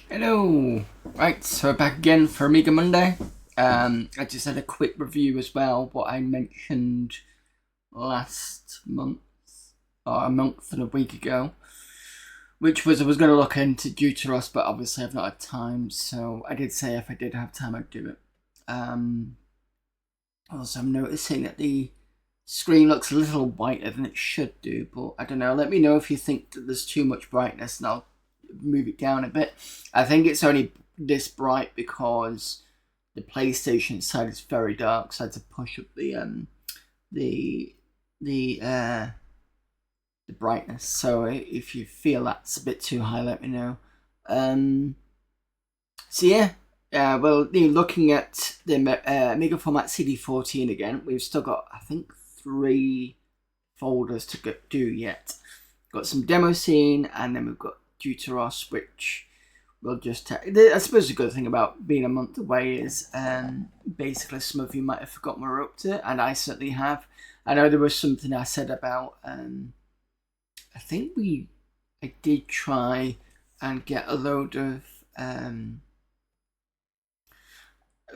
Hello! Right, so we're back again for Amiga Monday. I just had a quick review as well, what I mentioned last month, or a month and a week ago, which was I was going to look into Deuteros, but obviously I've not had time, so I did say if I did have time I'd do it. Also, I'm noticing that the screen looks a little whiter than it should do, but I don't know, let me know if you think that there's too much brightness and I'll move it down a bit. I think it's only this bright because the PlayStation side is very dark, so I had to push up the brightness. So if you feel that's a bit too high, let me know. So yeah, well, looking at the Amiga format CD14 again, we've still got, I think, 3 folders to do yet. Got some demo scene, and then we've got Deuteros, which we'll just I suppose the good thing about being a month away is basically some of you might have forgotten what we're up to, and I certainly have. I know there was something I said about I think I did try and get a load of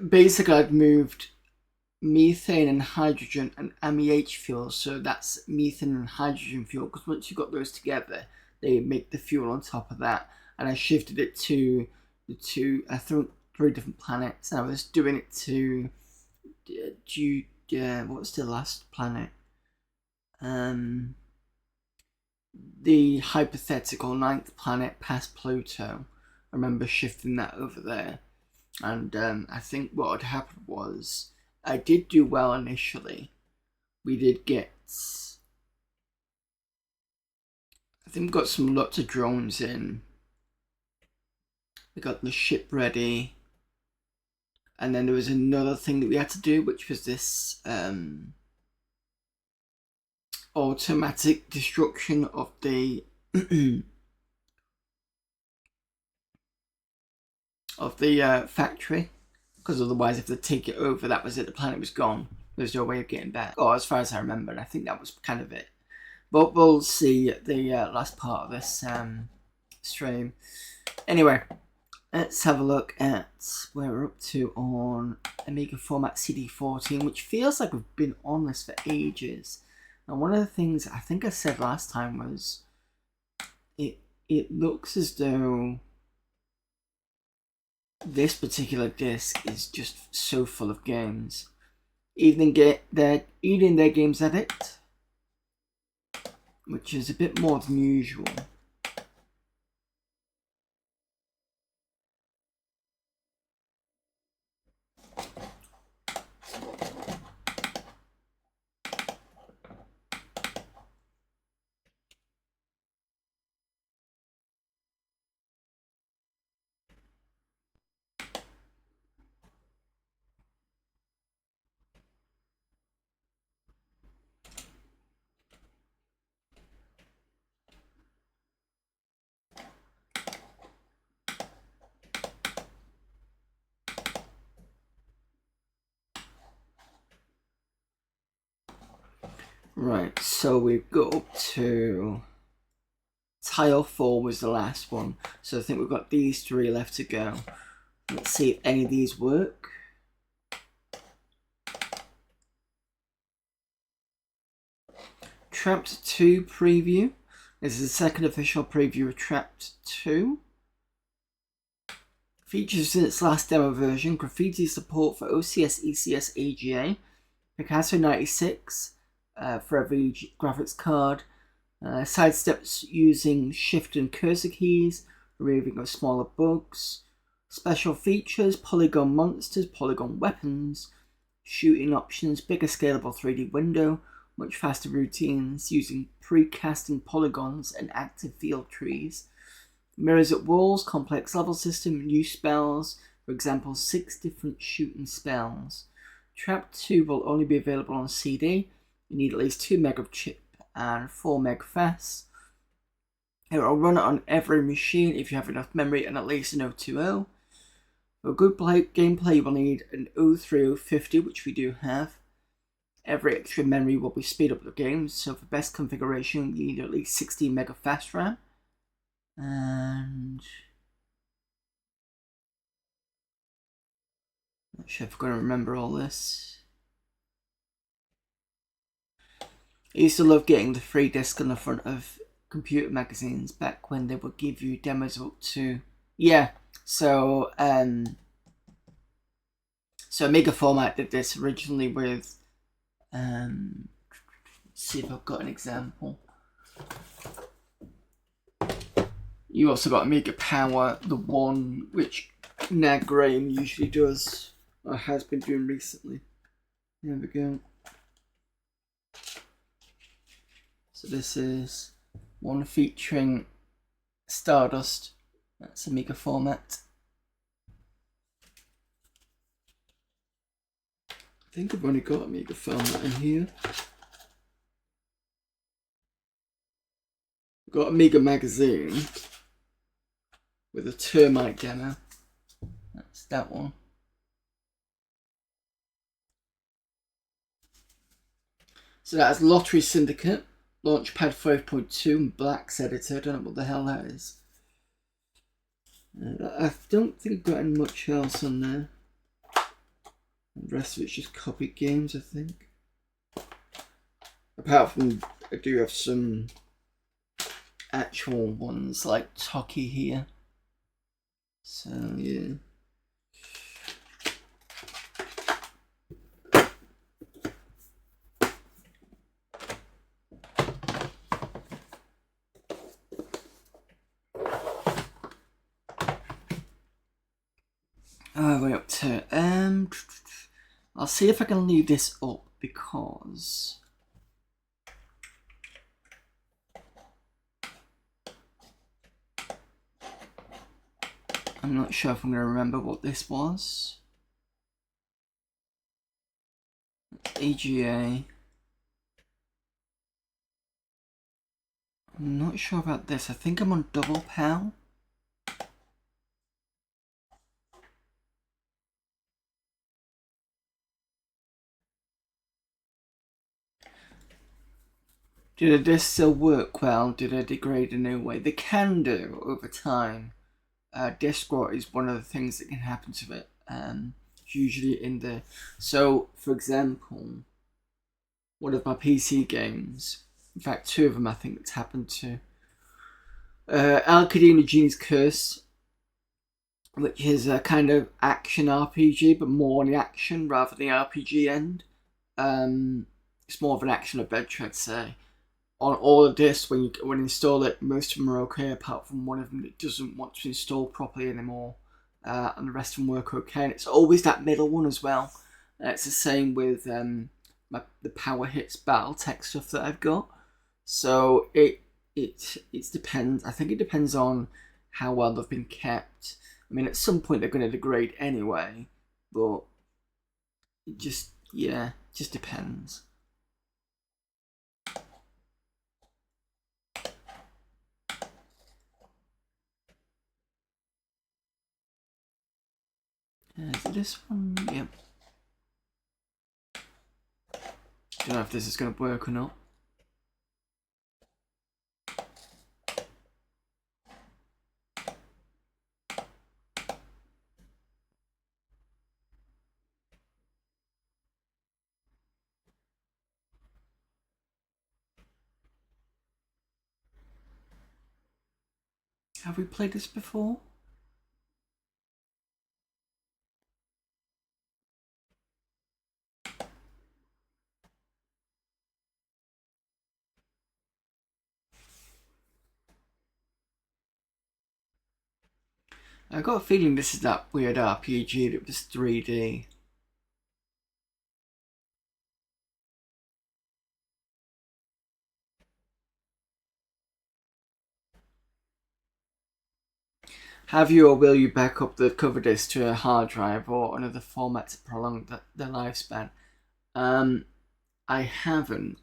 basically I'd moved methane and hydrogen and MEH fuel, so that's methane and hydrogen fuel, because once you've got those together they make the fuel on top of that, and I shifted it to the 3 different planets. I was doing it to what's the last planet, the hypothetical 9th planet past Pluto. I remember shifting that over there, and I think what had happened was I did do well initially. We did get I think we've got lots of drones in. We got the ship ready. And then there was another thing that we had to do, which was this automatic destruction of the of the factory, because otherwise if they take it over, that was it, the planet was gone. There's no way of getting back, or as far as I remember, and I think that was kind of it. But we'll see at the last part of this stream. Anyway, let's have a look at where we're up to on Amiga format CD14, which feels like we've been on this for ages. And one of the things I think I said last time was it looks as though this particular disc is just so full of games. Even their games edit, which is a bit more than usual. Right, so we've got up to tile 4 was the last one, so I think we've got these 3 left to go. Let's see if any of these work. Trapped 2 preview. This is the second official preview of Trapped 2. Features in its last demo version: graffiti support for OCS, ECS, AGA, Picasso 96 for every graphics card, sidesteps using shift and cursor keys, removing of smaller bugs, special features, polygon monsters, polygon weapons, shooting options, bigger scalable 3D window, much faster routines using pre-casting polygons and active field trees, mirrors at walls, complex level system, new spells, for example 6 different shooting spells. Trap 2 will only be available on CD. You need at least 2 meg of chip and 4 meg fast. It will run it on every machine if you have enough memory and at least an 020. For good gameplay, you will need an 03050, which we do have. Every extra memory will be speed up the game, so for best configuration, you need at least 16 meg of fast RAM. And not sure if I'm going to remember all this. I used to love getting the free disc on the front of computer magazines back when they would give you demos up to, yeah. So Amiga Format did this originally with let's see if I've got an example. You also got Amiga Power, the one which Nag Graham usually does, or has been doing recently. There we go. So this is one featuring Stardust. That's Amiga Format. I think I've only got Amiga Format in here. I've got Amiga Magazine with a Termite demo. That's that one. So that's Lottery Syndicate, Launchpad 5.2, and Black's Editor. I don't know what the hell that is. I don't think I've got much else on there. The rest of it's just copied games, I think. Apart from, I do have some actual ones like Toki here. So, yeah. We're up to I'll see if I can leave this up because I'm not sure if I'm going to remember what this was. AGA. I'm not sure about this. I think I'm on double PAL. Did a disc still work well? Did it degrade in a way? They can do over time. Disk rot is one of the things that can happen to it. Usually in the... So, for example, one of my PC games, in fact 2 of them I think it's happened to. Al-Qaeda Genie's Curse, which is a kind of action RPG, but more on the action rather than the RPG end. It's more of an action adventure, I'd say. On all of this, when you install it, most of them are okay, apart from one of them that doesn't want to install properly anymore, and the rest of them work okay. And it's always that middle one as well. It's the same with the Power Hits BattleTech stuff that I've got. So it depends. I think it depends on how well they've been kept. I mean, at some point they're going to degrade anyway, but it just depends. Is it this one? Yep. Don't know if this is going to work or not. Have we played this before? I got a feeling this is that weird RPG that was 3D. Have you or will you back up the cover disc to a hard drive or another format to prolong the lifespan? I haven't.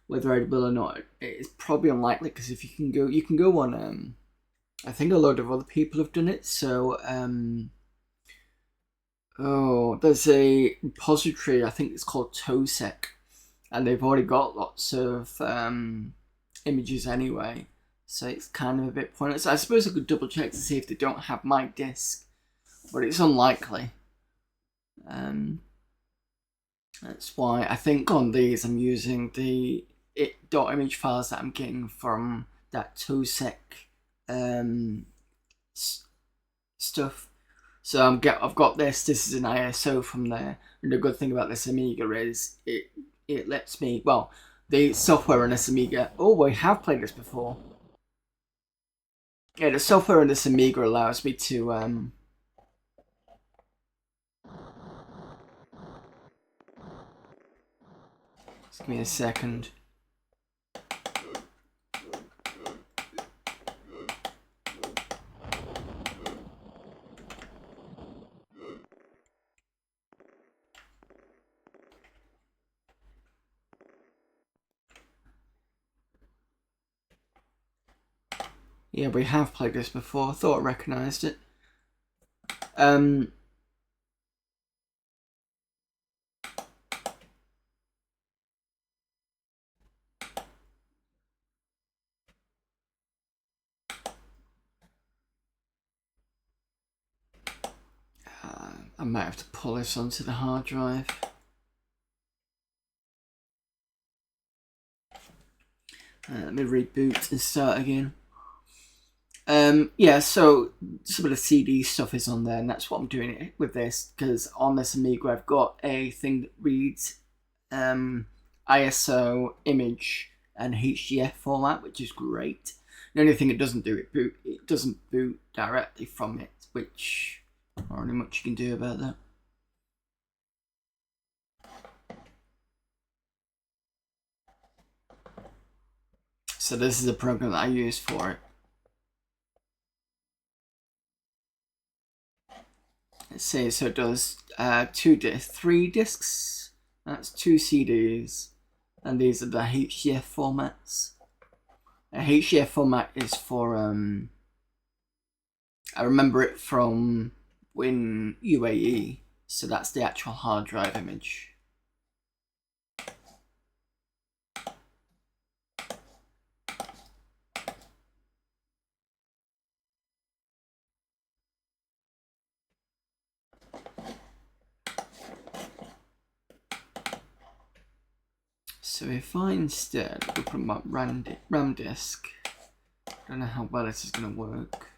Whether I will or not, it's probably unlikely because if you can go on. I think a load of other people have done it. So there's a repository. I think it's called Tosec, and they've already got lots of images anyway. So it's kind of a bit pointless. I suppose I could double check to see if they don't have my disc, but it's unlikely. That's why I think on these I'm using the .image files that I'm getting from that Tosec stuff. So I've got this. This is an ISO from there, and the good thing about this Amiga is it lets me, well, the software on this Amiga. Oh, we have played this before. Yeah, the software on this Amiga allows me to just give me a second. Yeah, we have played this before. I thought I recognised it. I might have to pull this onto the hard drive. Let me reboot and start again. Yeah, so some of the CD stuff is on there, and that's what I'm doing with this, because on this Amiga I've got a thing that reads ISO, image, and HDF format, which is great. The only thing it doesn't do, it doesn't boot directly from it, which not really much you can do about that. So this is a program that I use for it. Let's see, so it does 3 discs, that's 2 CDs, and these are the HDF formats. A HDF format is for, I remember it from Win UAE, so that's the actual hard drive image. So if I instead open my RAM disk, I don't know how well this is going to work.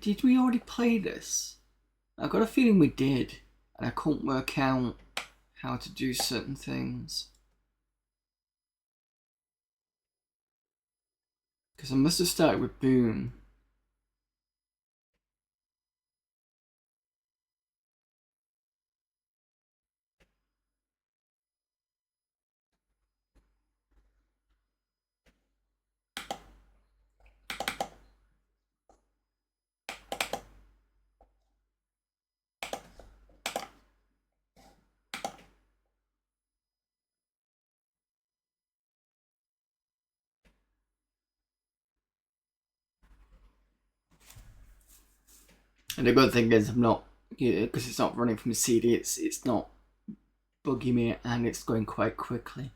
Did we already play this? I've got a feeling we did, and I couldn't work out how to do certain things. Because I must have started with Boom. And the good thing is I'm not, because it's not running from a CD, it's not bugging me, and it's going quite quickly.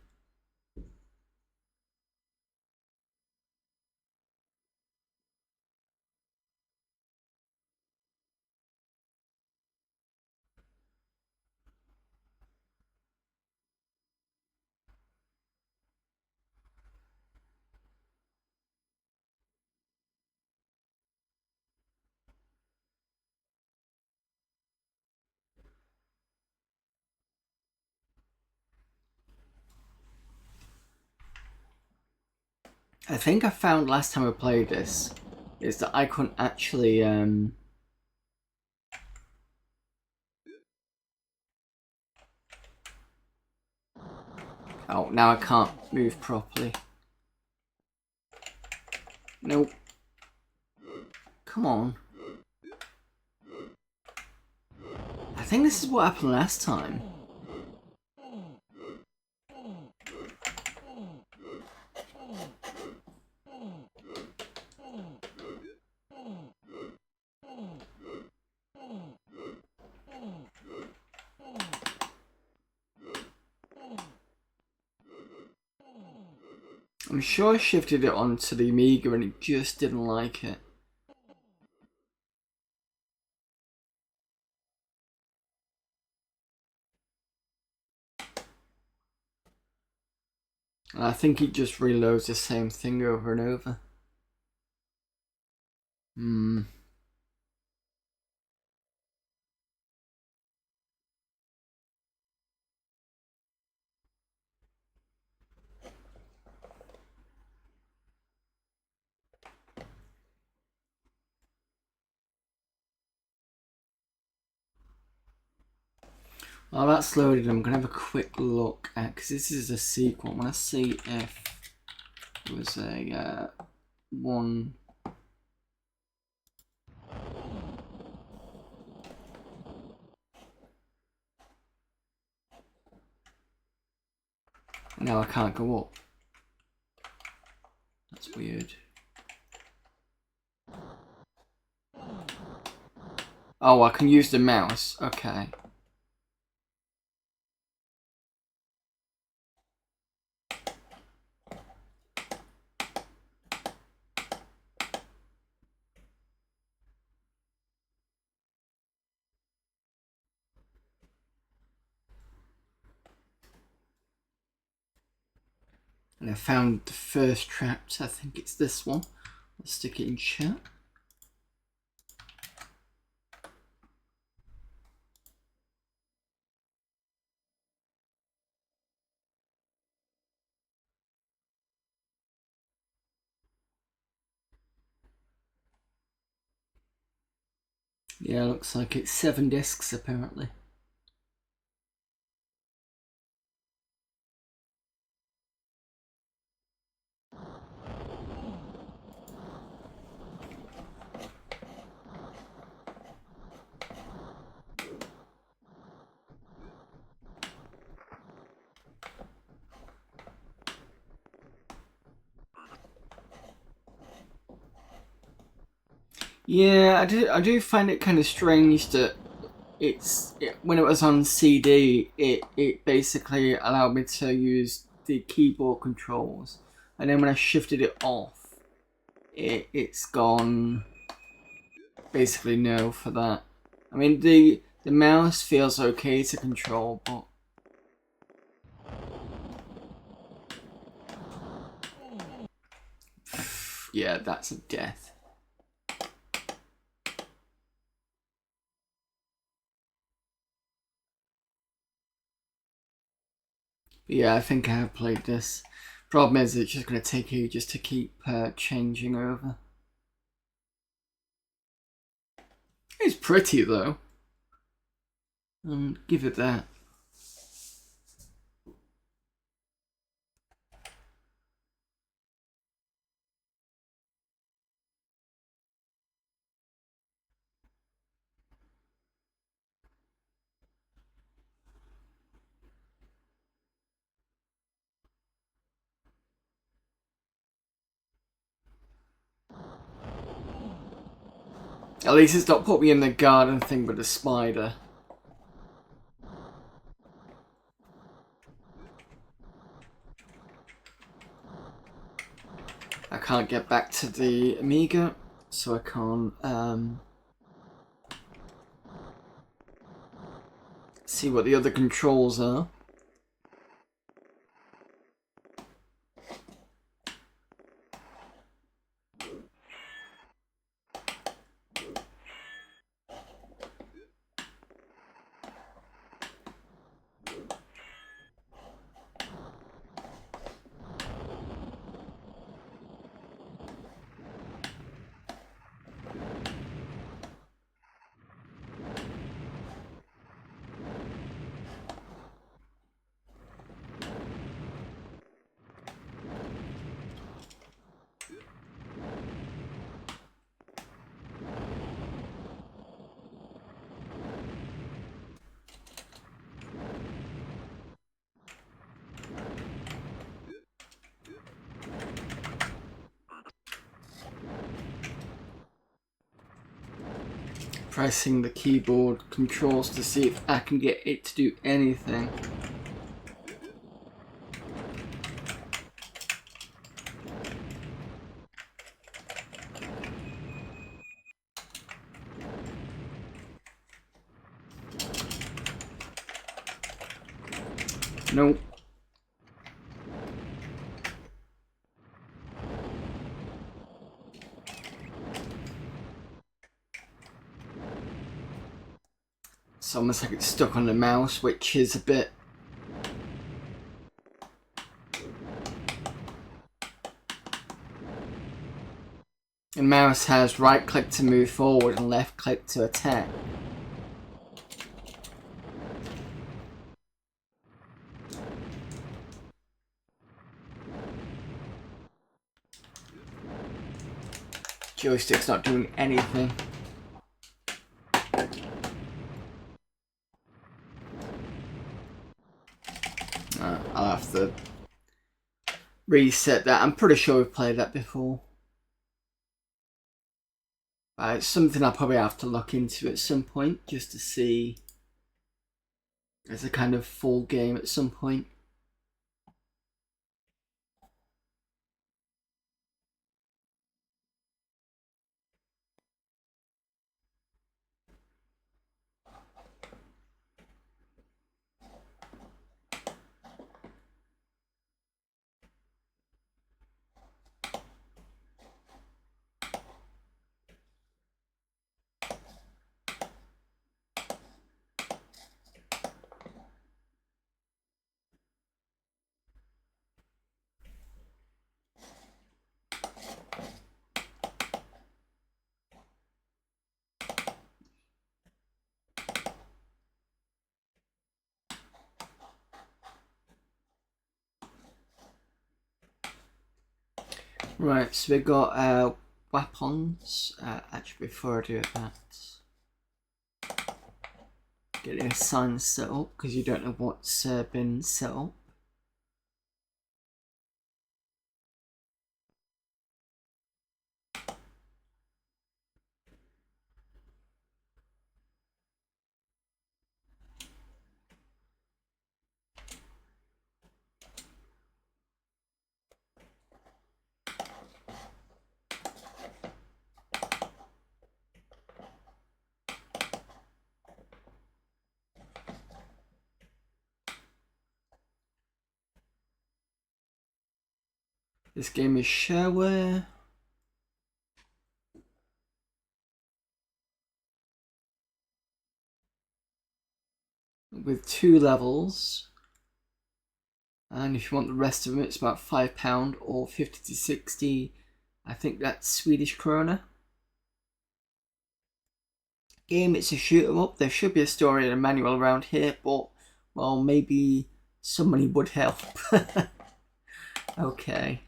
I think I found last time I played this is that I couldn't actually oh, now I can't move properly. Nope. Come on. I think this is what happened last time. I'm sure I shifted it onto the Amiga and it just didn't like it. And I think it just reloads the same thing over and over. While that's loaded, I'm going to have a quick look at, because this is a sequel. I want to see if it was a one. Now I can't go up. That's weird. Oh, I can use the mouse. Okay. And I found the first trapped. I think it's this one. Let's stick it in chat. Yeah, looks like it's 7 discs apparently. Yeah, I do find it kind of strange that when it was on CD, it basically allowed me to use the keyboard controls, and then when I shifted it off, it's gone basically no for that. I mean the mouse feels okay to control, but yeah, that's a death. But yeah, I think I have played this. Problem is, it's just going to take ages to keep changing over. It's pretty though. Give it that. At least it's not put me in the garden thing with a spider. I can't get back to the Amiga, so I can't see what the other controls are. Pressing the keyboard controls to see if I can get it to do anything. Nope. It's almost like it's stuck on the mouse, which is a bit... The mouse has right click to move forward and left click to attack. Joystick's not doing anything. I'll have to reset that. I'm pretty sure we've played that before. It's something I'll probably have to look into at some point just to see as a kind of full game at some point. Right, so we've got weapons. Actually, before I do that, getting a sign set up because you don't know what's been set up. This game is shareware. With 2 levels. And if you want the rest of it, it's about £5 or 50 to 60. I think that's Swedish krona. Game, it's a shoot 'em up. There should be a story and a manual around here, but well, maybe somebody would help. Okay.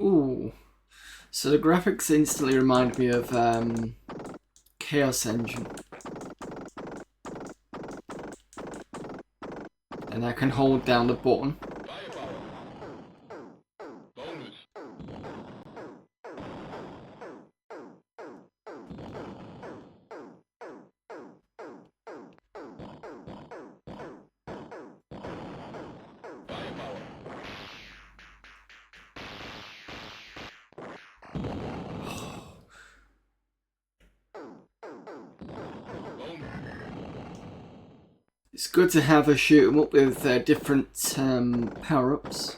Ooh. So the graphics instantly remind me of Chaos Engine. And I can hold down the button. It's good to have a shoot 'em up with different power-ups.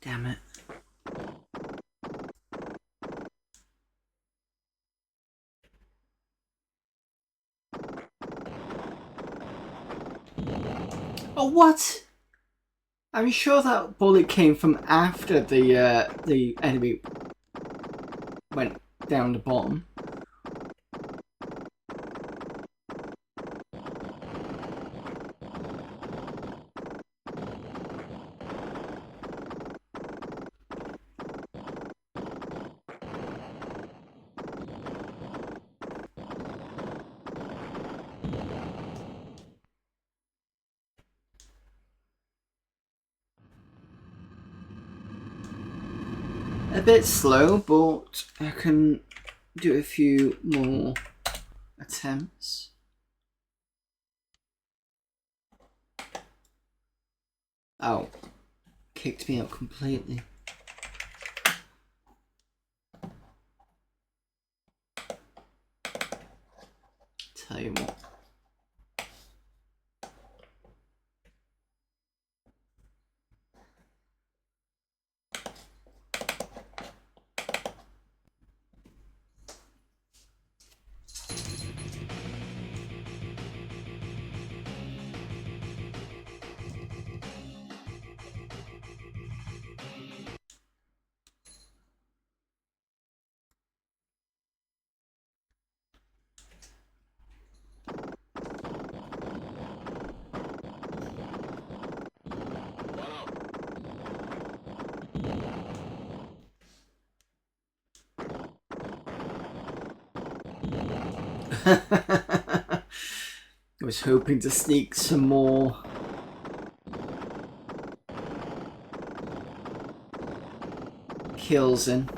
Damn it. Oh, what? I'm sure that bullet came from after the enemy went down the bottom. A bit slow, but I can do a few more attempts. Oh, kicked me out completely. Tell you what. I was hoping to sneak some more kills in.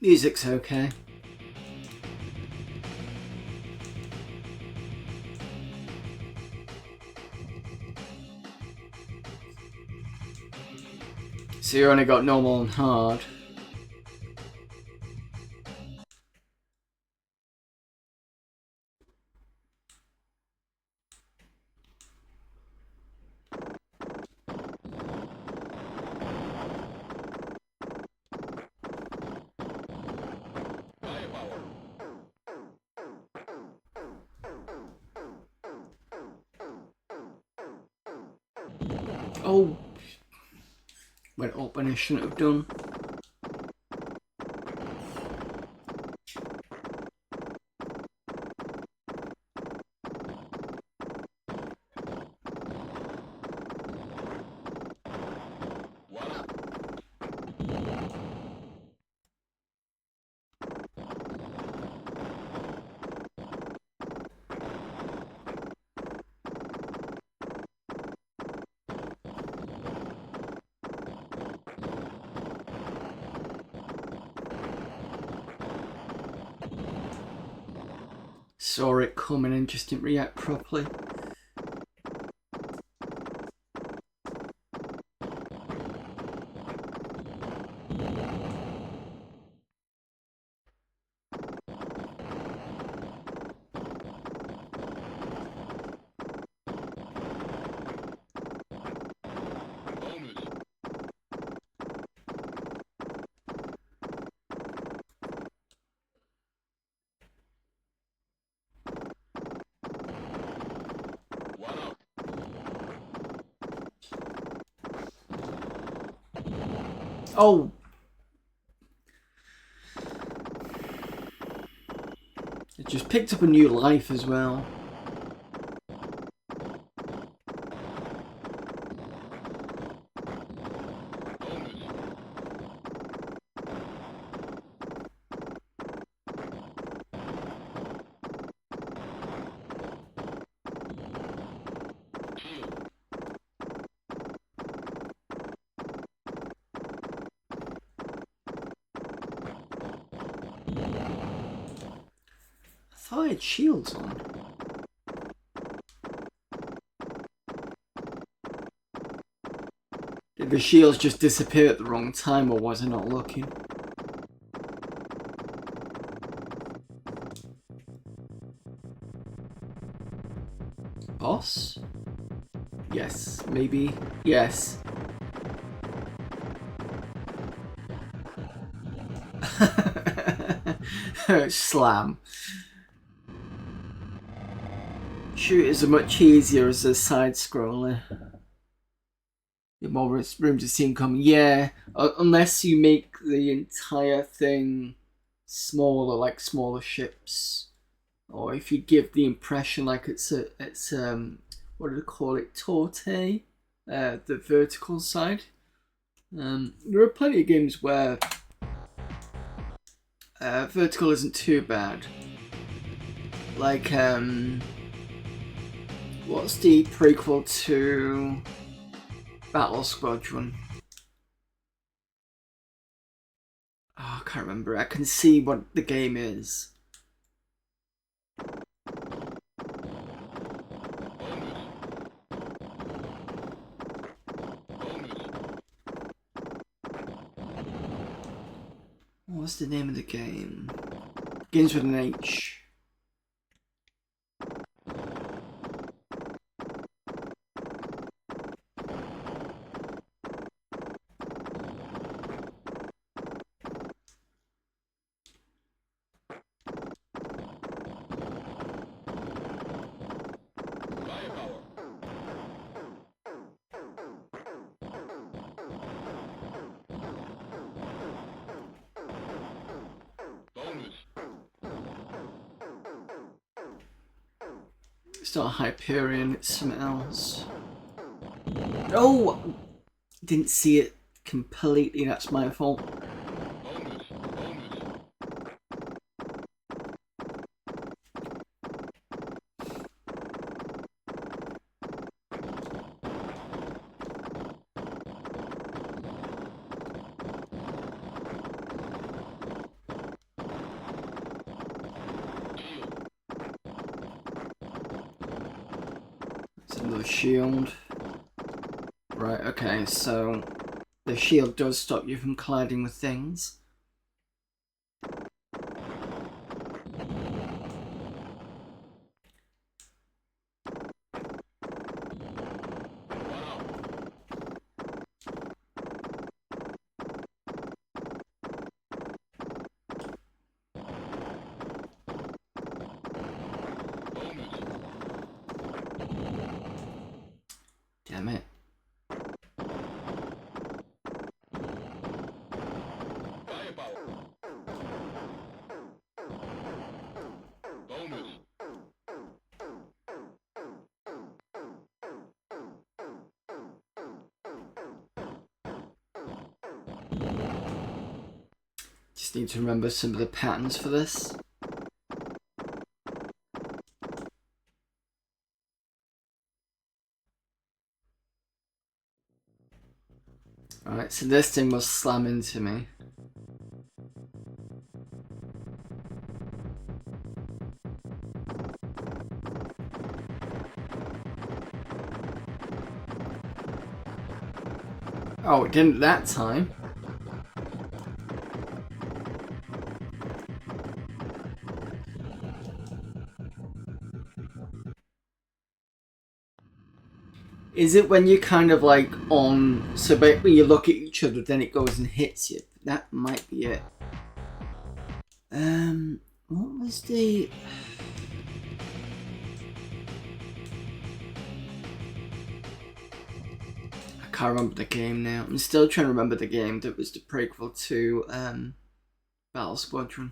Music's okay. So you only got normal and hard. Oh, went up when I shouldn't have done. Saw it coming and just didn't react properly. Oh! It just picked up a new life as well. I thought I had shields on. Did the shields just disappear at the wrong time, or was I not looking? Boss? Yes, maybe. Yes. Slam. Shooters are much easier as a side scroller. The more room to see coming. Yeah, unless you make the entire thing smaller, like smaller ships, or if you give the impression like it's what do they call it, torte, the vertical side. There are plenty of games where vertical isn't too bad. Like what's the prequel to Battle Squadron? Oh, I can't remember. I can see what the game is. What's the name of the game? Begins with an H. It's not Hyperion, it's something else. Oh! Didn't see it completely, that's my fault. another shield. Right, okay, so the shield does stop you from colliding with things. Damn it. Just need to remember some of the patterns for this. Alright, so this thing will slam into me. Oh, it didn't that time. Is it when you kind of like on, so when you look at each other, then it goes and hits you? That might be it. What was the... I can't remember the game now. I'm still trying to remember the game that was the prequel to Battle Squadron.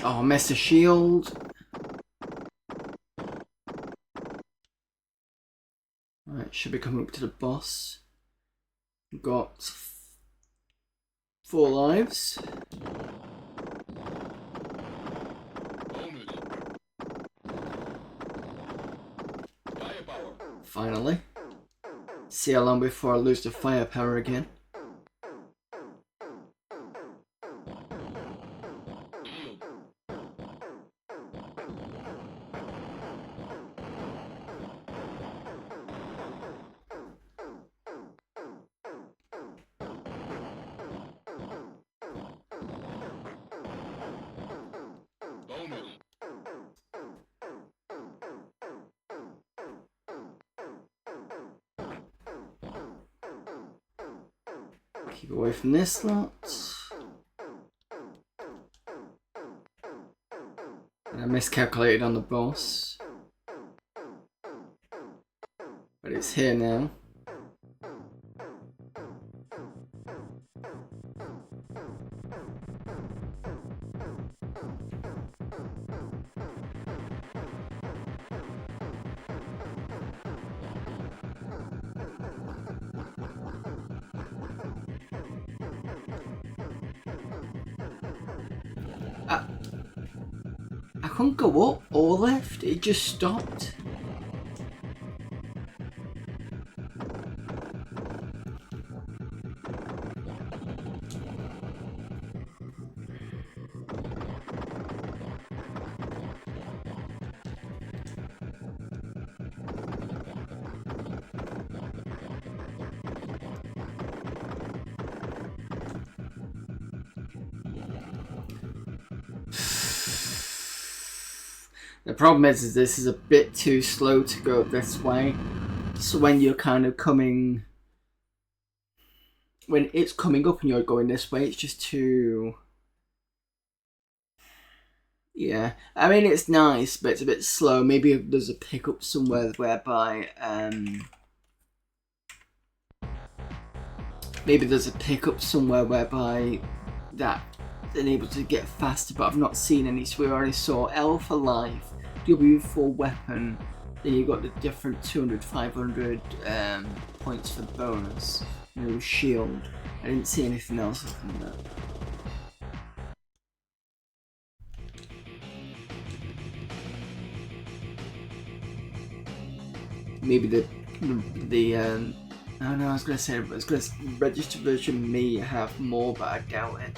Oh, I missed a shield. Right, should be coming up to the boss. Got 4 lives. Finally. See how long before I lose the firepower again. Keep away from this lot. And I miscalculated on the boss. But it's here now. I couldn't go up or left, it just stopped. The problem is this is a bit too slow to go this way. So when you're kind of coming, when it's coming up and you're going this way, it's just too. Yeah, I mean it's nice, but it's a bit slow. Maybe there's a pickup somewhere whereby that they're able to get faster, but I've not seen any. So we already saw L for life, W for weapon. Then you got the different 200, 500 points for bonus. Shield. I didn't see anything else other than that. Maybe the oh no, I was gonna say registered version may have more, but I doubt it.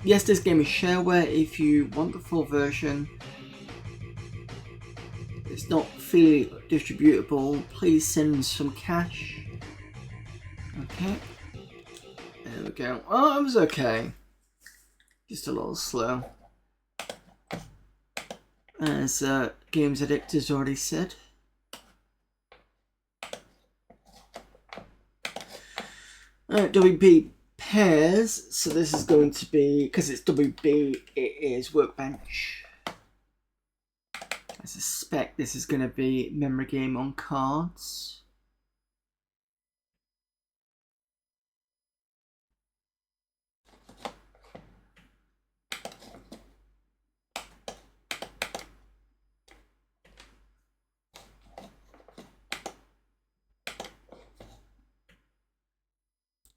Yes, this game is shareware. If you want the full version, it's not freely distributable. Please send some cash. Okay, there we go. Oh, it was okay. Just a little slow. As Games Addict has already said. Alright, WB pairs. So this is going to be, because it's WB, it is Workbench. I suspect this is going to be memory game on cards.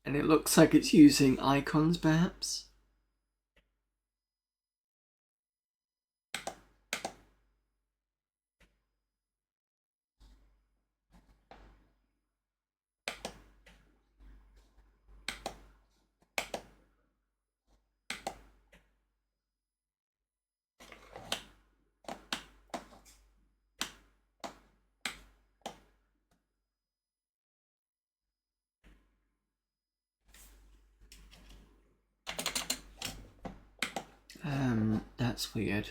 And it looks like it's using icons, perhaps. That's weird.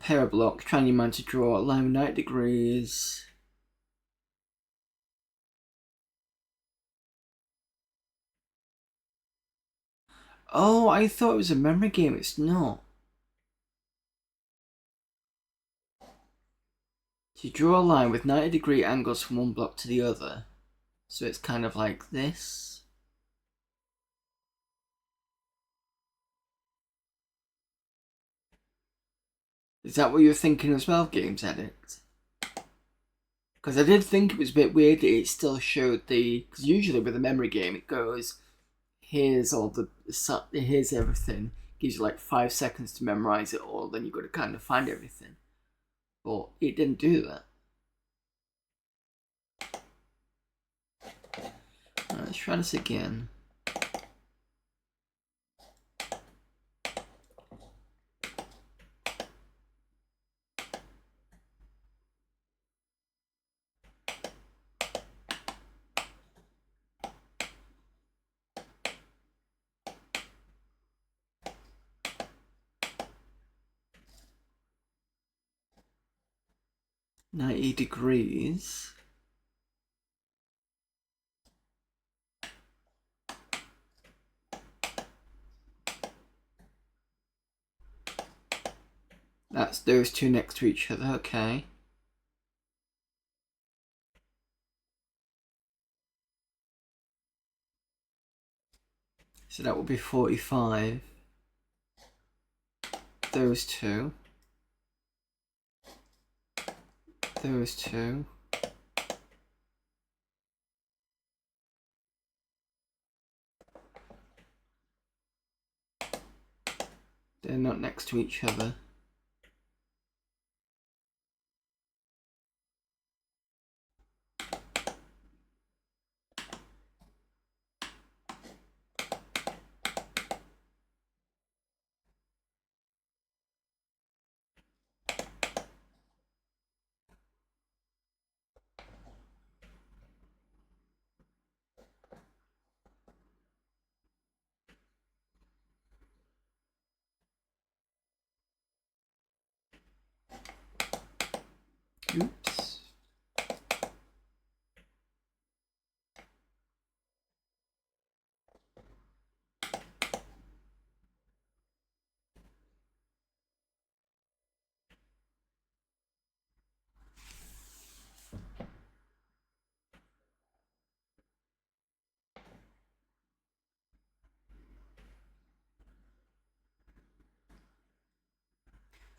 Parablock, trying your mind to draw a line with 90 degrees. Oh, I thought it was a memory game. It's not. So you draw a line with 90-degree angles from one block to the other. So it's kind of like this. Is that what you're thinking as well, Games Addict? Because I did think it was a bit weird that it still showed the... Because usually with a memory game it goes, here's everything. Gives you like 5 seconds to memorize it all, then you've got to kind of find everything. But it didn't do that. Let's try this again. $90. That's those two next to each other, okay. So that will be 45. Those two. Those two. They're not next to each other. Oops.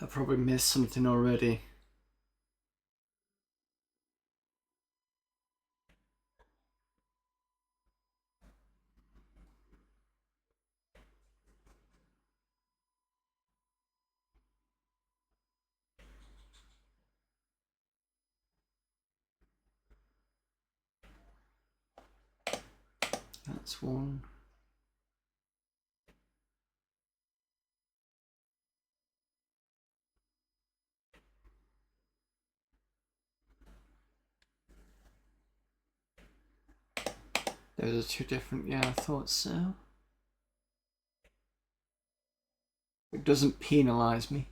I probably missed something already. That's one. Those are two different, yeah, I thought so. It doesn't penalise me.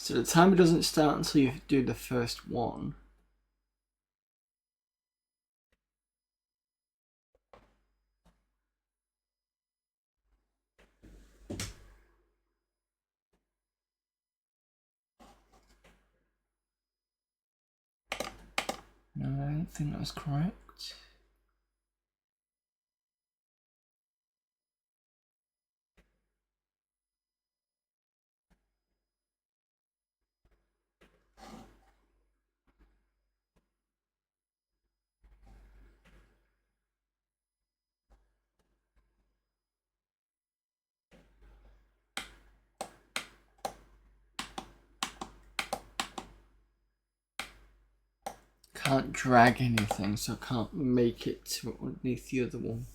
So the timer doesn't start until you do the first one. No, I don't think that was correct. Can't drag anything, so I can't make it to underneath the other one.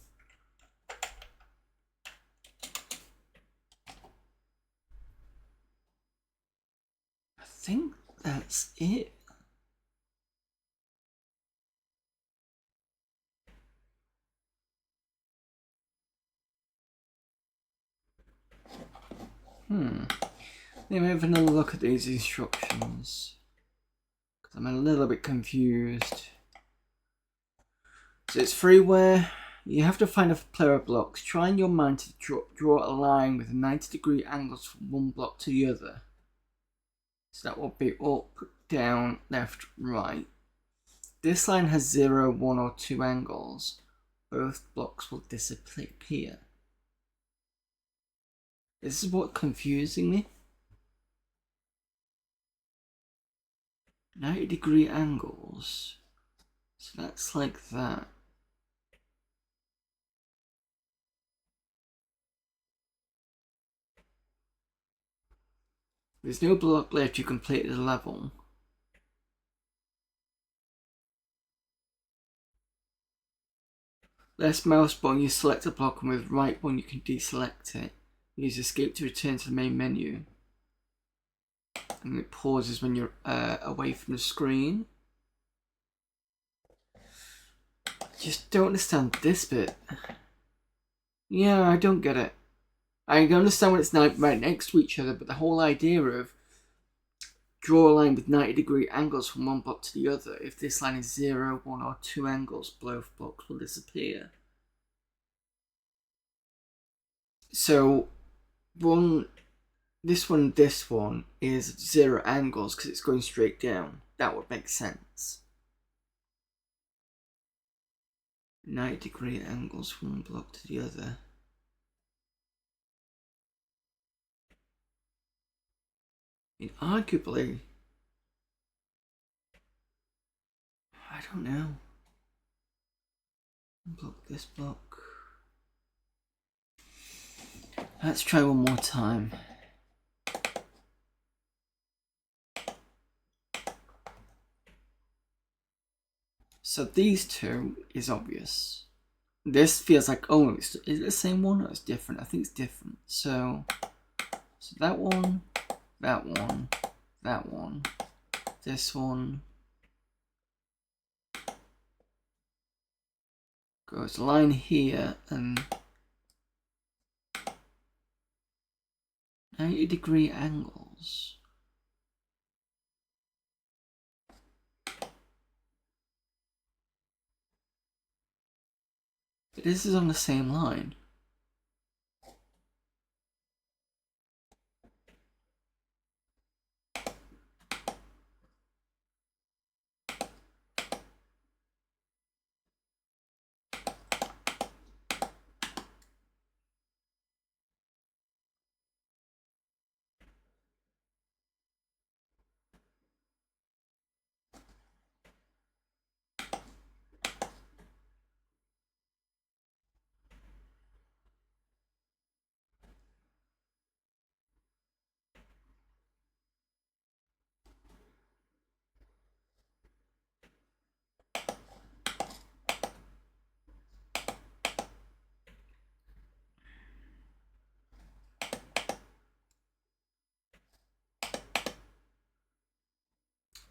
I think that's it. Let me have another look at these instructions, because I'm a little bit confused. So it's freeware. You have to find a pair of blocks. Try in your mind to draw a line with 90-degree angles from one block to the other. So that will be up, down, left, right. This line has 0, 1 or 2 angles. Both blocks will disappear. This is what's confusing me. 90-degree angles. So that's like that. There's no block left, you completed the level. Left mouse button, you select a block, and with right one you can deselect it. Use escape to return to the main menu. And it pauses when you're away from the screen. I just don't understand this bit. Yeah, I don't get it. I understand when it's right next to each other, but the whole idea of draw a line with 90-degree angles from one block to the other. If this line is 0, 1 or 2 angles, both blocks will disappear. So this one is 0 angles because it's going straight down. That would make sense. 90-degree angles from one block to the other. I mean, arguably, I don't know. Block this block. Let's try one more time. So these two is obvious. This feels like, oh, is it the same one or it's different? I think it's different. So So that one, that one, that one, this one. Goes a line here and 90-degree angles. This is on the same line.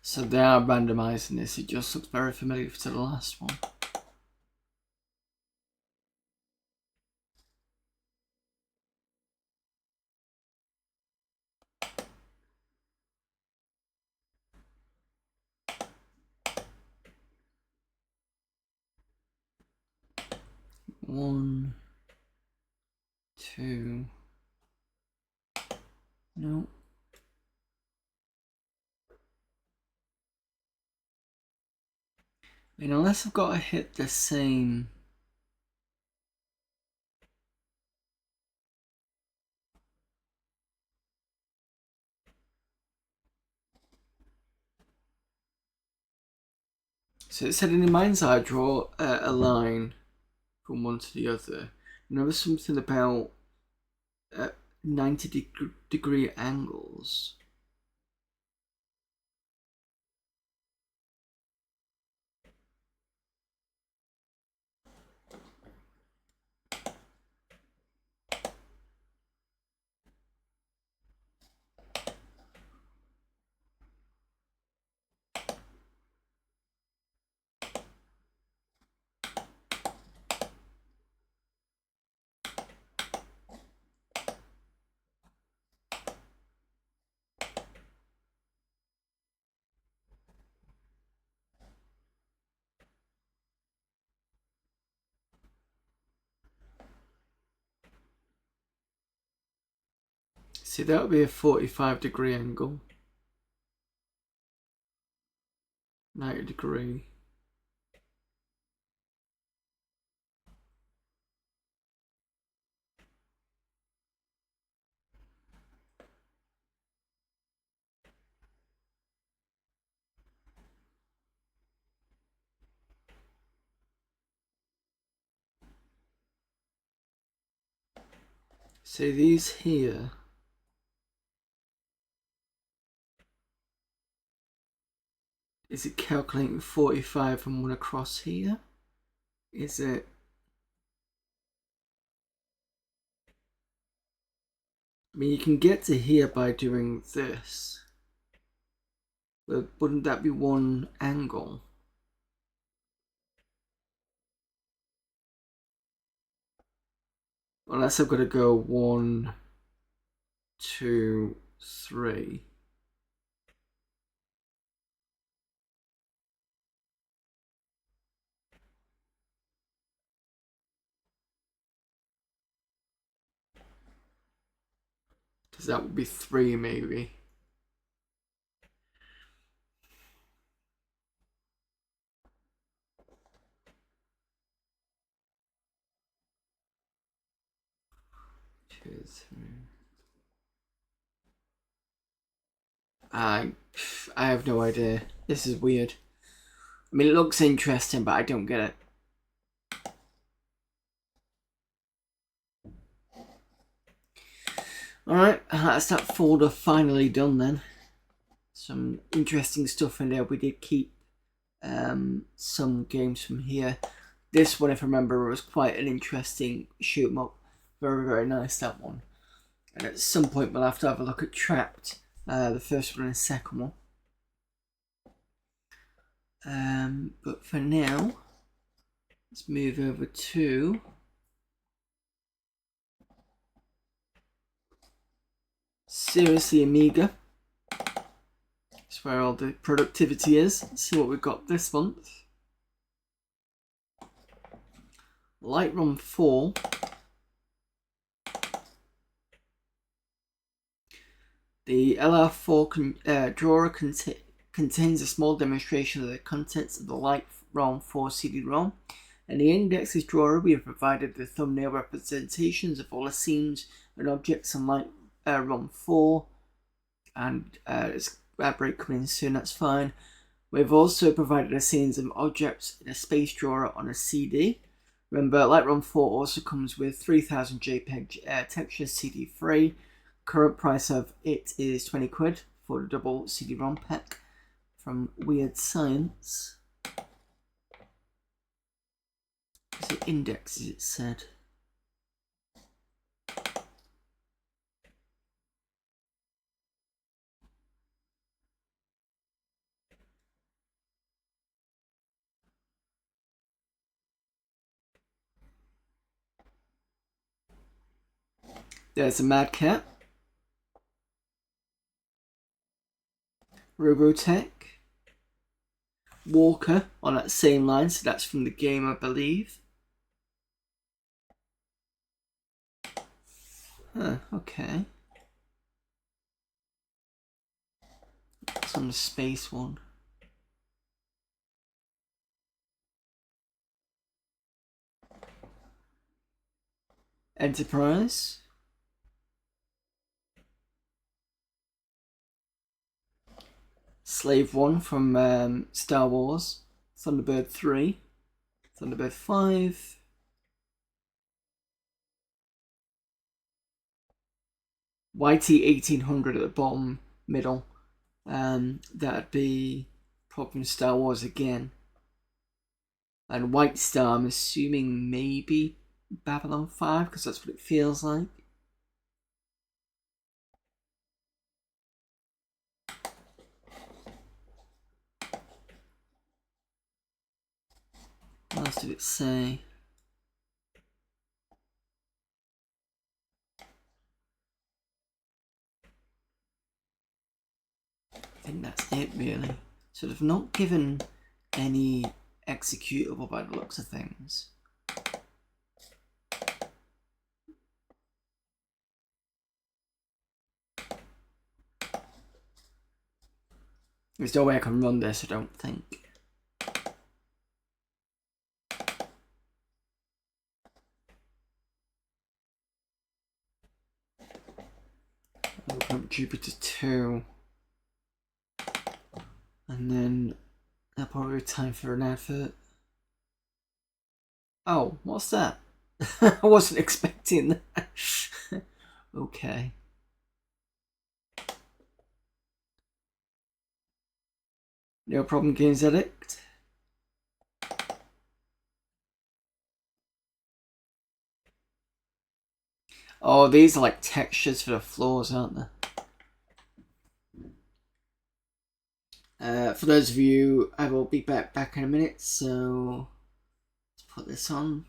So they are randomizing this, it just looks very familiar to the last one. One, two, no. I mean, unless I've got to hit the same. So it said in the mind's eye, draw a line from one to the other. And there was something about 90-degree angles. See, that would be a 45-degree angle. 90-degree. So these here. Is it calculating 45 from one across here? Is it? I mean, you can get to here by doing this. But wouldn't that be one angle? Unless I've got to go 1, 2, 3. Because that would be 3 maybe. I have no idea. This is weird. I mean, it looks interesting, but I don't get it. Alright, that's that folder finally done then. Some interesting stuff in there. We did keep some games from here. This one, if I remember, was quite an interesting shoot 'em up. Very, very nice, that one. And at some point we'll have to have a look at Trapped, the first one and the second one. But for now, let's move over to Seriously Amiga. That's where all the productivity is. Let's see what we've got this month. Lightroom 4. The LR4 drawer contains a small demonstration of the contents of the Lightroom 4 CD-ROM. In the indexes drawer, we have provided the thumbnail representations of all the scenes and objects on Lightroom 4. And it's a break coming in soon, that's fine. We've also provided the scenes and objects in a space drawer on a CD. Remember, Lightroom 4 also comes with 3000 JPEG texture CD free. Current price of it is 20 quid for the double CD-ROM pack from Weird Science. Is it indexes, it said? There's a Mad Cat. Robotech. Walker on that same line, so that's from the game, I believe. Huh, okay. It's on the space one. Enterprise. Slave 1 from Star Wars. Thunderbird 3. Thunderbird 5. YT1800 at the bottom middle. That'd be probably Star Wars again. And White Star, I'm assuming maybe Babylon 5, because that's what it feels like. What else did it say? I think that's it, really. So they've not given any executable by the looks of things. There's no way I can run this, I don't think. Open up Jupiter 2. And then that'll probably be time for an advert. Oh, what's that? I wasn't expecting that. Okay. No problem, Games Addict. Oh, these are like textures for the floors, aren't they? For those of you, I will be back in a minute, so let's put this on.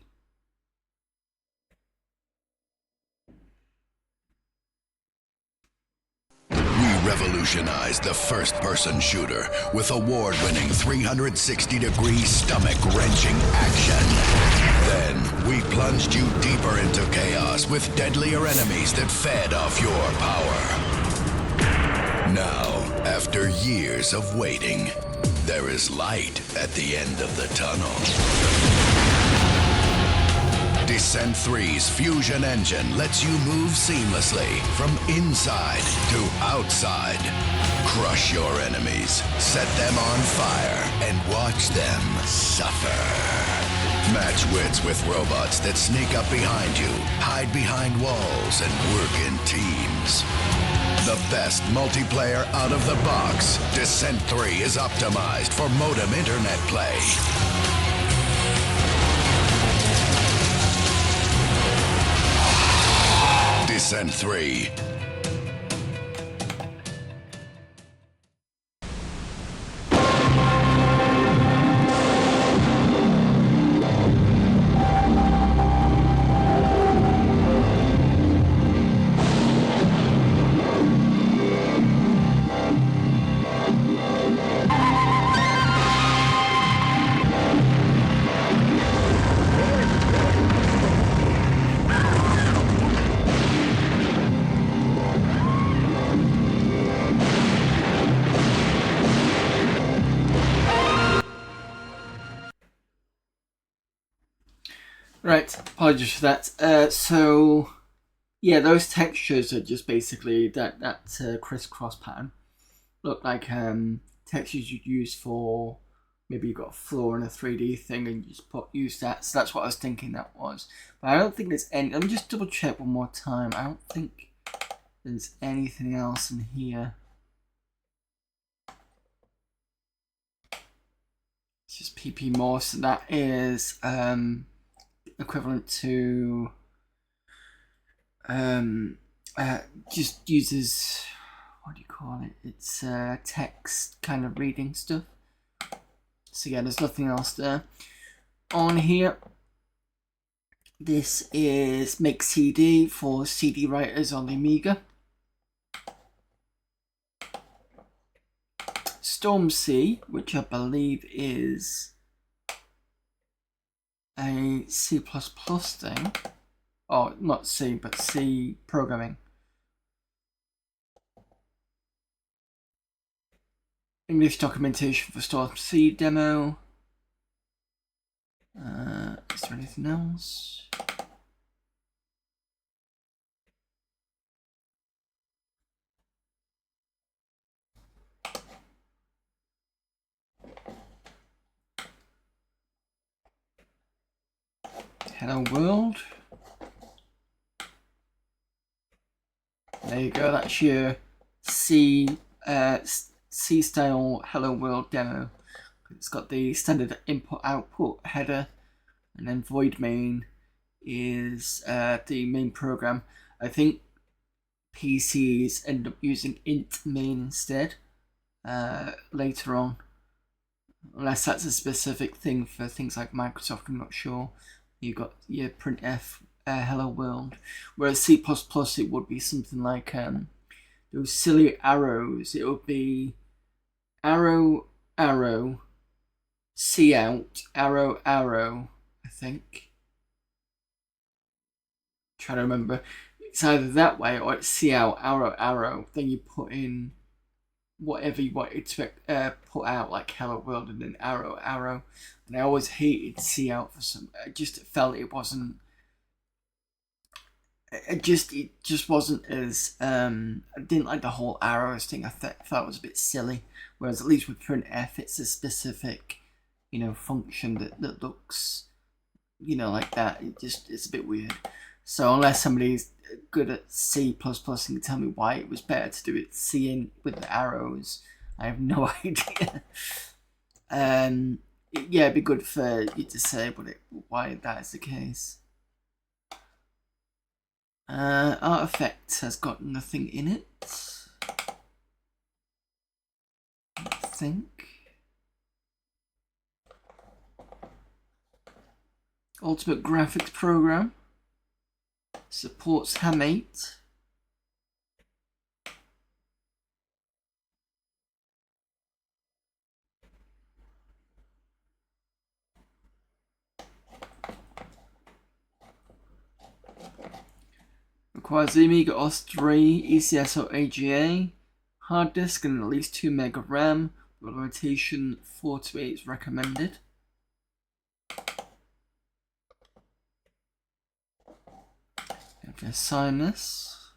We revolutionized the first-person shooter with award-winning 360-degree stomach-wrenching action. Then, we plunged you deeper into chaos with deadlier enemies that fed off your power. Now, after years of waiting, there is light at the end of the tunnel. Descent 3's fusion engine lets you move seamlessly from inside to outside. Crush your enemies, set them on fire, and watch them suffer. Match wits with robots that sneak up behind you, hide behind walls, and work in teams. The best multiplayer out of the box. Descent 3 is optimized for modem internet play. Descent 3. Right, apologies for that. So, yeah, those textures are just basically that crisscross pattern. Look like textures you'd use for maybe you've got a floor and a 3D thing and you just use that. So that's what I was thinking that was. But I don't think there's any. Let me just double check one more time. I don't think there's anything else in here. It's just PP more, so that is equivalent to just uses, what do you call it? It's text kind of reading stuff. So yeah, there's nothing else there. On here, this is Make CD for CD writers on the Amiga. Storm C, which I believe is a C++ thing. Oh, not C, but C programming. English documentation for Storm C demo. Is there anything else? Hello world. There you go. That's your C style Hello World demo. It's got the standard input output header, and then void main is the main program. I think PCs end up using int main instead later on, unless that's a specific thing for things like Microsoft. I'm not sure. You've got your printf hello world, whereas C++ it would be something like those silly arrows. It would be arrow arrow C out arrow arrow, I think. Trying to remember. It's either that way or it's C out arrow arrow. Then you put in whatever you wanted to put out, like hello world and then arrow arrow. And I always hated C out for some. I just felt it wasn't. It just wasn't as I didn't like the whole arrows thing. I thought it was a bit silly. Whereas at least with printf, it's a specific, function that looks, like that. It's a bit weird. So unless somebody's good at C++ and can tell me why it was better to do it C in with the arrows, I have no idea. Yeah, it'd be good for you to say why that is the case. Artifact has got nothing in it, I think. Ultimate Graphics Program supports Ham8. Requires the Amiga OS 3, ECS or AGA, hard disk and at least 2 meg of RAM, with rotation 4 to 8 is recommended. Have to assign this.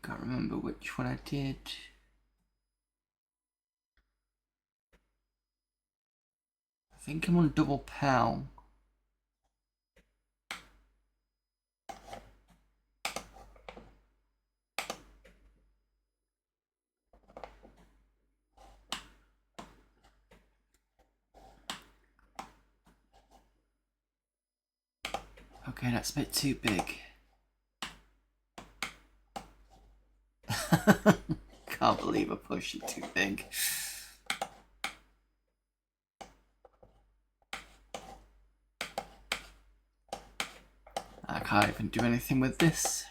Can't remember which one I did. I think I'm on double PAL. Okay, that's a bit too big. Can't believe I pushed it too big. I can't even do anything with this.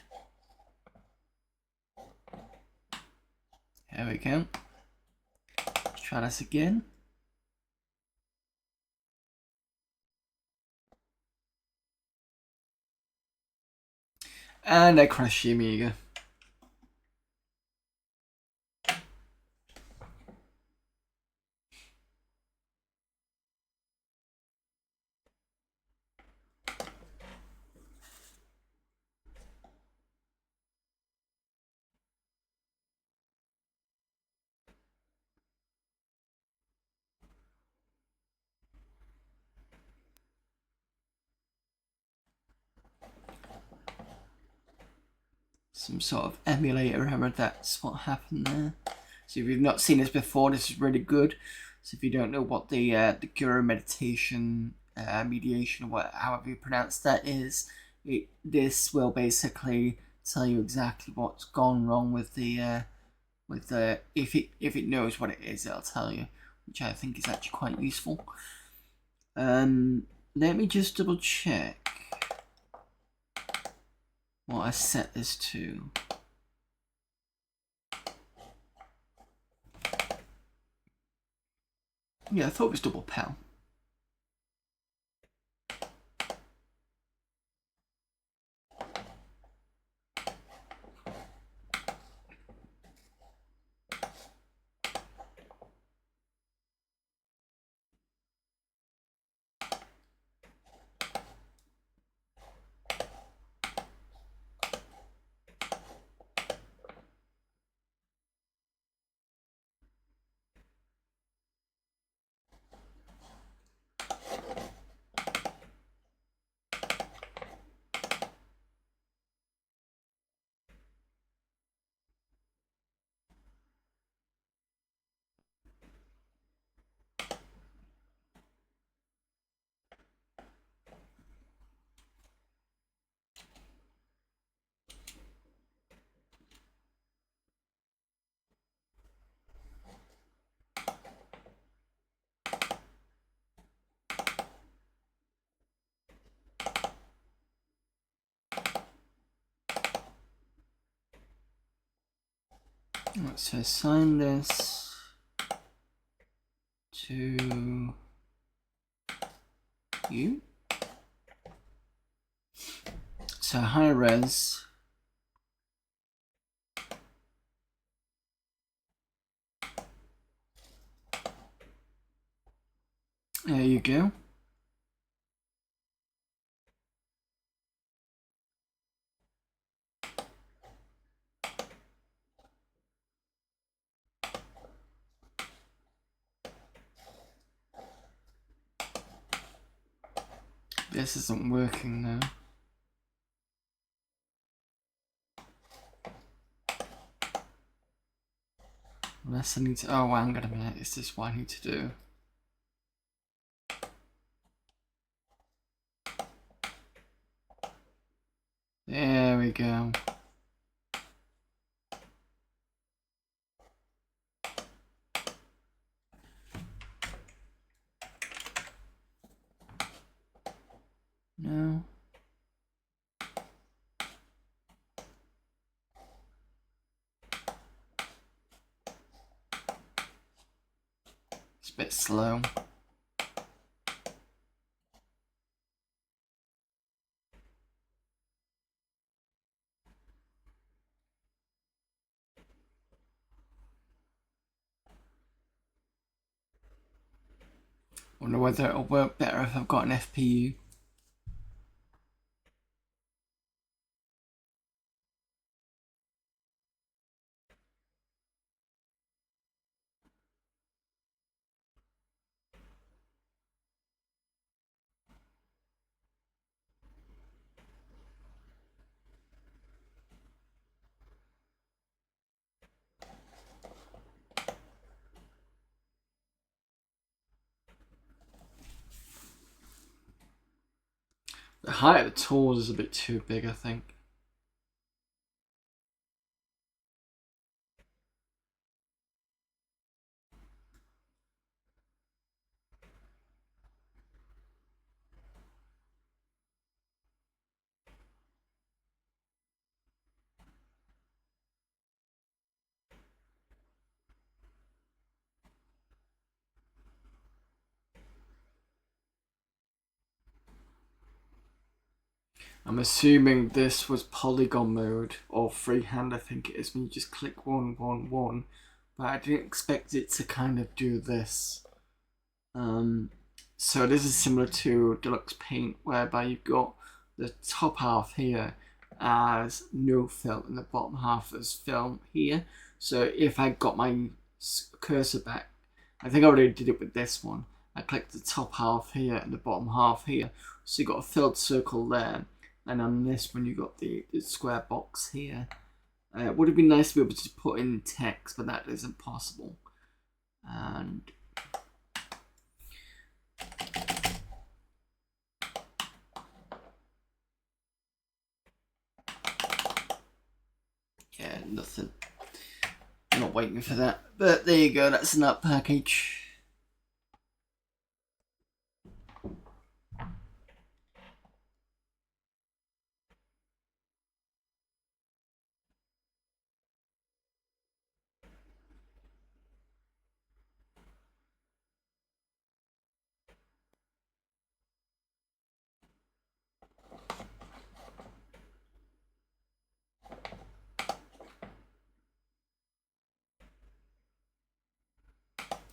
There we go. Let's try this again. And I crashed the Amiga. Some sort of emulator error, that's what happened there. So if you've not seen this before, this is really good. So if you don't know what the Guru meditation mediation, or however you pronounce that is, this will basically tell you exactly what's gone wrong with the if it knows what it is, it'll tell you, which I think is actually quite useful. Let me just double check what I set this to. Yeah, I thought it was double PAL. Let's assign this to you. So high res. There you go. This isn't working now. Unless I need to. Oh, hang on a minute. Is this what I need to do? There we go. No. It's a bit slow. Wonder whether it'll work better if I've got an FPU. The height of the tools is a bit too big, I think. I'm assuming this was polygon mode or freehand, I think it is, when you just click 1, 1, 1. But I didn't expect it to kind of do this. So this is similar to Deluxe Paint, whereby you've got the top half here as no fill and the bottom half as fill here. So if I got my cursor back, I think I already did it with this one. I clicked the top half here and the bottom half here. So you got a filled circle there. And on this one, you got the square box here. It would have been nice to be able to put in text, but that isn't possible. And yeah, nothing. I'm not waiting for that. But there you go, that's an up package.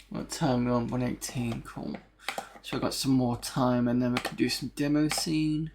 What time are we on? 1:18, cool. So I've got some more time and then we can do some demo scene.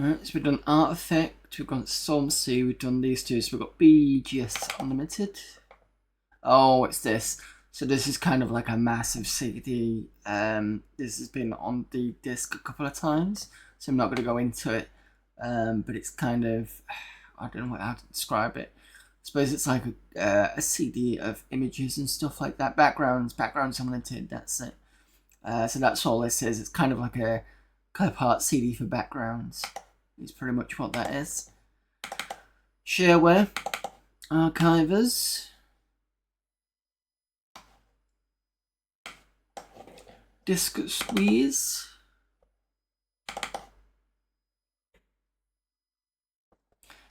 Alright, so we've done Artifact, we've got Storm C, we've done these two, so we've got BGS Unlimited. Oh, it's this. So this is kind of like a massive CD. This has been on the disc a couple of times, so I'm not going to go into it. But it's kind of, I don't know how to describe it. I suppose it's like a CD of images and stuff like that. Backgrounds unlimited, that's it. So that's all this is. It's kind of like a clip art CD for backgrounds. Is pretty much what that is. Shareware, archivers, disk squeeze,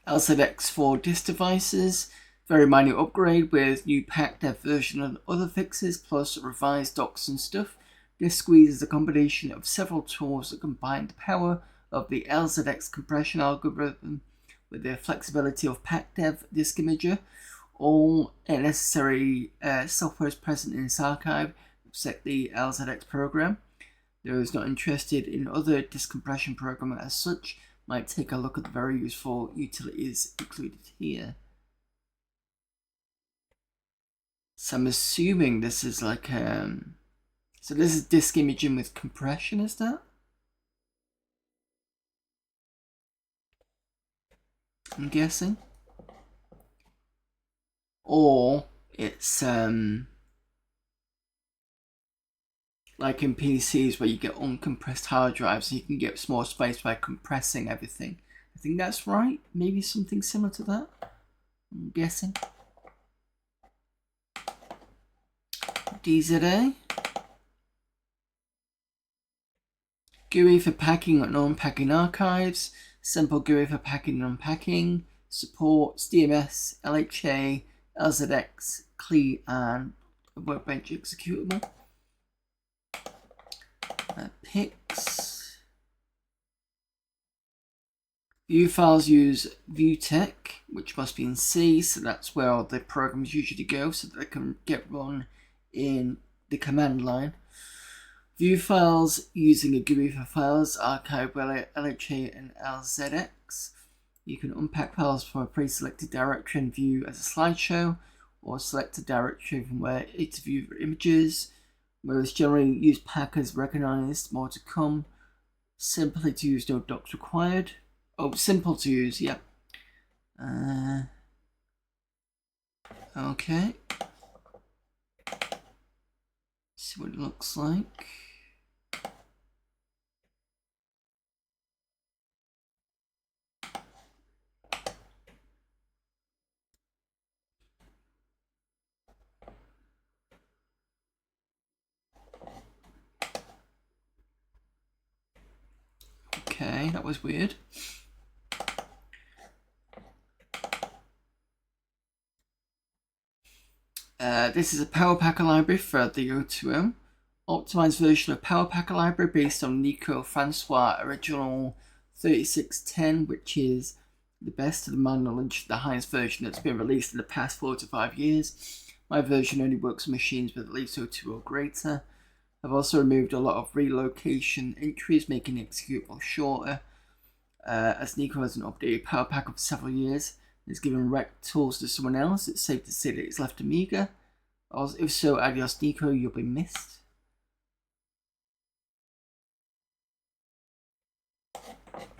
LZX for disk devices, very minor upgrade with new packed dev version and other fixes, plus revised docs and stuff. Disk squeeze is a combination of several tools that combine the power of the LZX compression algorithm with the flexibility of PackDev Disk Imager. All necessary software is present in this archive, except the LZX program. Those not interested in other disk compression program as such might take a look at the very useful utilities included here. So I'm assuming this is like so this is disk imaging with compression, is that? I'm guessing. Or it's like in PCs where you get uncompressed hard drives and you can get more space by compressing everything. I think that's right. Maybe something similar to that. I'm guessing. DZA. GUI for packing and unpacking archives. Simple GUI for packing and unpacking. Supports DMS, LHA, LZX, CLI, and Workbench executable. Pix. View files use ViewTech, which must be in C, so that's where all the programs usually go, so that they can get run in the command line. View files using a GUI for files, archive LHA and LZX. You can unpack files from a pre-selected directory and view as a slideshow, or select a directory from where it's view images. Whereas generally used packers recognized, more to come. Simply to use, no docs required. Oh, simple to use, yeah. Okay. See what it looks like. Okay, that was weird. This is a PowerPacker library for the O2O. Optimized version of PowerPacker library based on Nico Francois' original 3610, which is the best to my knowledge, the highest version that's been released in the past 4 to 5 years. My version only works on machines with at least O2 or greater. I've also removed a lot of relocation entries, making it executable shorter. As Nico hasn't updated PowerPacker for several years, it's given rec tools to someone else, it's safe to say that it's left Amiga. If so, adios Nico, you'll be missed.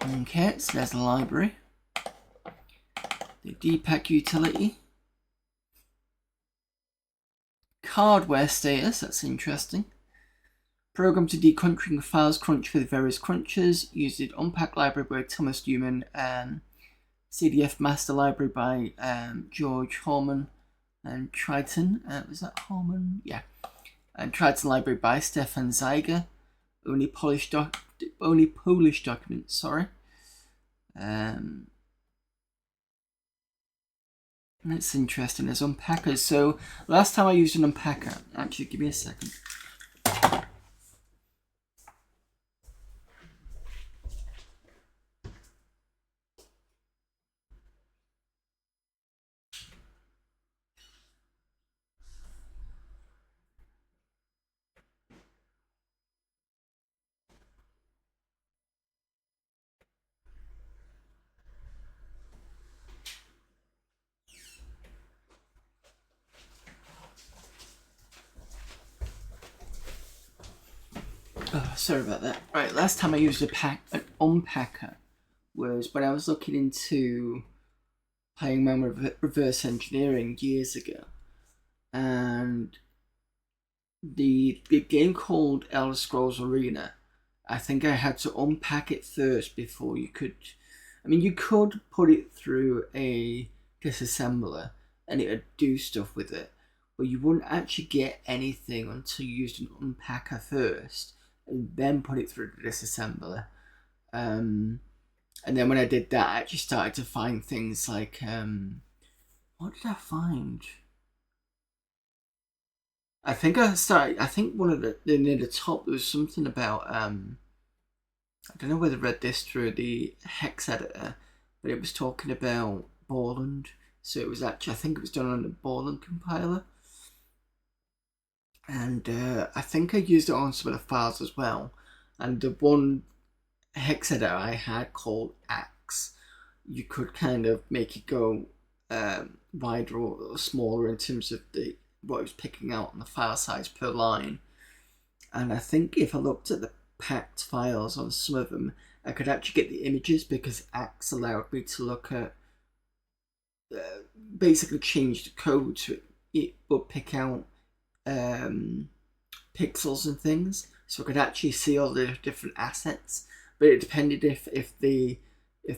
Okay, so there's the library. The dpack utility. Hardware status, that's interesting. Program to decrunching files crunch with various crunchers. Used in Unpack library by Thomas Newman. CDF master library by George Holman and Triton. Was that Holman? Yeah. And Triton library by Stefan Zeiger. Only Polish documents, sorry. That's interesting as unpackers. So last time I used an unpacker, actually give me a second. Oh, sorry about that. Right, last time I used an unpacker was when I was looking into playing around with reverse engineering years ago, and the game called Elder Scrolls Arena, I think I had to unpack it first before you could. I mean, you could put it through a disassembler and it would do stuff with it, but you wouldn't actually get anything until you used an unpacker first and then put it through the disassembler. And then when I did that, I actually started to find things like, what did I find? I think one of near the top, there was something about, I don't know whether I read this through the hex editor, but it was talking about Borland. So it was actually, I think it was done on the Borland compiler. And I think I used it on some of the files as well. And the one hex editor I had called Axe, you could kind of make it go wider or smaller in terms of what it was picking out on the file size per line. And I think if I looked at the packed files on some of them, I could actually get the images because Axe allowed me to look at basically change the code so it would pick out pixels and things, so I could actually see all the different assets. But it depended if the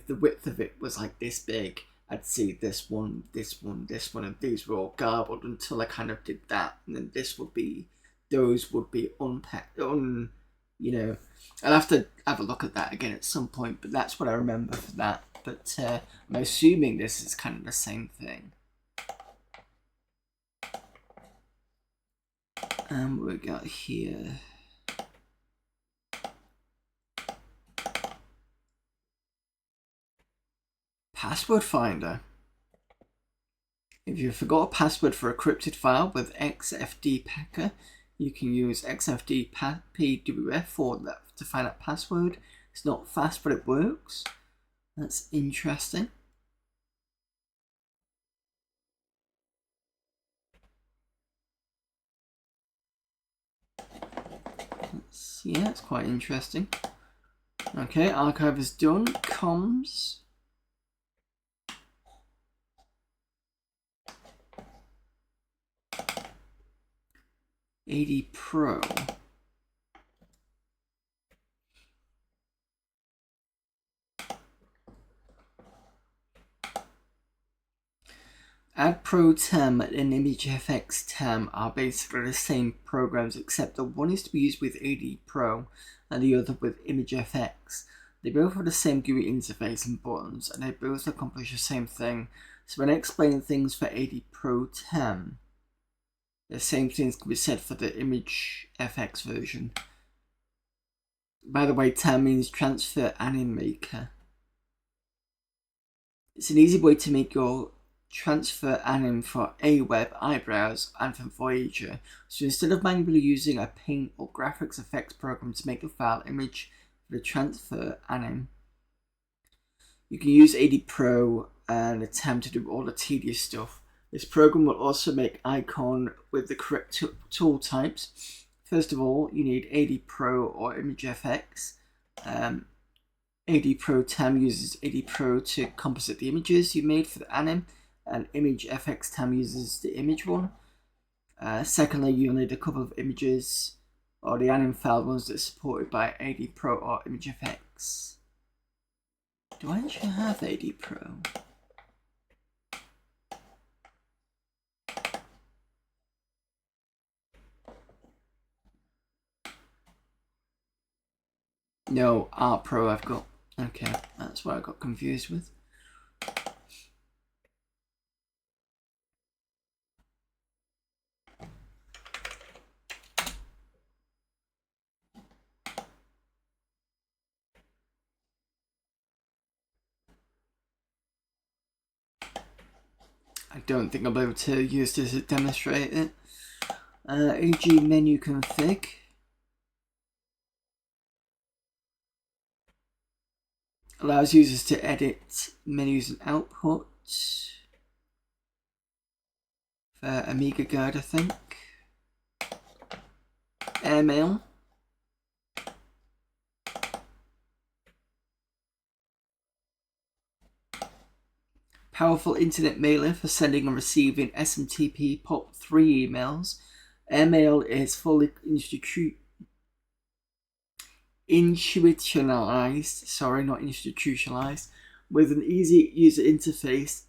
width of it was like this big, I'd see this one, and these were all garbled until I kind of did that, and then those would be unpacked. I'll have to have a look at that again at some point, but that's what I remember for that. But I'm assuming this is kind of the same thing. And we got here. Password finder. If you forgot a password for a encrypted file with XFD Packer, you can use XFD PWF to find that password. It's not fast, but it works. That's interesting. Yeah, it's quite interesting. Okay, archive is done. Comms. AD Pro. Add Pro TEM and ImageFX TEM are basically the same programs, except that one is to be used with AD Pro and the other with ImageFX. They both have the same GUI interface and buttons, and they both accomplish the same thing. So when I explain things for AD Pro TEM, the same things can be said for the ImageFX version. By the way, TEM means Transfer Anim Maker. It's an easy way to make your transfer anim for Aweber, iBrowse, and for Voyager. So instead of manually using a paint or graphics effects program to make a file image for the transfer anim, you can use AD Pro and attempt to do all the tedious stuff. This program will also make icon with the correct tool types. First of all, you need AD Pro or ImageFX. AD Pro TEM uses AD Pro to composite the images you made for the anim, and ImageFX TEM uses the image one. Secondly, you'll need a couple of images or the anim file ones that are supported by AD Pro or ImageFX. Do I actually have AD Pro? No, Art Pro I've got. Okay, that's what I got confused with. I don't think I'll be able to use this to demonstrate it. AG menu config. Allows users to edit menus and outputs. For Amiga Guide, I think. Airmail. Powerful internet mailer for sending and receiving SMTP POP3 emails. Airmail is fully institutionalized, with an easy user interface,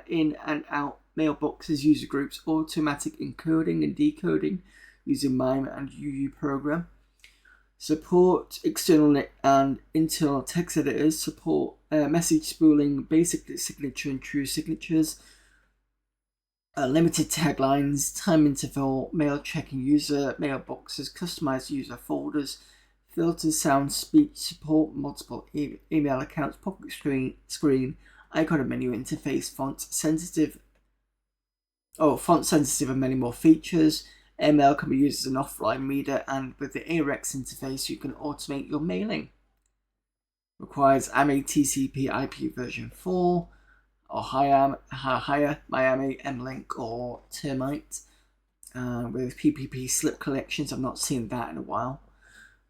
in and out mailboxes, user groups, automatic encoding and decoding using MIME and UU program. Support external and internal text editors, support message spooling, basic signature and true signatures, limited taglines, time interval, mail checking user mailboxes, customized user folders, filter sound speech support, multiple email accounts, public screen, icon and menu interface, font sensitive and many more features. Airmail can be used as an offline reader, and with the AREX interface you can automate your mailing. Requires AMI TCP IP version 4 or higher Miami, MLink or Termite. With PPP slip collections, I've not seen that in a while.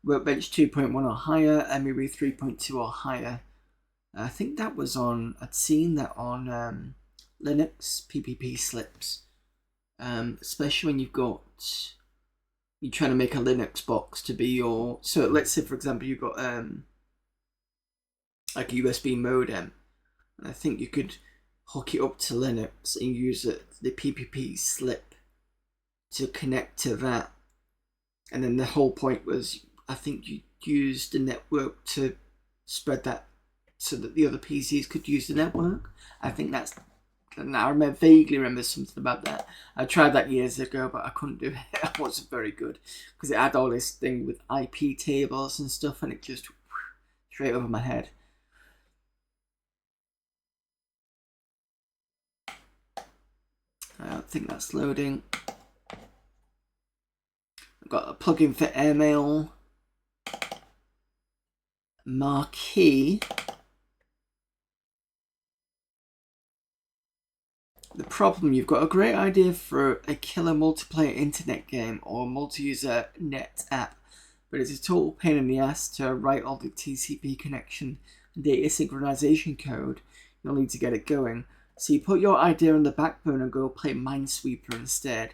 Workbench 2.1 or higher, MUI 3.2 or higher. I think that was on, I'd seen that on Linux, PPP slips. Especially when you're trying to make a Linux box to be your, so let's say for example you've got like a USB modem, and I think you could hook it up to Linux and use the PPP slip to connect to that, and then the whole point was I think you used the network to spread that so that the other PCs could use the network. I think that's, I vaguely remember something about that. I tried that years ago, but I couldn't do it. It wasn't very good because it had all this thing with IP tables and stuff, and it just straight over my head. I don't think that's loading. I've got a plugin for airmail. Marquee. The problem, you've got a great idea for a killer multiplayer internet game or multi-user net app, but it's a total pain in the ass to write all the TCP connection and data synchronization code you'll need to get it going. So you put your idea on the back burner and go play Minesweeper instead.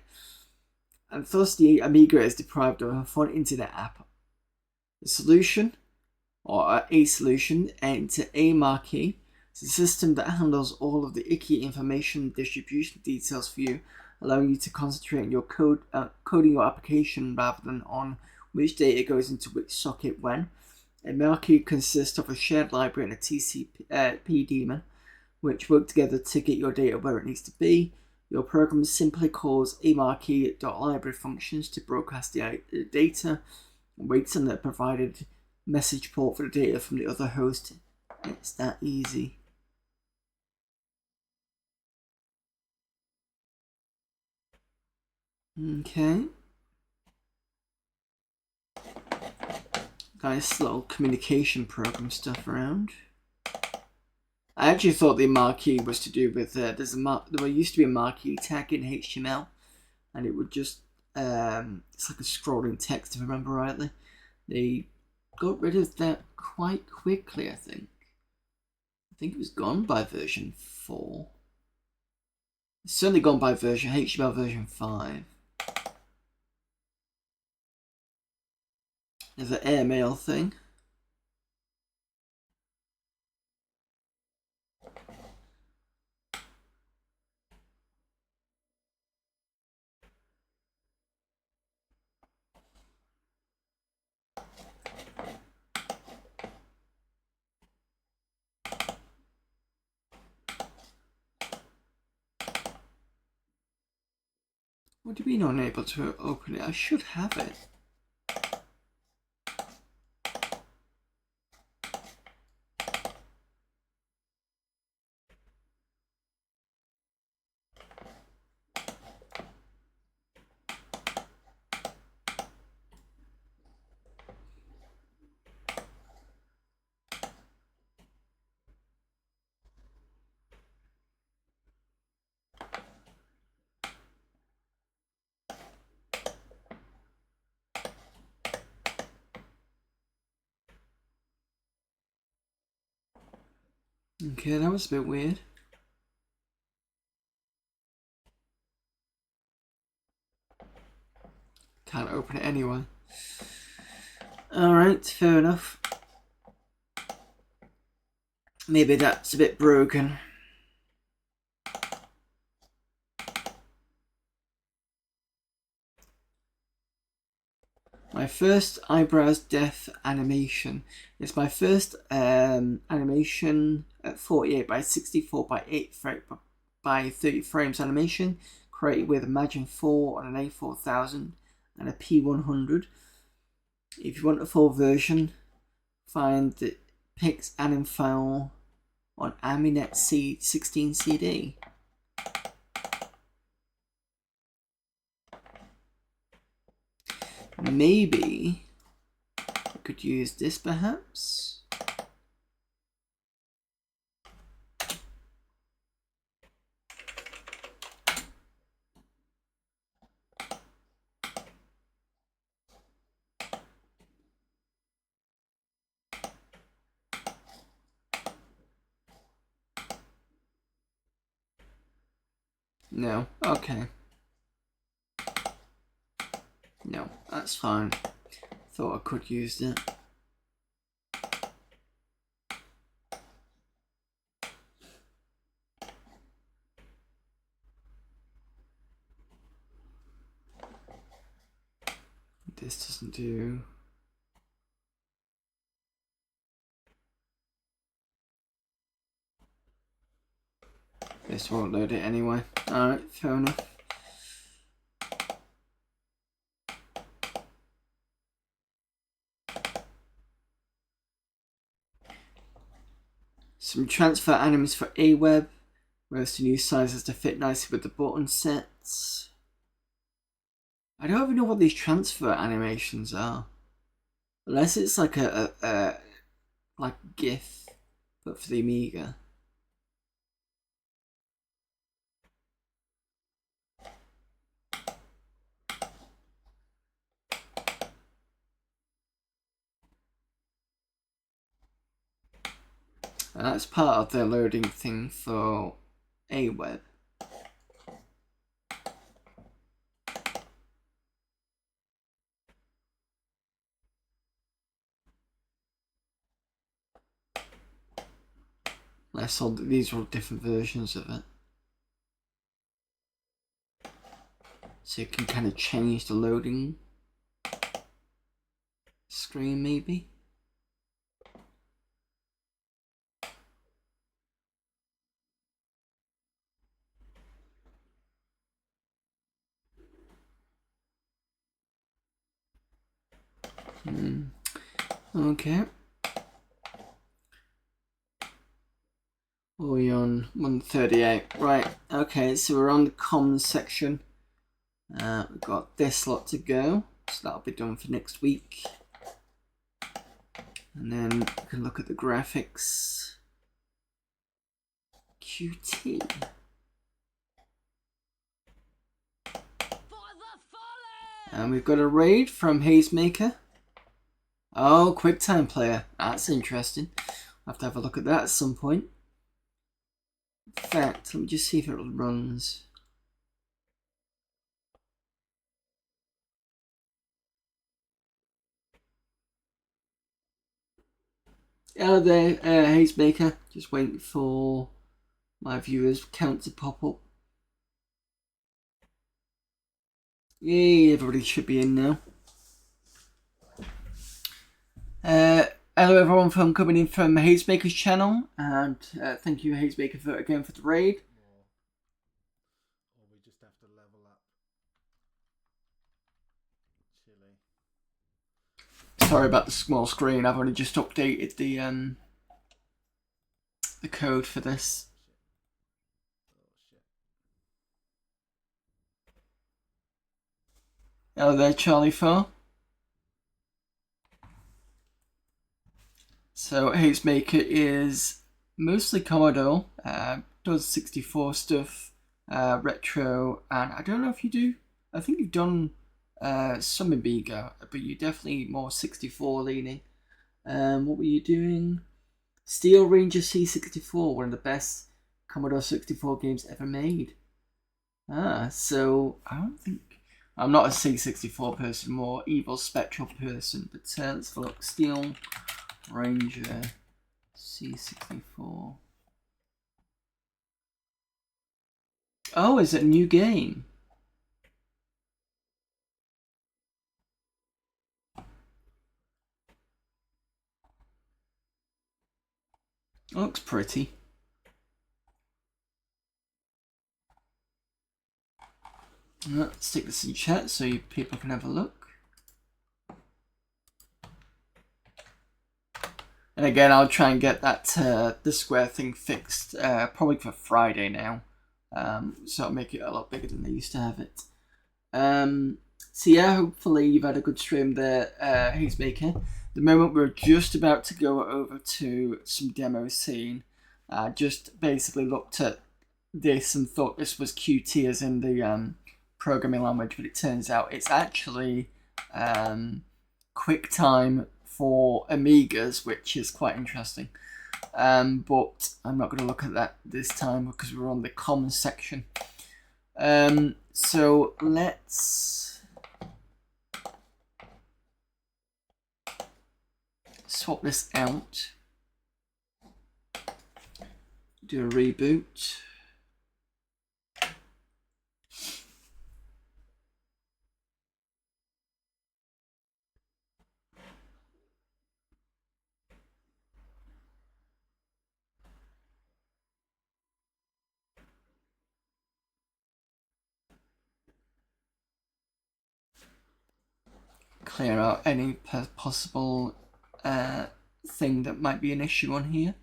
And thus the Amiga is deprived of a fun internet app. The solution, or a solution, enter a marquee. It's a system that handles all of the icky information distribution details for you, allowing you to concentrate on your coding your application rather than on which data goes into which socket when. A marquee consists of a shared library and a TCP daemon, which work together to get your data where it needs to be. Your program simply calls a marquee.library functions to broadcast the data and waits on the provided message port for the data from the other host. It's that easy. Okay. Nice little communication program stuff around. I actually thought the marquee was to do with there used to be a marquee tag in HTML, and it would just it's like a scrolling text if I remember rightly. They got rid of that quite quickly, I think. I think it was gone by version 4. It's certainly gone by HTML version 5. There's an airmail thing. What do you mean unable to open it? I should have it. Okay, that was a bit weird. Can't open it anyway. Alright, fair enough. Maybe that's a bit broken. My first eyebrows death animation. It's my first animation at 48 by 64 by 8 by 30 frames animation, created with Imagine 4 on an A4000 and a P100. If you want a full version, find the Pix anim file on Aminet C16 CD. Maybe I could use this perhaps. No, okay. No, that's fine. Thought I could use it. This doesn't do. This won't load it anyway. Alright, fair enough. Some transfer animes for Aweb. Most new sizes to fit nicely with the button sets. I don't even know what these transfer animations are. Unless it's like a like GIF, but for the Amiga. And that's part of the loading thing for AWeb. These are all different versions of it. So you can kind of change the loading screen maybe. Okay. We're on 138. Right, okay, so we're on the comms section. We've got this lot to go, so that'll be done for next week. And then we can look at the graphics. QT. And we've got a raid from Hazemaker. Oh, QuickTime Player. That's interesting. I'll have to have a look at that at some point. In fact, let me just see if it runs. Hello there, Hazemaker. Just waiting for my viewers count to pop up. Yay, everybody should be in now. Hello everyone from coming in from Hazemaker's channel, and thank you Hazemaker for the raid. Or we just have to level up. Chilly. Sorry about the small screen. I've only just updated the code for this. Hello there, Charlie 4. So Hazemaker is mostly Commodore, does 64 stuff, retro, and I don't know if you do. I think you've done some Amiga, but you're definitely more 64 leaning. What were you doing? Steel Ranger C64, one of the best Commodore 64 games ever made. So I'm not a C64 person, more Evil Spectral person, but let's have a look. Steel Ranger C64. Oh, is it a new game? Looks pretty. Let's stick this in chat so people can have a look. And again, I'll try and get that the square thing fixed probably for Friday now. So I'll make it a lot bigger than they used to have it. So yeah, hopefully you've had a good stream there, Hazemaker. The moment we're just about to go over to some demo scene. Just basically looked at this and thought this was QT as in the programming language, but it turns out it's actually QuickTime for Amigas, which is quite interesting. But I'm not going to look at that this time because we're on the comms section. So let's swap this out. Do a reboot. Clear out any possible thing that might be an issue on here.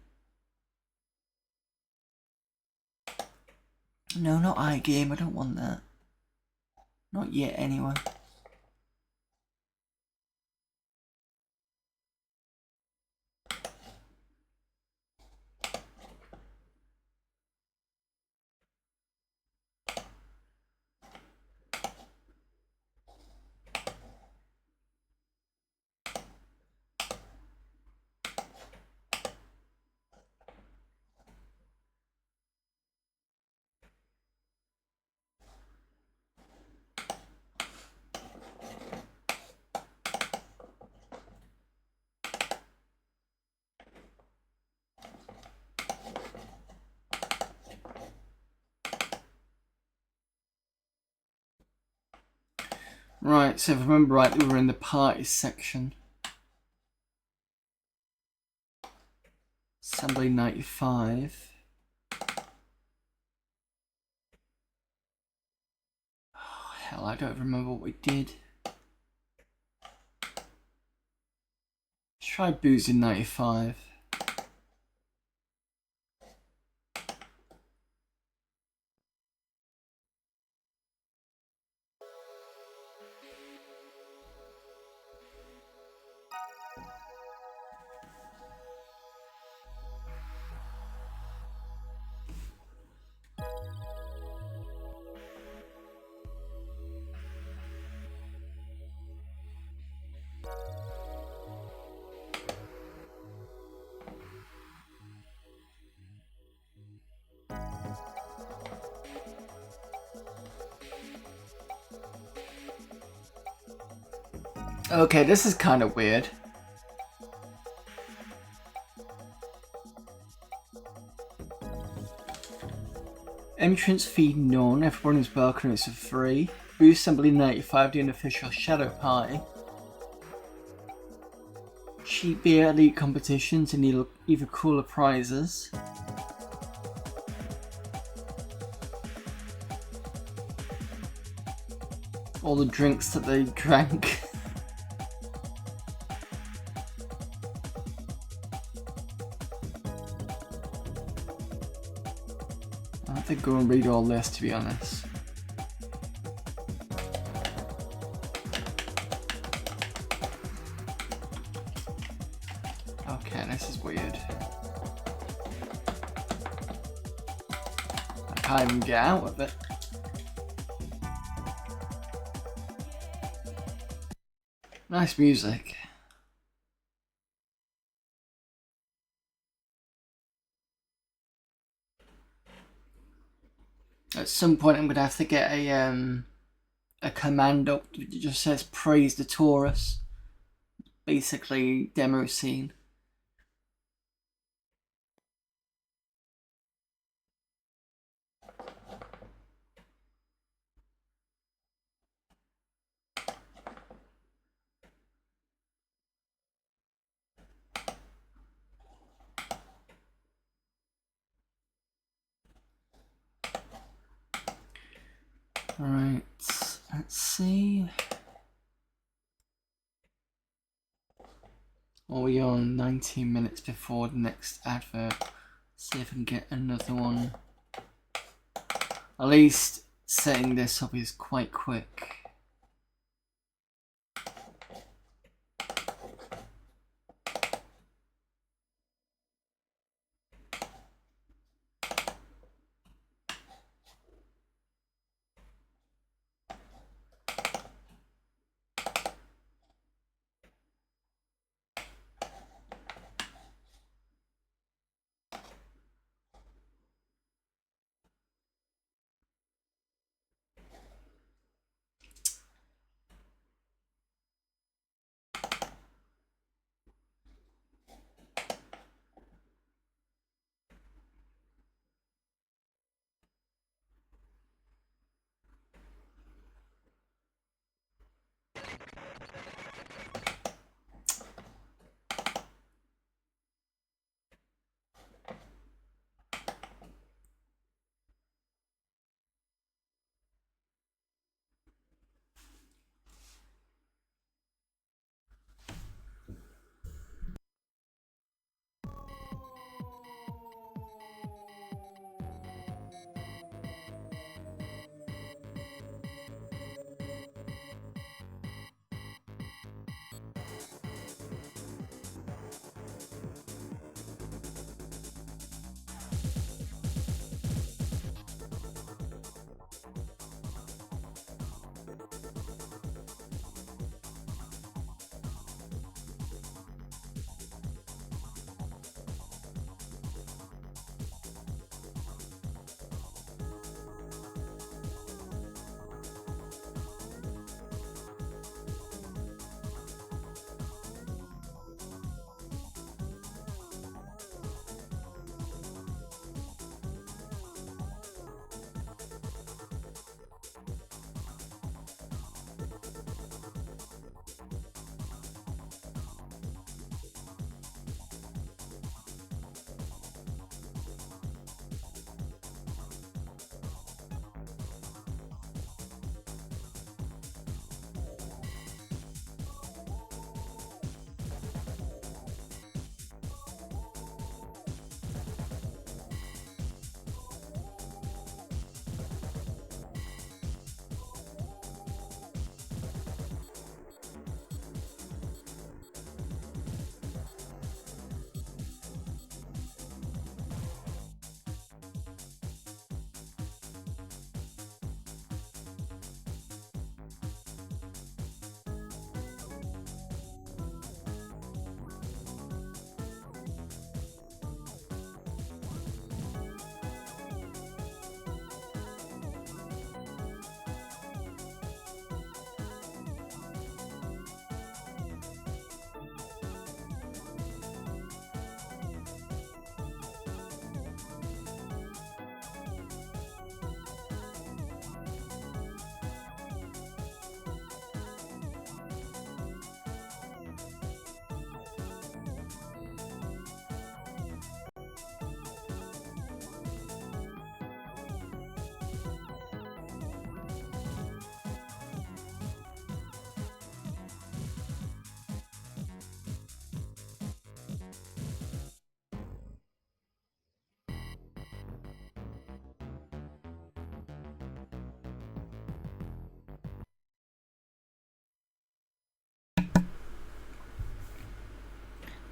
No, not iGame. I don't want that. Not yet, anyway. Right, so if I remember rightly, we were in the parties section. Assembly 95. Oh, hell, I don't remember what we did. Try boozing 95. Okay, this is kind of weird. Entrance fee none, everyone is welcome, it's for free. Boost Assembly 95, the unofficial Shadow Party. Cheap beer elite competitions and even cooler prizes. All the drinks that they drank. I have to go and read all this, to be honest. Okay, this is weird. I can't even get out of it. Nice music. At some point I'm going to have to get a command up that just says praise the Taurus. Basically, demo scene. Alright, let's see. Are we on 19 minutes before the next advert? See if I can get another one. At least setting this up is quite quick.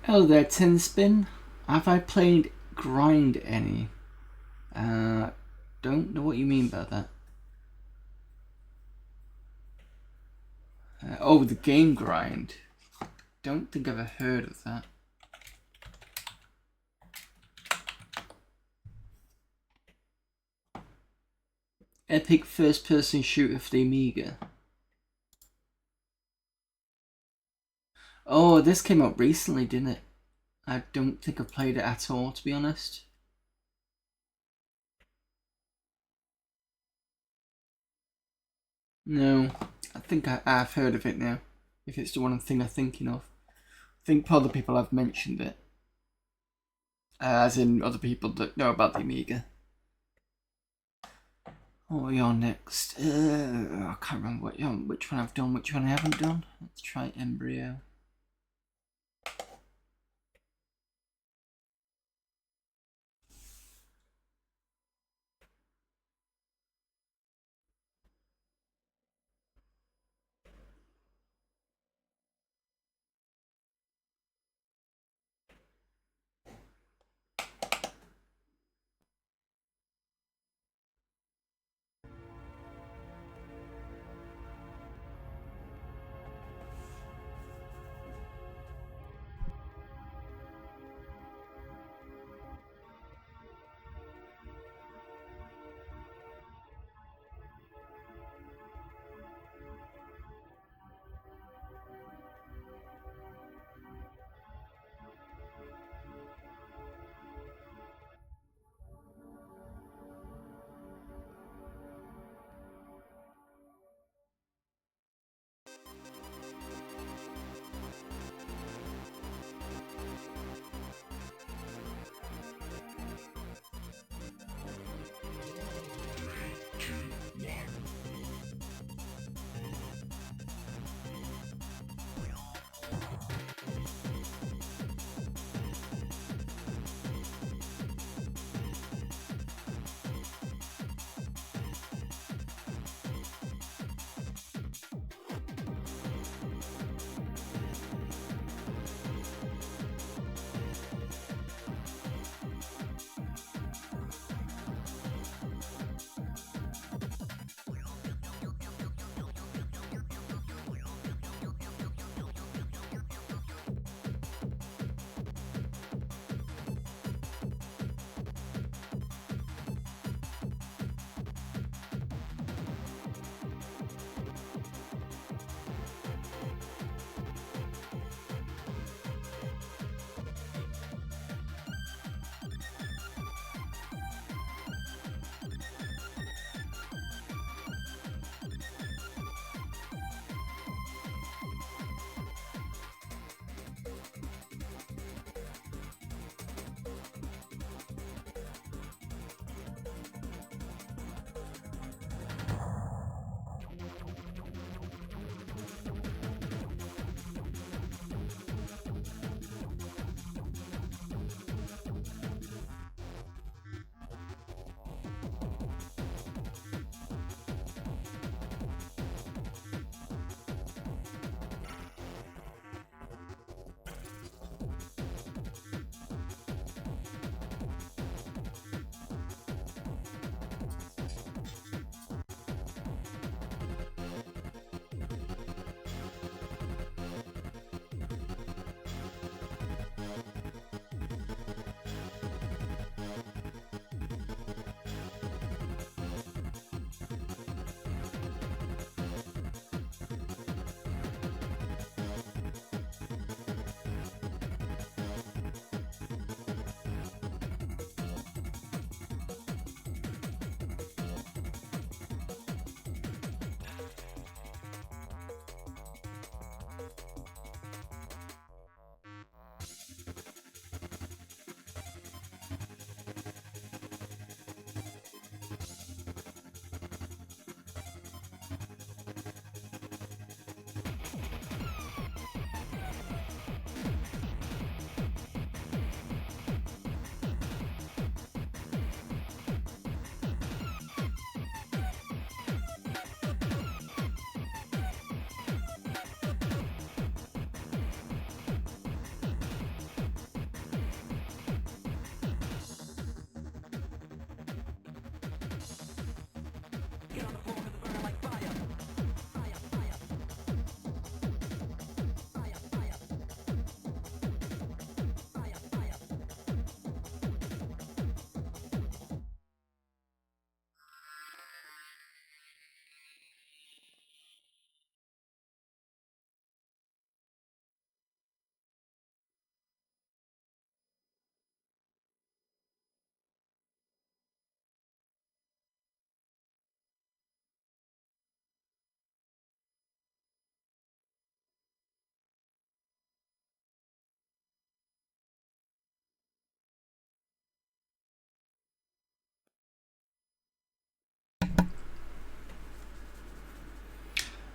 Hello there, Tin Spin. Have I played Grind any? Don't know what you mean by that. Oh, the game Grind. Don't think I've ever heard of that. Epic first-person shooter for the Amiga. Oh, this came out recently, didn't it? I don't think I've played it at all, to be honest. No, I think I've heard of it now. If it's the one thing I'm thinking of. I think other people have mentioned it. As in other people that know about the Amiga. What are we on next? I can't remember which one I've done, which one I haven't done. Let's try Embryo.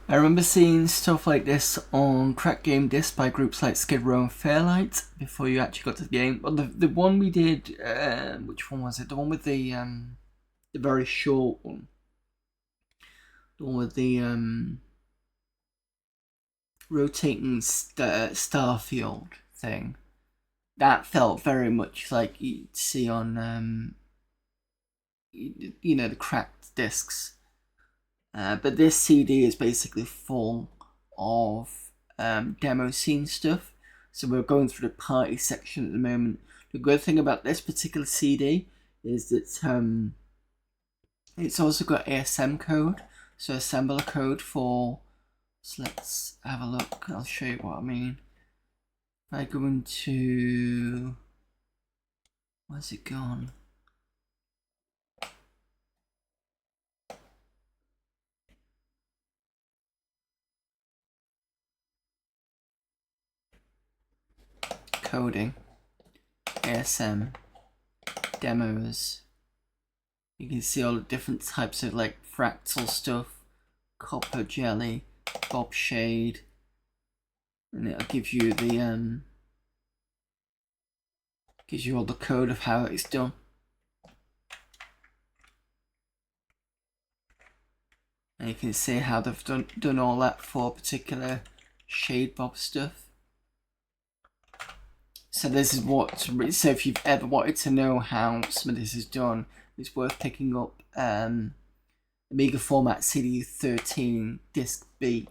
I remember seeing stuff like this on crack game discs by groups like Skid Row and Fairlight before you actually got to the game. But the one we did, which one was it? The one with the very short one. The one with the rotating starfield thing. That felt very much like you'd see on, the cracked discs. But this CD is basically full of demo scene stuff. So we're going through the party section at the moment. The good thing about this particular CD is that it's also got ASM code, so assembler code for. So let's have a look. I'll show you what I mean. If I go into, where's it gone? Coding, ASM, demos. You can see all the different types of like fractal stuff, copper jelly, bob shade, and it'll give you the gives you all the code of how it's done. And you can see how they've done all that for particular shade bob stuff. So this is what, so if you've ever wanted to know how some of this is done, it's worth picking up Amiga format CD13 disc B,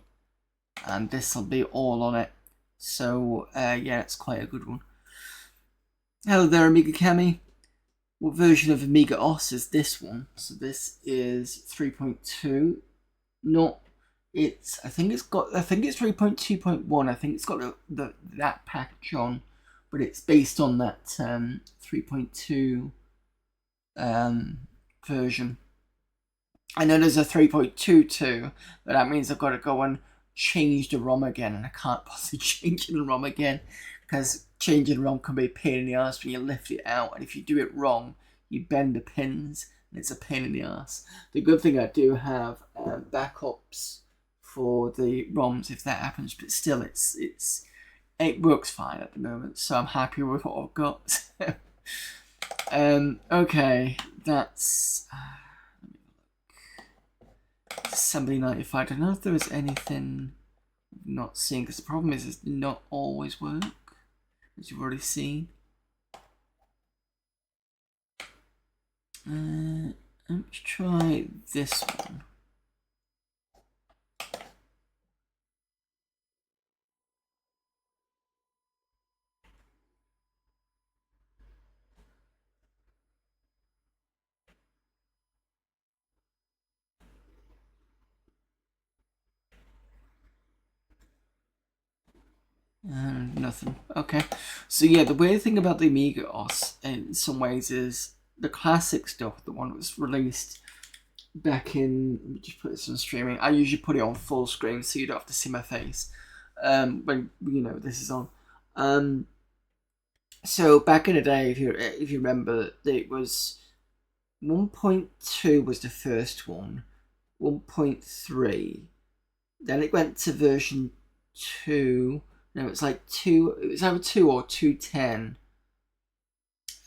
and this will be all on it. So yeah, it's quite a good one. Hello there, Amiga Cami. What version of Amiga OS is this one? So this is 3.2. Not, it's, I think it's 3.2.1. I think it's got that package on. But it's based on that 3.2 version. I know there's a 3.22, but that means I've got to go and change the ROM again, and I can't possibly change the ROM again, because changing the ROM can be a pain in the ass when you lift it out, and if you do it wrong, you bend the pins, and it's a pain in the ass. The good thing I do have backups for the ROMs if that happens, but still it works fine at the moment, so I'm happy with what I've got. Okay, that's Assembly 95. I don't know if there is anything I've not seen, because the problem is it does not always work, as you've already seen. Let's try this one. Nothing. Okay. So yeah, the weird thing about the Amiga OS in some ways is the classic stuff, the one that was released back in, let me just put this on streaming. I usually put it on full screen so you don't have to see my face when this is on. So back in the day, if you remember, it was 1.2 was the first one, 1.3, then it went to version 2. No, it's like 2. It was either 2 or 2.10.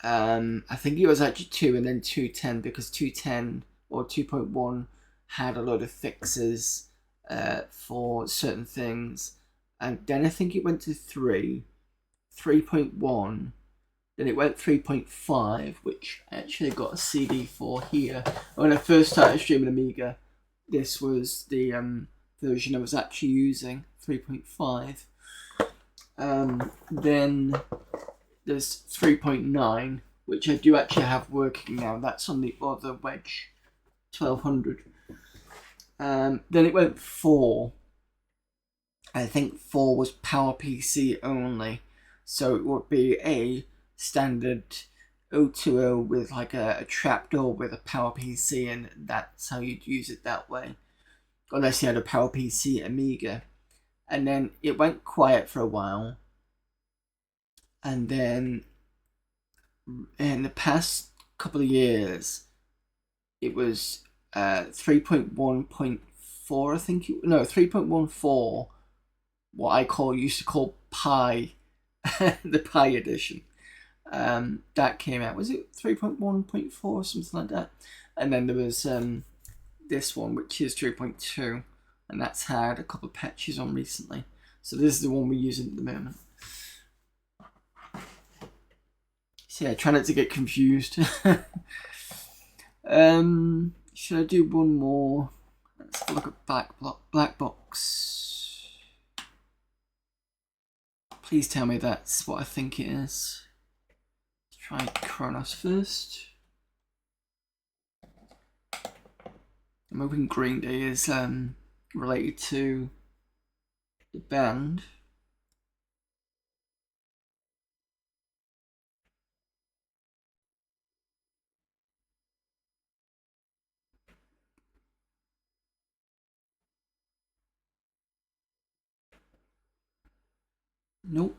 I think it was actually 2 and then 2.10, because 2.10 or 2.1 had a lot of fixes for certain things, and then I think it went to 3, 3.1. Then it went 3.5, which I actually got a CD for here. When I first started streaming Amiga, this was the version I was actually using, 3.5. Then there's 3.9, which I do actually have working now. That's on the other Wedge 1200. Then it went 4. I think 4 was PowerPC only, so it would be a standard 020 with like a trapdoor with a PowerPC, and that's how you'd use it that way, unless you had a PowerPC Amiga. And then it went quiet for a while, and then in the past couple of years it was 3.1.5 3.4, I think. No, 3.14. What I used to call Pi, the Pi edition. That came out. Was it 3.1.4, something like that? And then there was this one, which is 3.2, and that's had a couple of patches on recently. So this is the one we're using at the moment. So yeah, try not to get confused. Should I do one more? Let's have a look at black box. Please tell me that's what I think it is. Let's try Kronos first. I'm hoping Green Day is related to the band. Nope.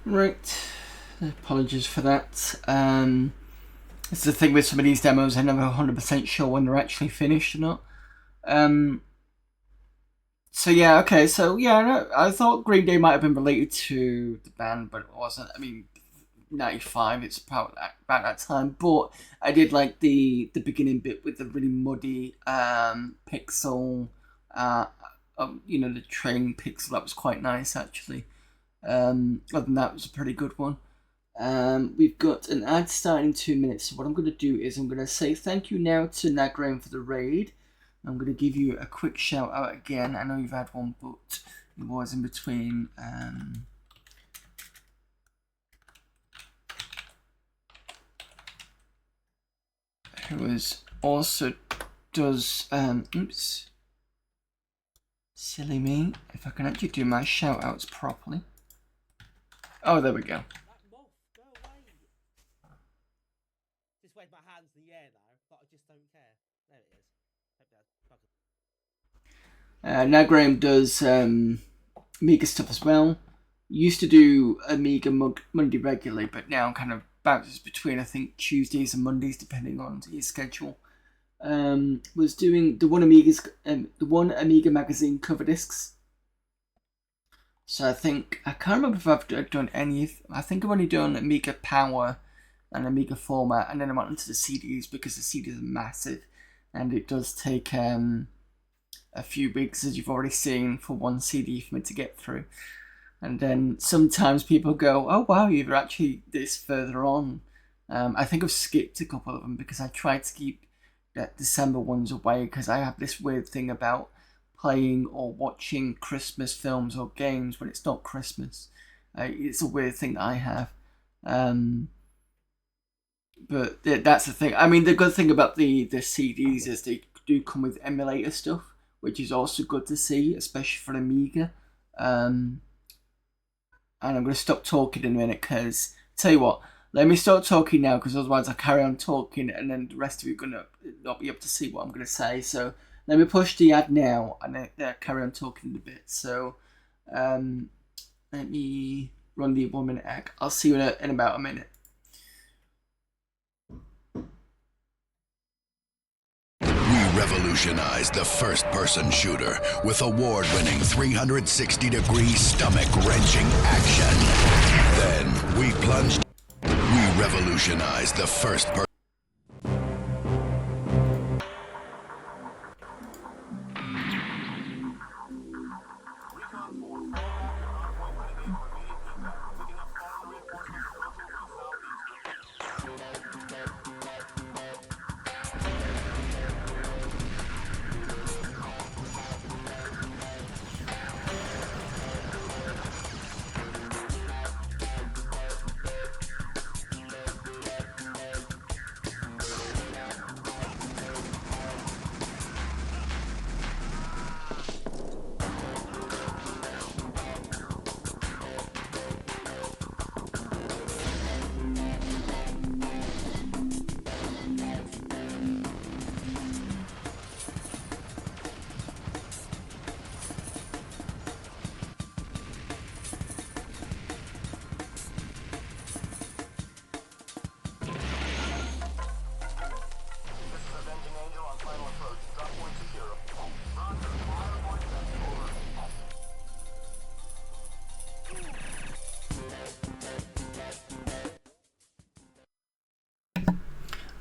Right. Apologies for that. It's the thing with some of these demos, I'm never 100% sure when they're actually finished or not. So yeah, okay, so yeah, no, I thought Green Day might have been related to the band, but it wasn't. I mean, 95, it's about that time, but I did like the beginning bit with the really muddy pixel, the train pixel. That was quite nice, actually. Other than that, it was a pretty good one. We've got an ad starting in 2 minutes, so what I'm going to do is I'm going to say thank you now to Nagram for the raid. I'm going to give you a quick shout out again. I know you've had one, but it was in between. Who was also does oops, silly me. If I can actually do my shout outs properly. Oh, there we go. That moth, go away. Just wave my hands in the air now, but I just don't care. There it is. Now Graham does Amiga stuff as well. Used to do Amiga Monday regularly, but now kind of bounces between, I think, Tuesdays and Mondays depending on his schedule. Was doing the one Amiga magazine cover discs. So I can't remember if I've done any. I think I've only done Amiga Power and Amiga Format, and then I went into the CDs because the CDs are massive, and it does take a few weeks, as you've already seen, for one CD for me to get through. And then sometimes people go, "Oh wow, you're actually this further on." I think I've skipped a couple of them because I tried to keep that December ones away because I have this weird thing about playing or watching Christmas films or games when it's not Christmas. It's a weird thing that I have. But that's the thing. I mean, the good thing about the CDs is they do come with emulator stuff, which is also good to see, especially for Amiga. And I'm going to stop talking in a minute because, tell you what, let me start talking now because otherwise I'll carry on talking and then the rest of you are going to not be able to see what I'm going to say. So let me push the ad now and then carry on talking a bit. So let me run the 1 minute ad. I'll see you in about a minute. We revolutionized the first-person shooter with award-winning 360-degree stomach-wrenching action. Then we plunged. We revolutionized the first-person.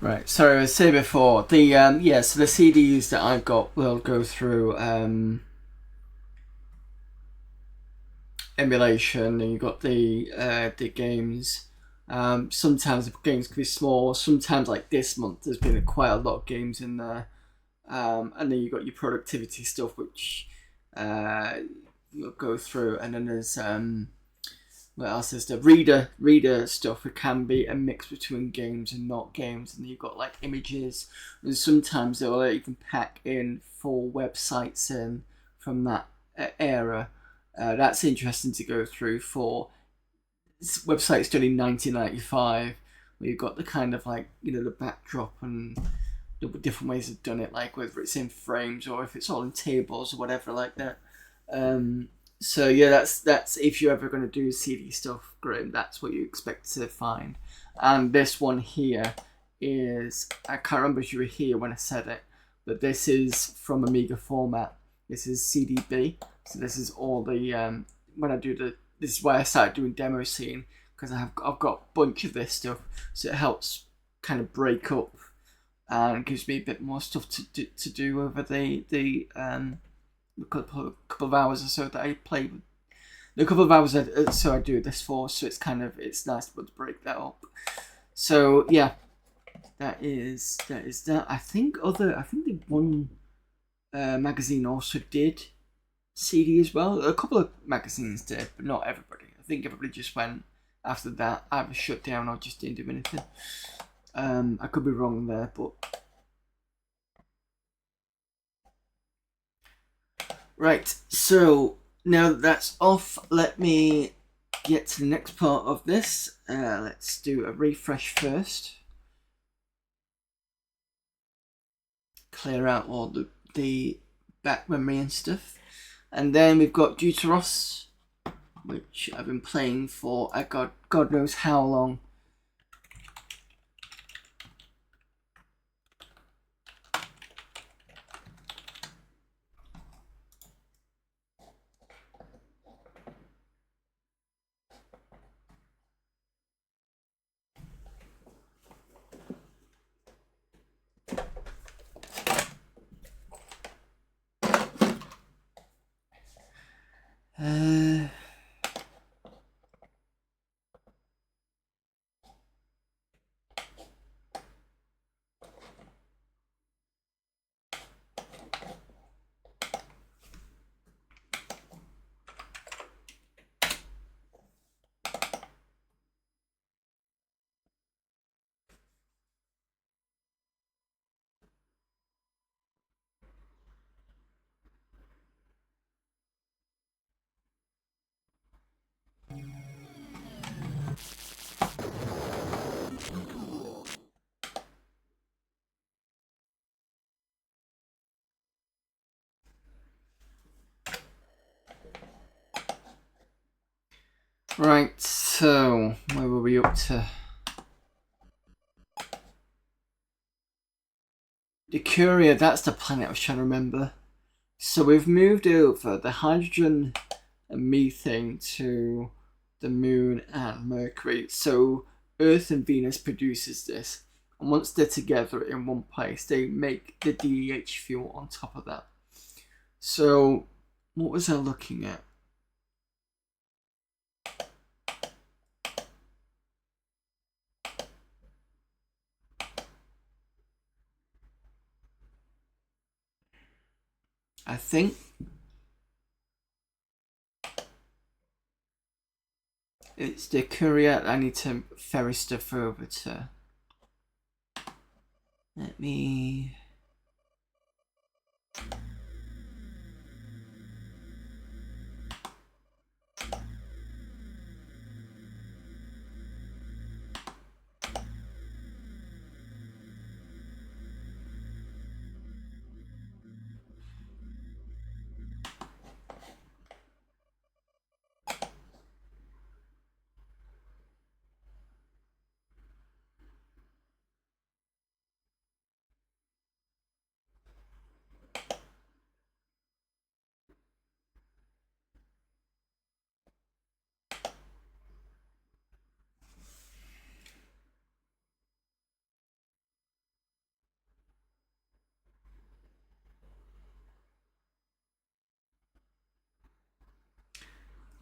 Right, sorry, I was saying before, so the CDs that I've got will go through emulation, and you've got the games. Sometimes the games can be small, sometimes like this month there's been quite a lot of games in there. And then you've got your productivity stuff, which you'll go through, and then there's what else is the reader stuff. It can be a mix between games and not games, and you've got like images, and sometimes they'll even pack in full websites in from that era. That's interesting to go through for websites done in 1995, where you've got the kind of like the backdrop and the different ways they've done it, like whether it's in frames or if it's all in tables or whatever like that. So yeah, that's if you're ever going to do CD stuff, Graham, that's what you expect to find. And this one here is, I can't remember if you were here when I said it, but this is from Amiga format. This is CDB. So this is all the when I do the, this is why I started doing demo scene, because I've got a bunch of this stuff, so it helps kind of break up and gives me a bit more stuff to do over the couple of hours or so that I play with. The couple of hours so I do this for, so it's kind of, it's nice to break that up. So yeah, that is that. I think the one magazine also did CD as well. A couple of magazines did, but not everybody. I think everybody just went after that, either shut down or just didn't do anything. I could be wrong there, but right. So now that that's off, let me get to the next part of this. Let's do a refresh first. Clear out all the back memory and stuff. And then we've got Deuteros, which I've been playing for God knows how long. Right, so where were we up to? The Curia, that's the planet I was trying to remember. So we've moved over the hydrogen and methane to the moon and Mercury. So Earth and Venus produces this. And once they're together in one place, they make the DEH fuel on top of that. So what was I looking at? I think it's the Curia I need to ferry stuff over to. Let me...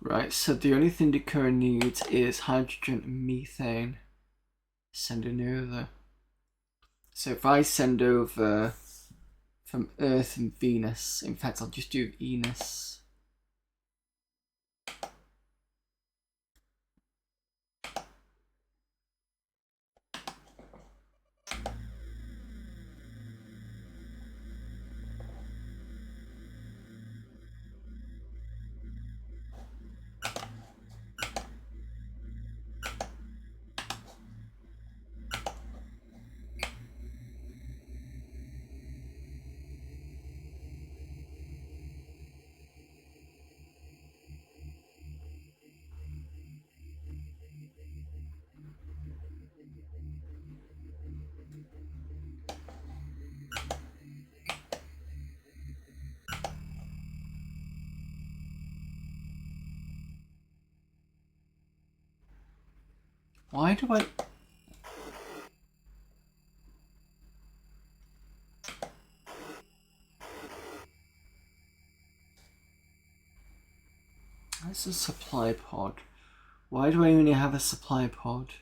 Right, so the only thing the Curia needs is hydrogen and methane. Sending over. So if I send over from Earth and Venus, in fact I'll just do Venus. Why do I... That's a supply pod. Why do I only have a supply pod?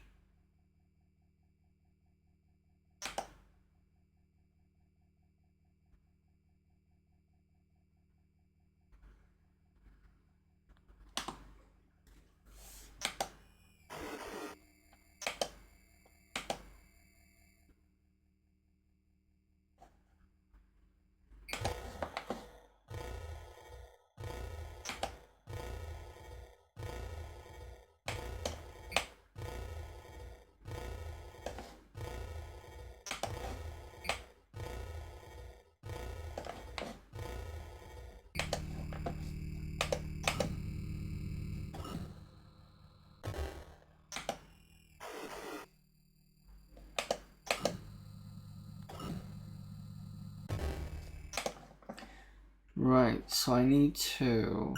Right, so I need to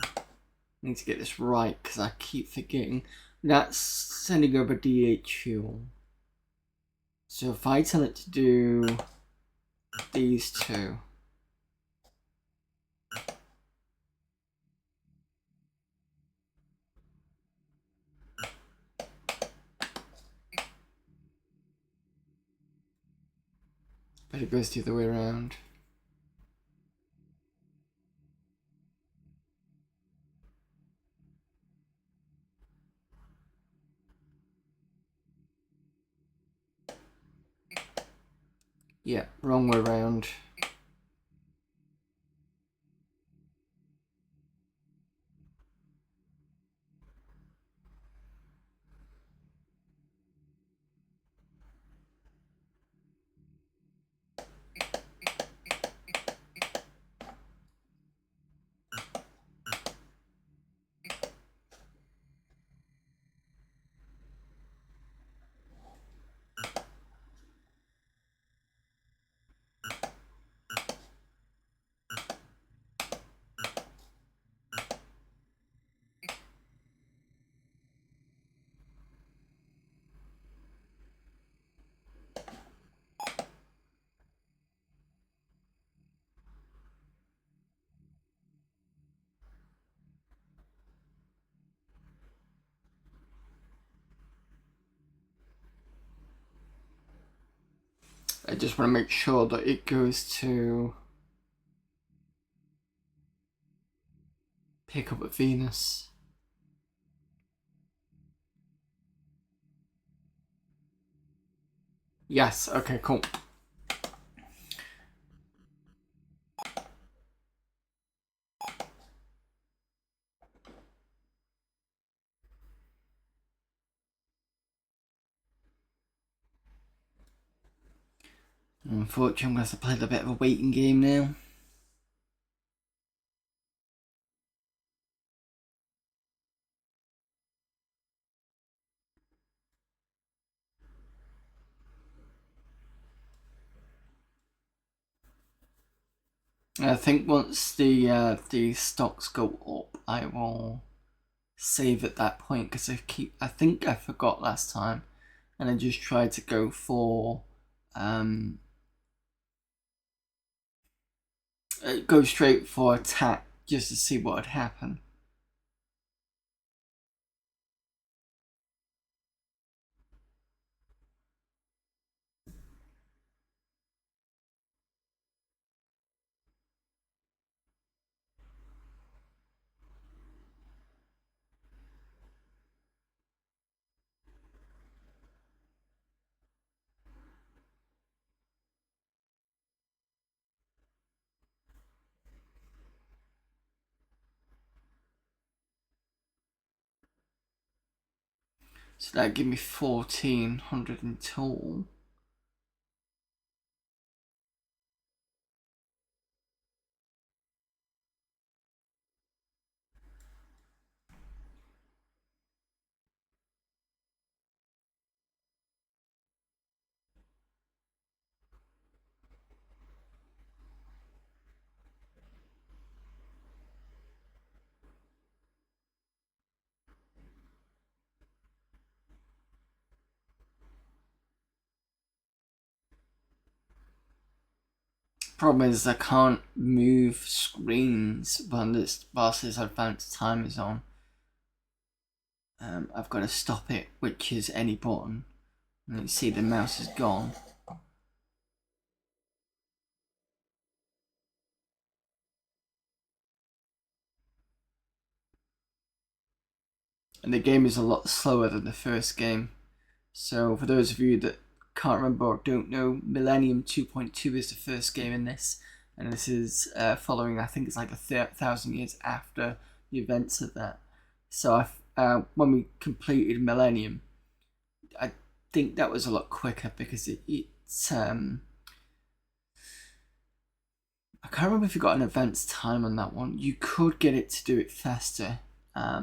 get this right because I keep forgetting. That's sending over DHU. So if I tell it to do these two. But it goes the other way around. Yeah, wrong way around. I just want to make sure that it goes to pick up at Venus. Yes, okay, cool. Unfortunately, I'm going to have to play a bit of a waiting game now. I think once the stocks go up, I will save at that point because I think I forgot last time, and I just tried to go for go straight for attack just to see what would happen. So that give me 1400 in total. Problem is, I can't move screens when this boss's advanced time is on. I've got to stop it, which is any button. And you see the mouse is gone. And the game is a lot slower than the first game. So for those of you that can't remember or don't know, Millennium 2.2 is the first game in this. And this is following, I think it's like 1,000 years after the events of that. So when we completed Millennium, I think that was a lot quicker because it's I can't remember if you got an advanced time on that one. You could get it to do it faster. I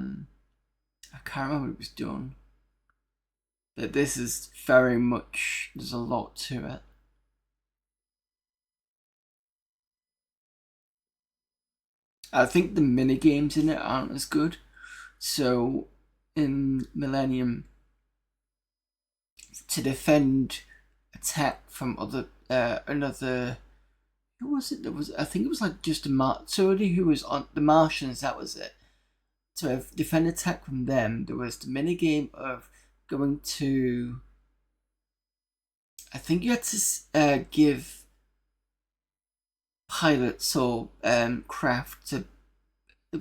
can't remember what it was done. But this is very much, there's a lot to it. I think the mini games in it aren't as good. So in Millennium, to defend attack from another, who was it? There was, I think it was like just somebody who was on the Martians. That was it. To defend attack from them, there was the mini game of going to. I think you had to give pilots or craft to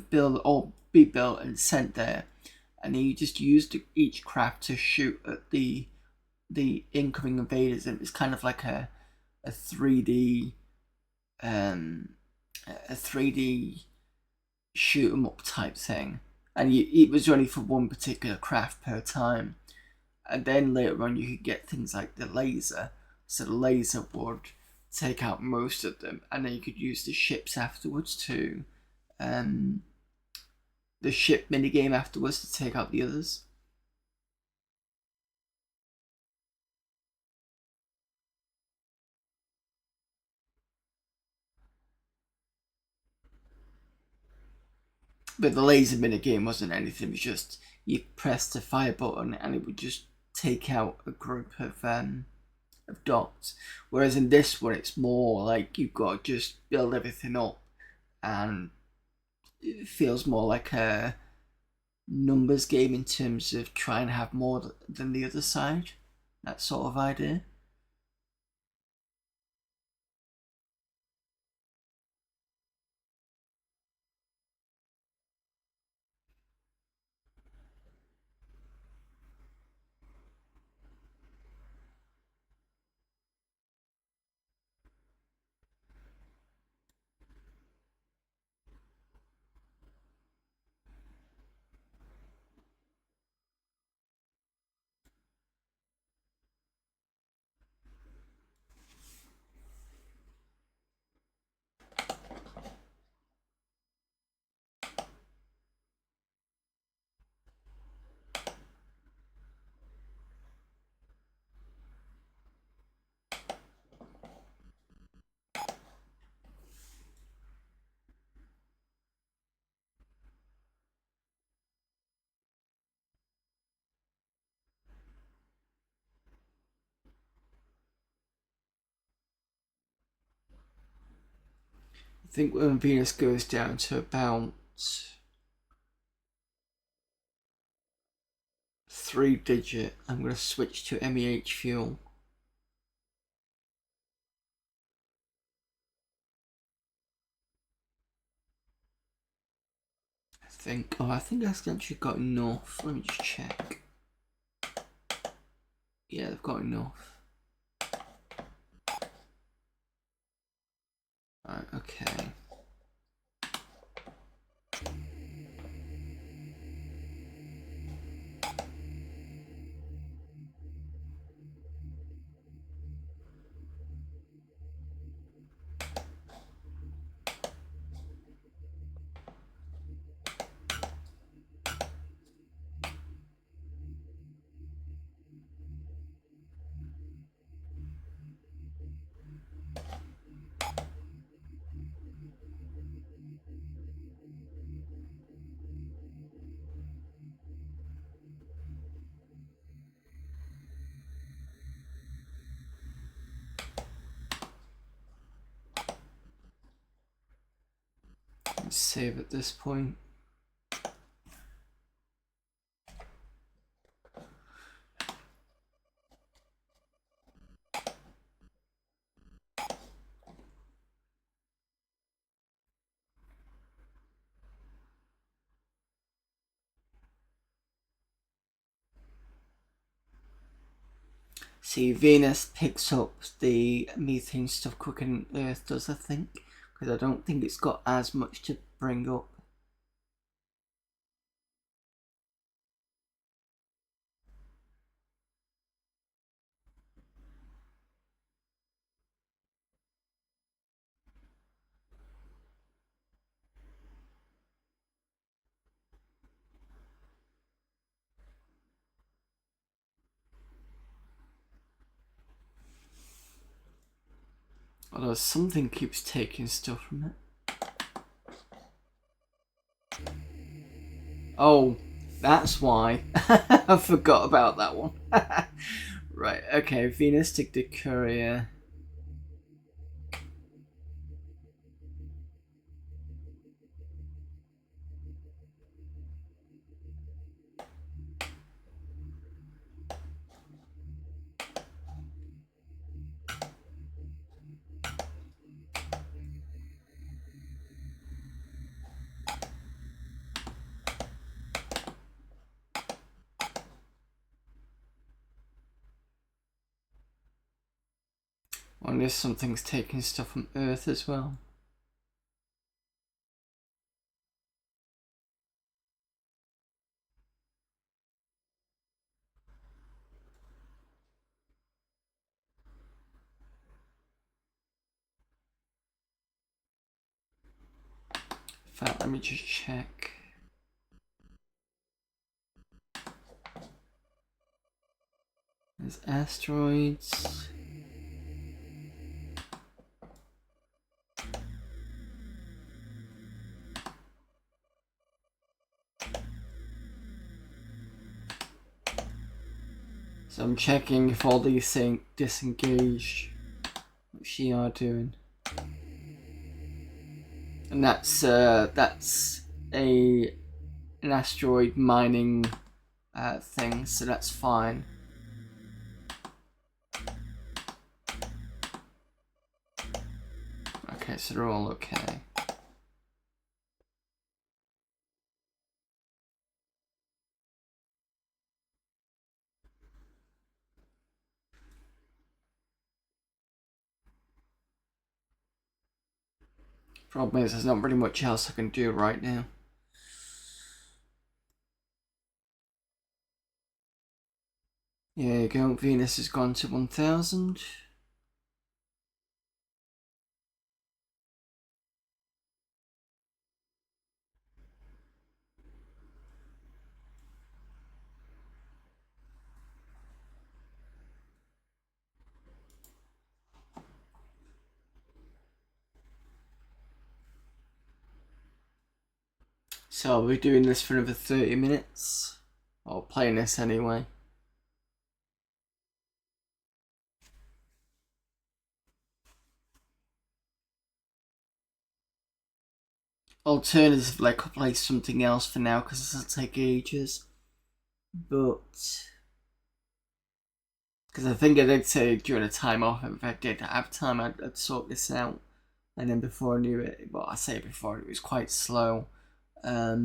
build or be built and sent there, and you just used each craft to shoot at the incoming invaders, and it was kind of like a 3D a 3D shoot 'em up type thing, and it was only for one particular craft per time. And then later on, you could get things like the laser, so the laser would take out most of them, and then you could use the ships afterwards to the ship minigame afterwards to take out the others. But the laser minigame wasn't anything, it was just you press the fire button and it would just take out a group of dots. Whereas in this one, it's more like you've got to just build everything up, and it feels more like a numbers game in terms of trying to have more than the other side. That sort of idea. I think when Venus goes down to about 3-digit, I'm going to switch to MEH fuel. I think that's actually got enough. Let me just check. Yeah, they've got enough. Right, okay. Save at this point. See, Venus picks up the methane stuff quicker than Earth does, I think, because I don't think it's got as much to bring up. Although something keeps taking stuff from it. Oh, that's why. I forgot about that one. Right, okay, Venus took the courier. I wonder if something's taking stuff from Earth as well. In fact, let me just check. There's asteroids. So I'm checking if all these things disengage, which they are doing. And that's an asteroid mining thing, so that's fine. Okay, so they're all okay. Problem is, there's not really much else I can do right now. There you go, Venus has gone to 1000. So I'll be doing this for another 30 minutes, or playing this anyway. Alternatively, I could play something else for now because this will take ages. But because I think I did say during a time off, if I did have time, I'd sort this out. And then before I knew it, well, I say before, it was quite slow. I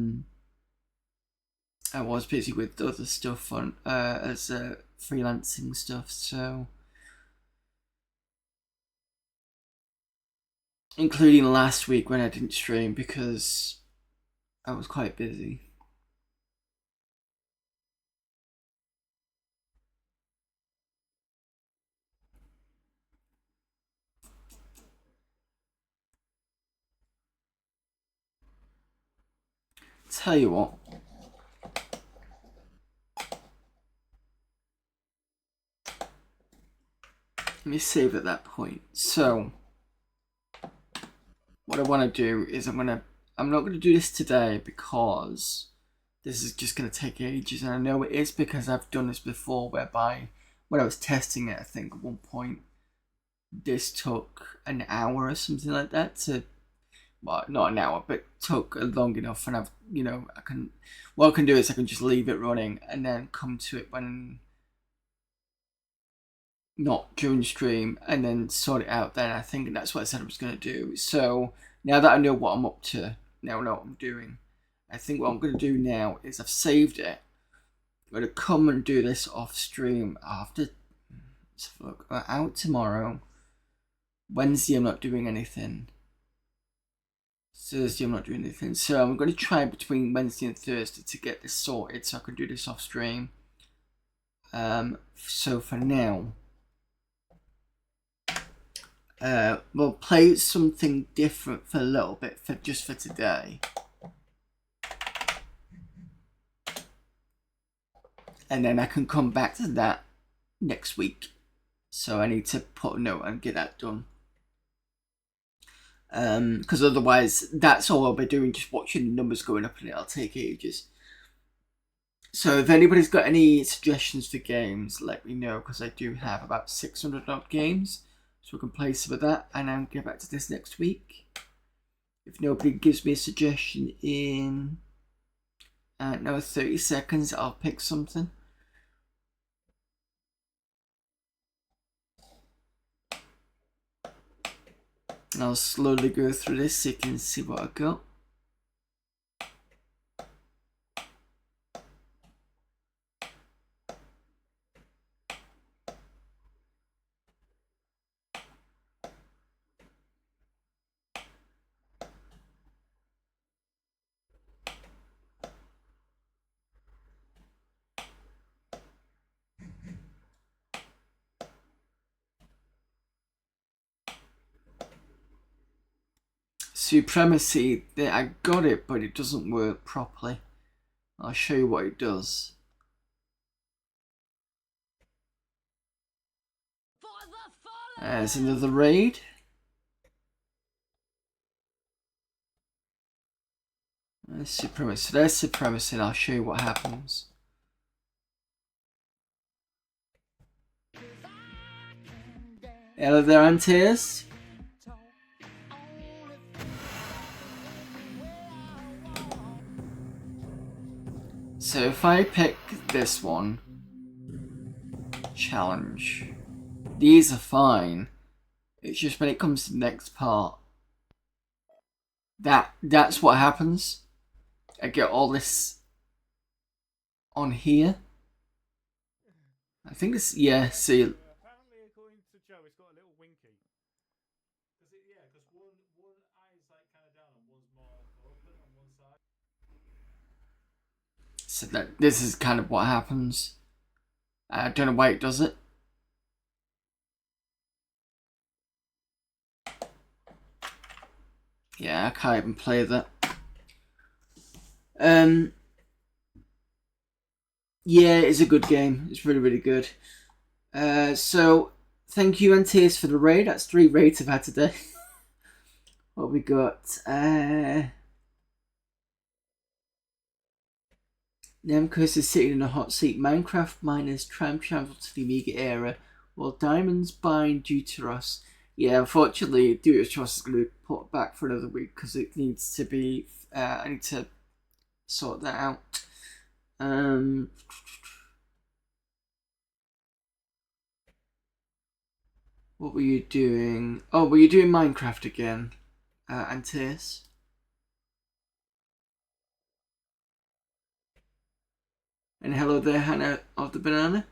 was busy with other stuff on as freelancing stuff, so including last week when I didn't stream because I was quite busy. Tell you what. Let me save at that point. So, what I want to do is I'm not going to do this today because this is just going to take ages, and I know it is because I've done this before, whereby when I was testing it, I think at one point this took an hour or something like that to well, not an hour, but took long enough, and I've, what I can do is I can just leave it running and then come to it when not during stream and then sort it out then. I think that's what I said I was going to do. So now that I know what I'm up to, now I know what I'm doing, I think what I'm going to do now is I've saved it. I'm going to come and do this off stream after. Let's have a look. We're out tomorrow. Wednesday I'm not doing anything. Thursday I'm not doing anything. So I'm going to try between Wednesday and Thursday to get this sorted so I can do this off stream. So for now, we'll play something different for a little bit just for today. And then I can come back to that next week. So I need to put a note and get that done. Because otherwise, that's all I'll be doing, just watching the numbers going up, and it'll take ages. So if anybody's got any suggestions for games, let me know, because I do have about 600 odd games. So we can play some of that, and I'll get back to this next week. If nobody gives me a suggestion in 30 seconds, I'll pick something. And I'll slowly go through this so you can see what I got. Supremacy, I got it, but it doesn't work properly. I'll show you what it does. There's another raid. There's Supremacy. So there's Supremacy, and I'll show you what happens. Hello there, Antaeus. So if I pick this one, challenge, these are fine. It's just when it comes to the next part, that's what happens. I get all this on here. I think it's, yeah, see. Apparently, according to Joe, it's got a little winky. Because one eye is like kind of down and one's more open on one side. So this is kind of what happens. I don't know why it does it. Yeah, I can't even play that. Yeah, it's a good game. It's really, really good. So thank you, Antaeus, for the raid. That's 3 raids I've had today. What we got? Namco's is sitting in a hot seat. Minecraft miners time travel to the Amiga era, while Diamonds bind Deuteros. Yeah, unfortunately, Deuteros is going to be put back for another week because it needs to be. I need to sort that out. What were you doing? Oh, were you doing Minecraft again, Antaeus? And hello there, Hannah of the Banana.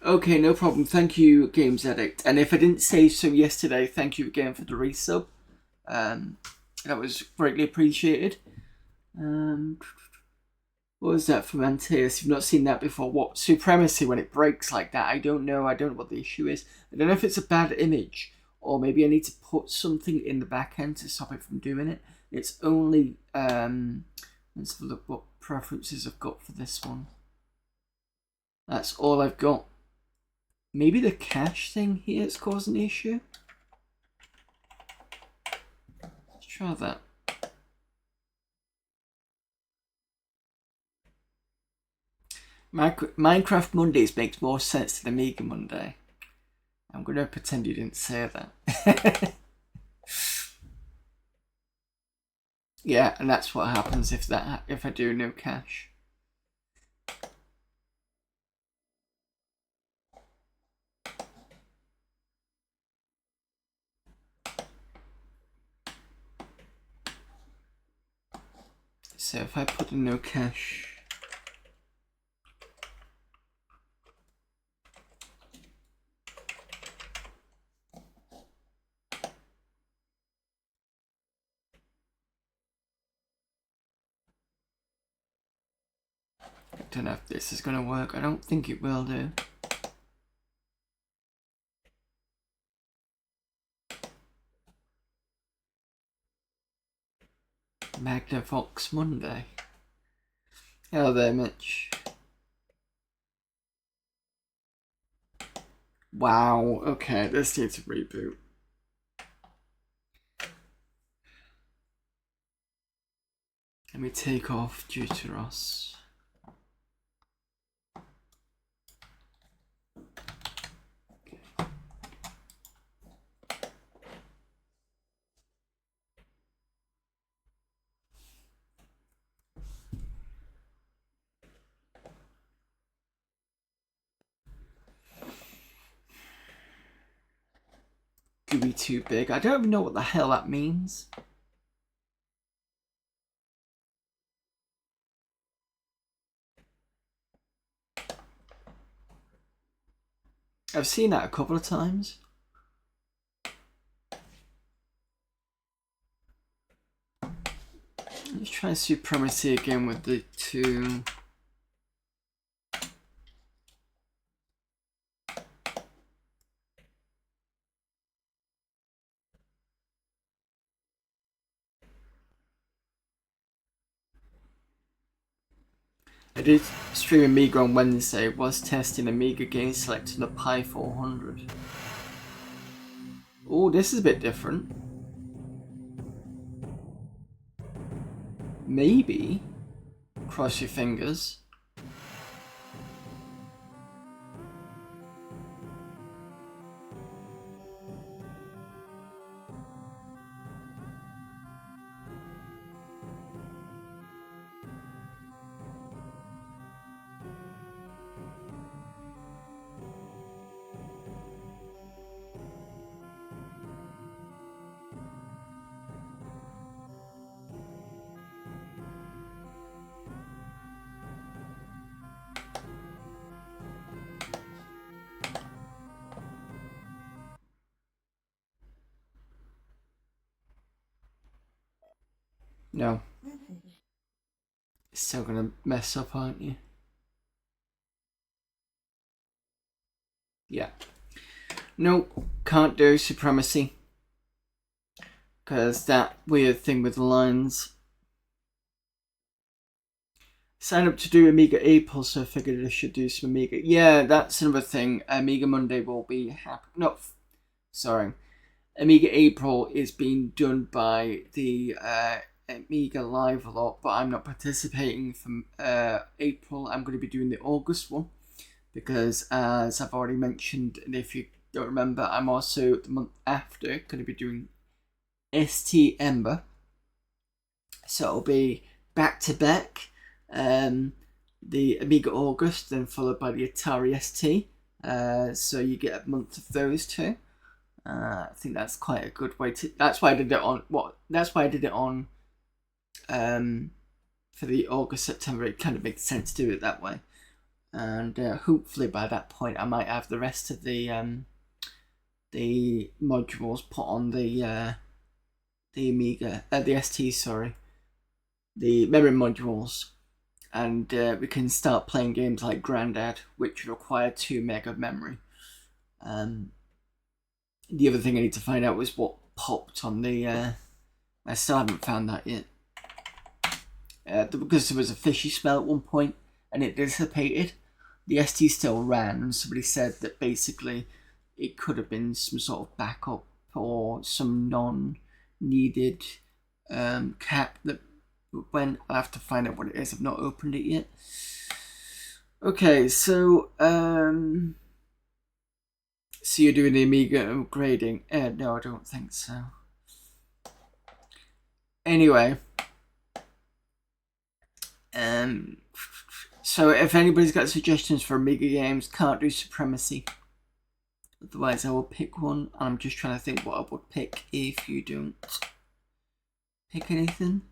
Okay, no problem. Thank you, Games Addict. And if I didn't say so yesterday, thank you again for the resub. That was greatly appreciated. What was that from Antaeus? You've not seen that before. What? Supremacy when it breaks like that? I don't know. I don't know what the issue is. I don't know if it's a bad image, or maybe I need to put something in the back end to stop it from doing it. It's only let's look what preferences I've got for this one. That's all I've got. Maybe the cache thing here is causing the issue. Let's try that. Minecraft Mondays makes more sense than Amiga Monday. I'm going to pretend you didn't say that. Yeah, and that's what happens if I do no cash. So if I put in no cash, I don't know if this is going to work. I don't think it will do. Magnavox Monday. Hello there, Mitch. Wow, okay, this needs a reboot. Let me take off Deuteros. Could be too big. I don't even know what the hell that means. I've seen that a couple of times. Let's try Supremacy again with the two. I did stream Amiga on Wednesday, was testing Amiga games selecting the Pi 400. Oh, this is a bit different. Maybe. Cross your fingers. No. Still gonna mess up, aren't you? Yeah. Nope, can't do Supremacy. Because that weird thing with the lines. Sign up to do Amiga April, so I figured I should do some Amiga. Yeah, that's another thing. Amiga Monday will be happening. No, sorry. Amiga April is being done by the Amiga Live a lot, but I'm not participating from April. I'm going to be doing the August one because, as I've already mentioned, and if you don't remember, I'm also the month after going to be doing ST Ember. So it'll be back to back. The Amiga August, then followed by the Atari ST. So you get a month of those two. I think that's quite a good way to. That's why I did it on That's why I did it on. For the August September, it kind of makes sense to do it that way, and hopefully by that point I might have the rest of the modules put on the Amiga, the ST, sorry, the memory modules, and we can start playing games like Grandad, which require 2 meg of memory. The other thing I need to find out was what popped on the. I still haven't found that yet. Because there was a fishy smell at one point and it dissipated. The ST still ran, and somebody said that basically it could have been some sort of backup or some non-needed cap that went. I'll have to find out what it is. I've not opened it yet. So you're doing the Amiga upgrading? No, I don't think so. Anyway. So if anybody's got suggestions for Amiga games, can't do Supremacy. Otherwise I will pick one. I'm just trying to think what I would pick if you don't pick anything.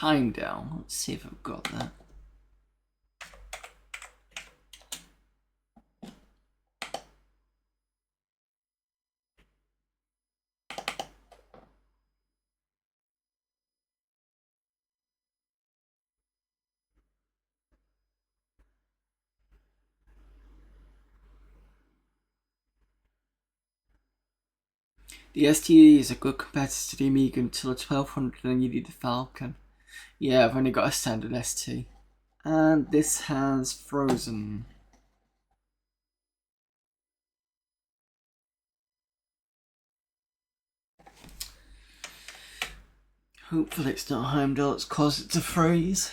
Heimdall. Let's see if I've got that. The STE is a good competitor to the Amiga until a 1200 and you need the Falcon. Yeah, I've only got a standard ST. And this has Frozen. Hopefully it's not Heimdall, it's caused it to freeze.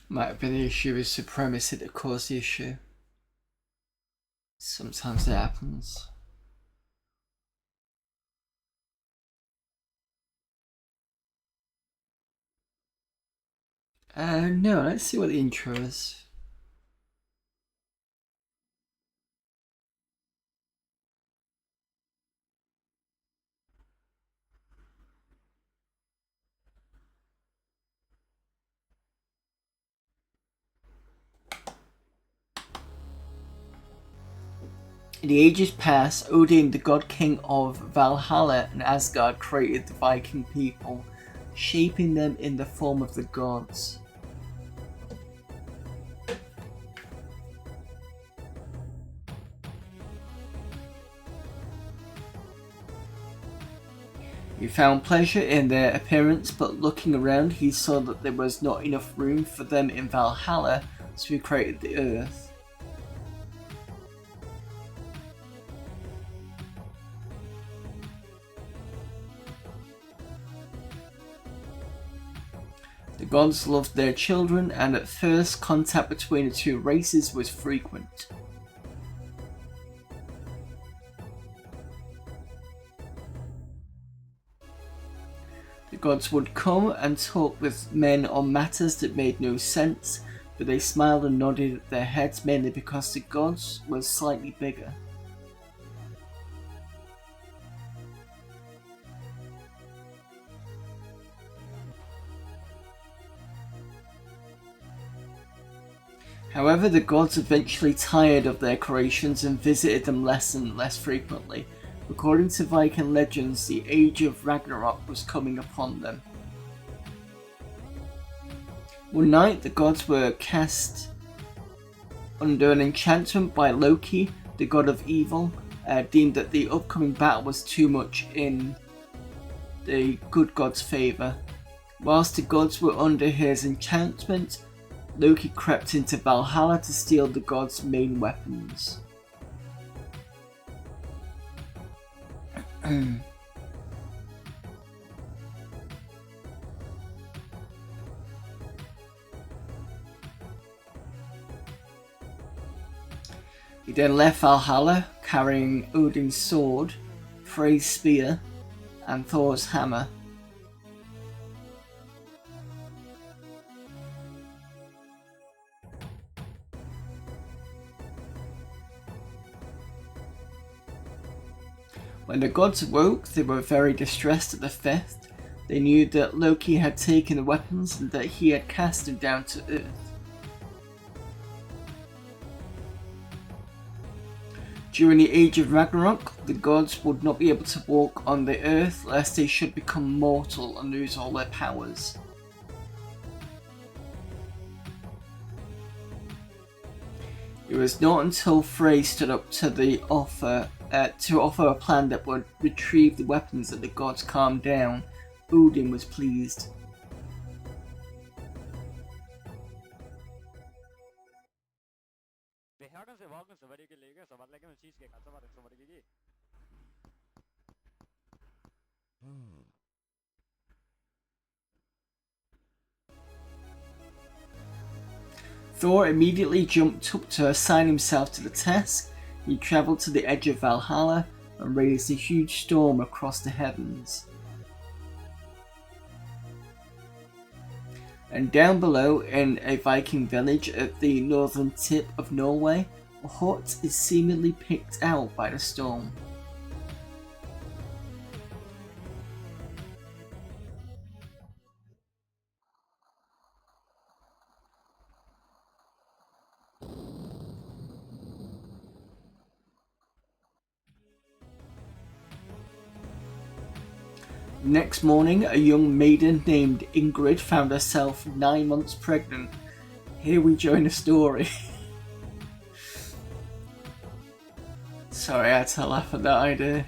Might have been the issue with Supremacy that caused the issue. Sometimes it happens. No, let's see what the intro is. In the ages past, Odin, the god king of Valhalla and Asgard, created the Viking people, shaping them in the form of the gods. He found pleasure in their appearance, but looking around he saw that there was not enough room for them in Valhalla, so he created the earth. The gods loved their children, and at first contact between the two races was frequent. The gods would come and talk with men on matters that made no sense, but they smiled and nodded their heads mainly because the gods were slightly bigger. However, the gods eventually tired of their creations and visited them less and less frequently. According to Viking legends, the age of Ragnarok was coming upon them. One night, the gods were cast under an enchantment by Loki, the god of evil, deemed that the upcoming battle was too much in the good god's favour. Whilst the gods were under his enchantment, Loki crept into Valhalla to steal the gods' main weapons. He then left Valhalla carrying Odin's sword, Frey's spear, and Thor's hammer. When the gods awoke, they were very distressed at the theft. They knew that Loki had taken the weapons and that he had cast them down to earth. During the Age of Ragnarok, the gods would not be able to walk on the earth lest they should become mortal and lose all their powers. It was not until Frey stood up to offer a plan that would retrieve the weapons that the gods calmed down. Odin was pleased. Thor immediately jumped up to assign himself to the task. He travelled to the edge of Valhalla and raised a huge storm across the heavens. And down below, in a Viking village at the northern tip of Norway, a hut is seemingly picked out by the storm. Next morning, a young maiden named Ingrid found herself 9 months pregnant. Here we join the story. Sorry, I had to laugh at that idea.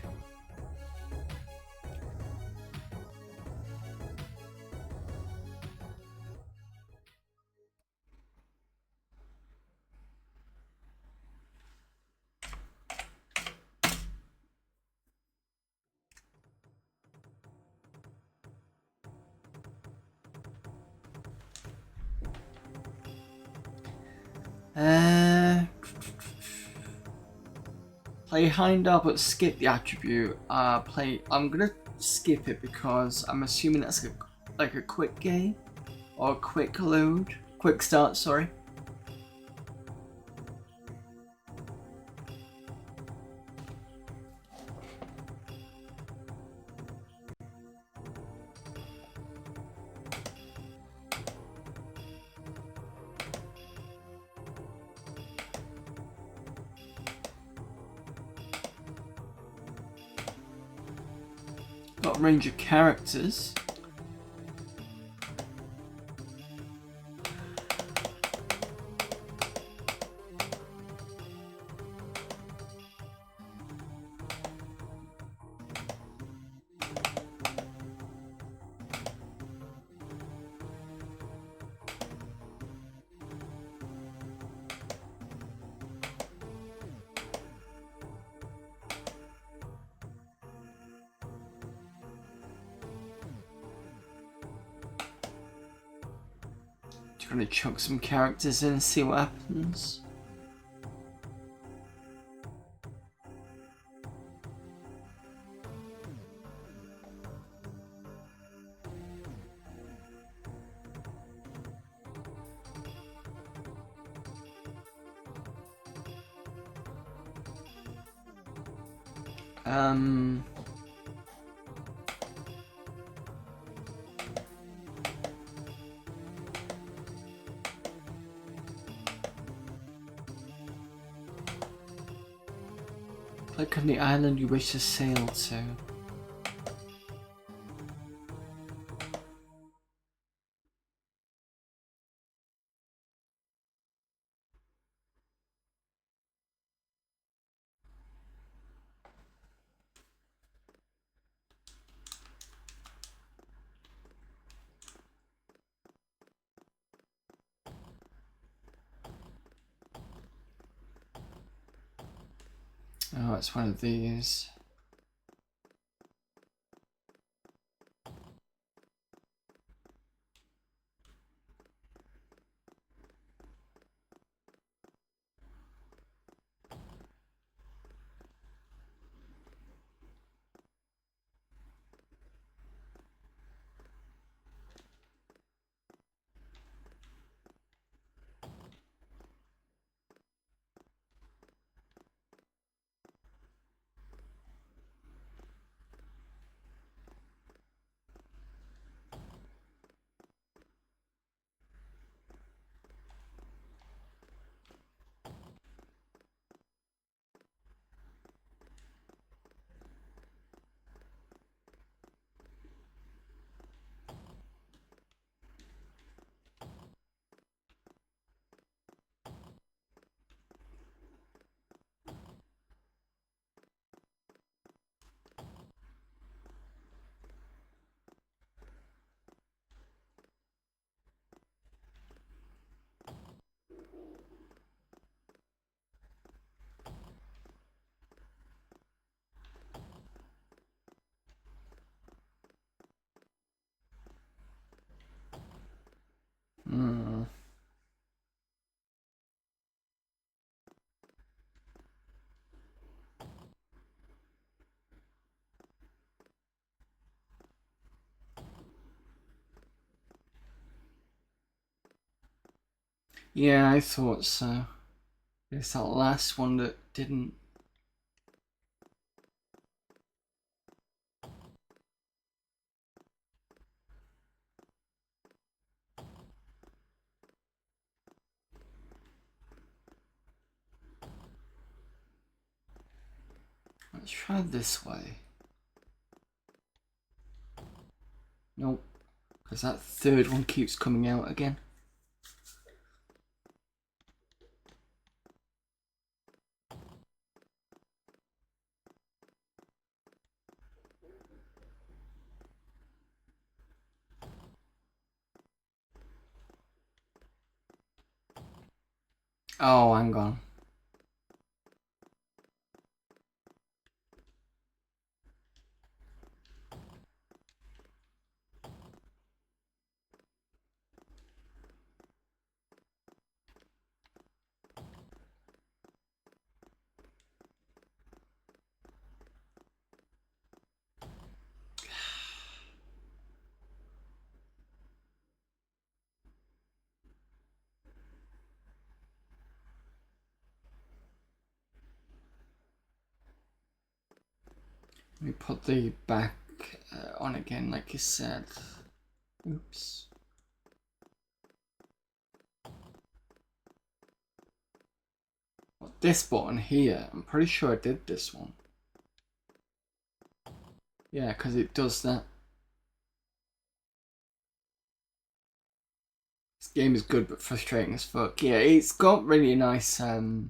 Play Heimdall but skip the attribute. I'm gonna skip it because I'm assuming that's like a quick game or a quick load, quick start. Sorry. Got a range of characters. Trying to chuck some characters in and see what happens. Click on the island you wish to sail to. Oh, it's one of these. Yeah, I thought so. It's that last one that didn't. Let's try this way. Nope, because that third one keeps coming out again. Oh, hang on. Let me put the back on again, like you said. Oops. What, this button here? I'm pretty sure I did this one. Yeah, because it does that. This game is good but frustrating as fuck. Yeah, it's got really nice artwork,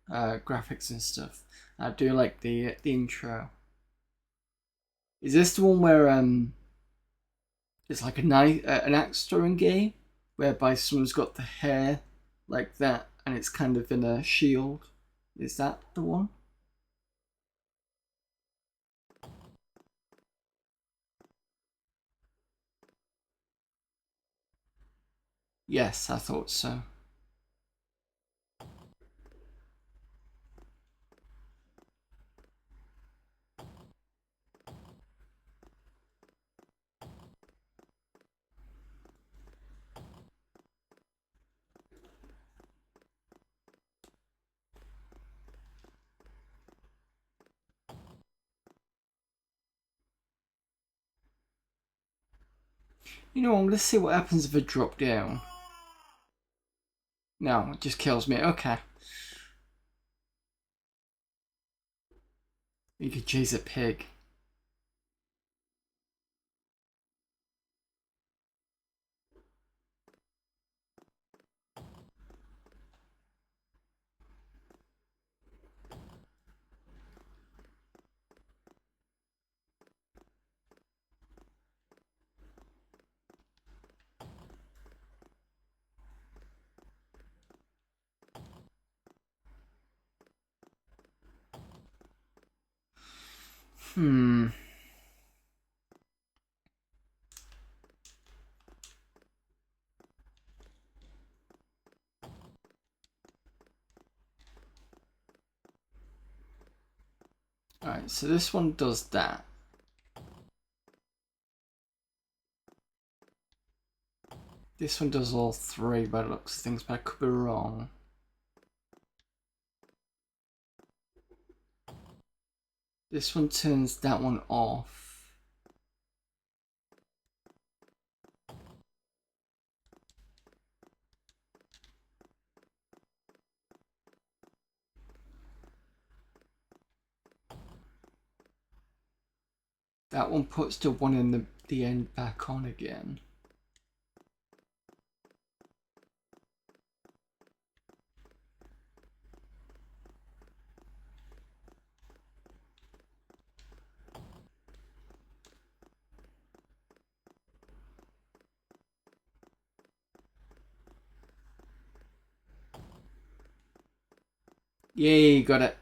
graphics and stuff. I do like the intro. Is this the one where it's like an axe throwing game whereby someone's got the hair like that and it's kind of in a shield? Is that the one? Yes, I thought so. You know, I'm gonna see what happens if I drop down. No, it just kills me. Okay. You could chase a pig. Alright, so this one does that. This one does all three by the looks of things, but I could be wrong. This one turns that one off. That one puts the one in the end back on again. Yay, got it.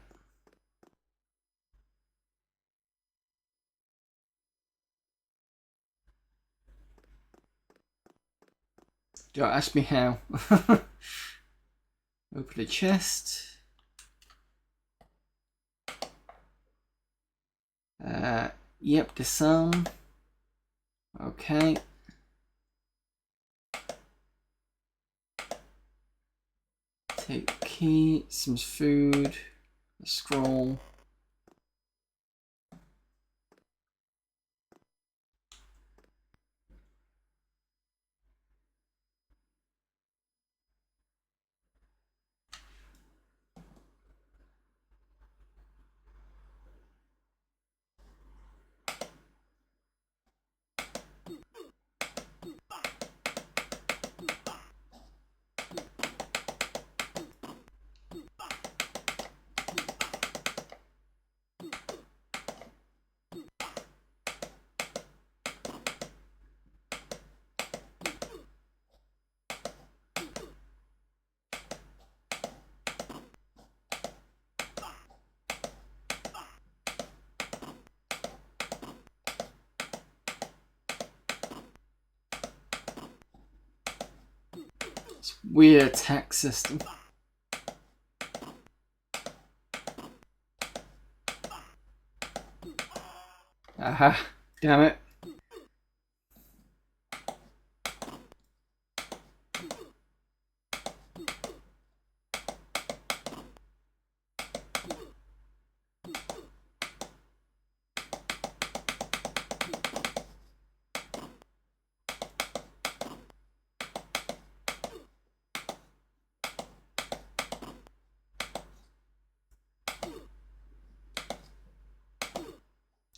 Don't ask me how. Open the chest. Yep, disarm. Okay. Take key, some food, a scroll. It's weird attack system. Aha, damn it.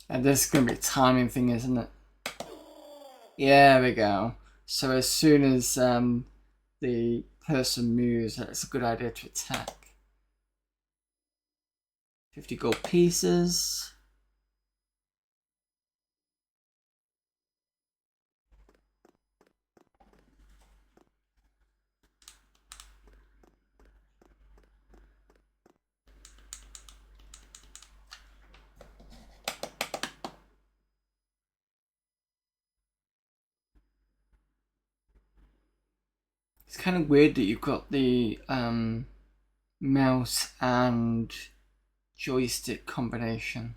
And this is going to be a timing thing, isn't it? Yeah, there we go. So as soon as the person moves, it's a good idea to attack. 50 gold pieces. It's kind of weird that you've got the mouse and joystick combination.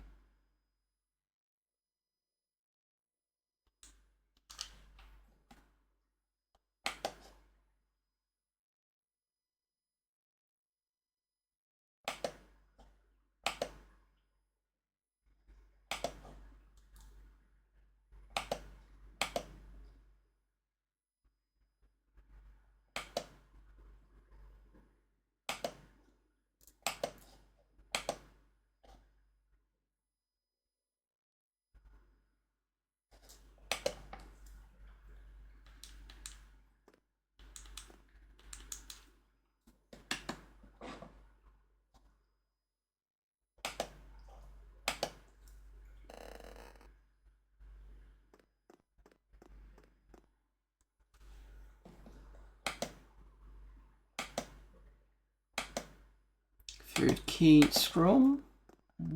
Food key scroll.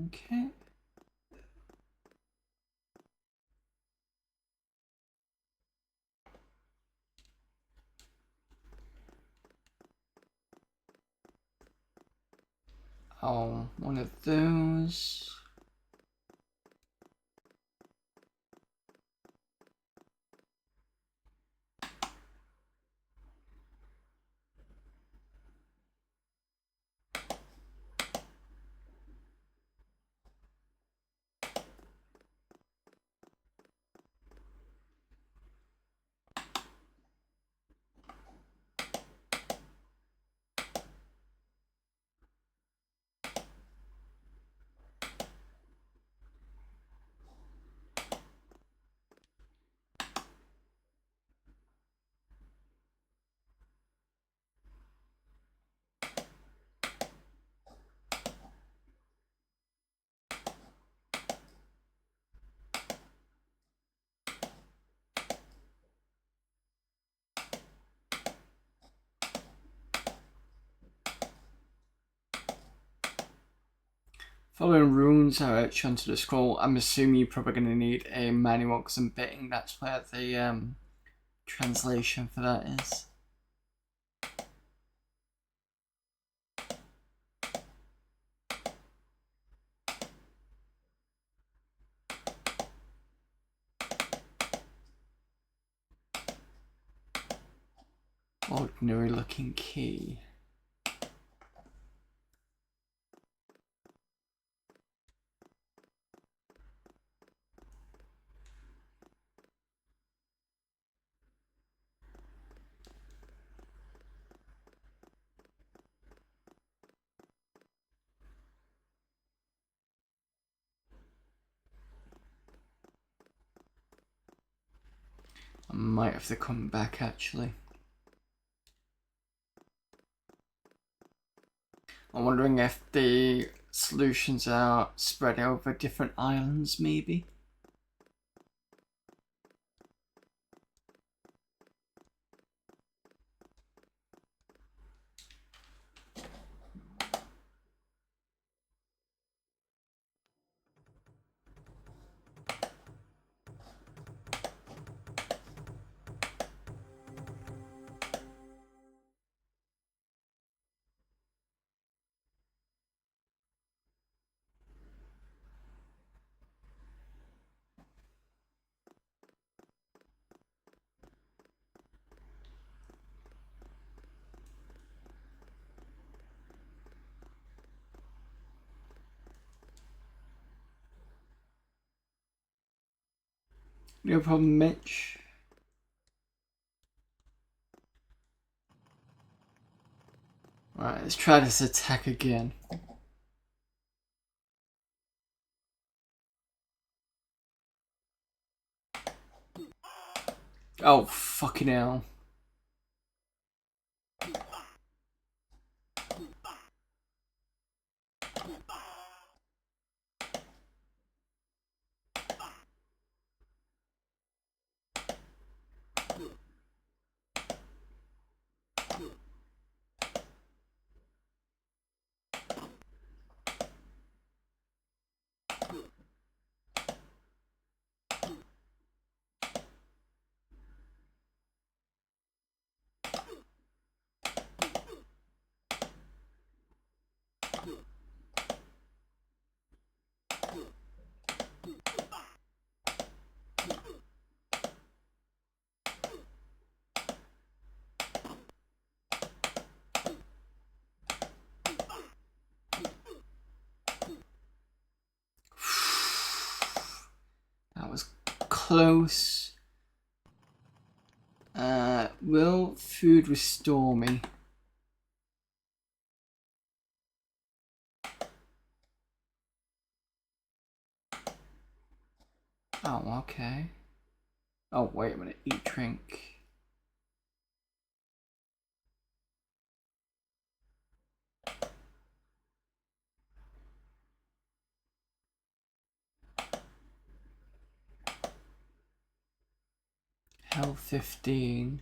Okay. Oh, one of those. Following runes are etched onto the scroll. I'm assuming you're probably going to need a manual because I'm betting that's where the translation for that is. Ordinary looking key. Might have to come back actually. I'm wondering if the solutions are spread over different islands, maybe. No problem, Mitch. Alright, let's try this attack again. Oh, fucking hell. That was close. Will food restore me? Oh, okay. Oh, wait a minute. Eat, drink. Health 15.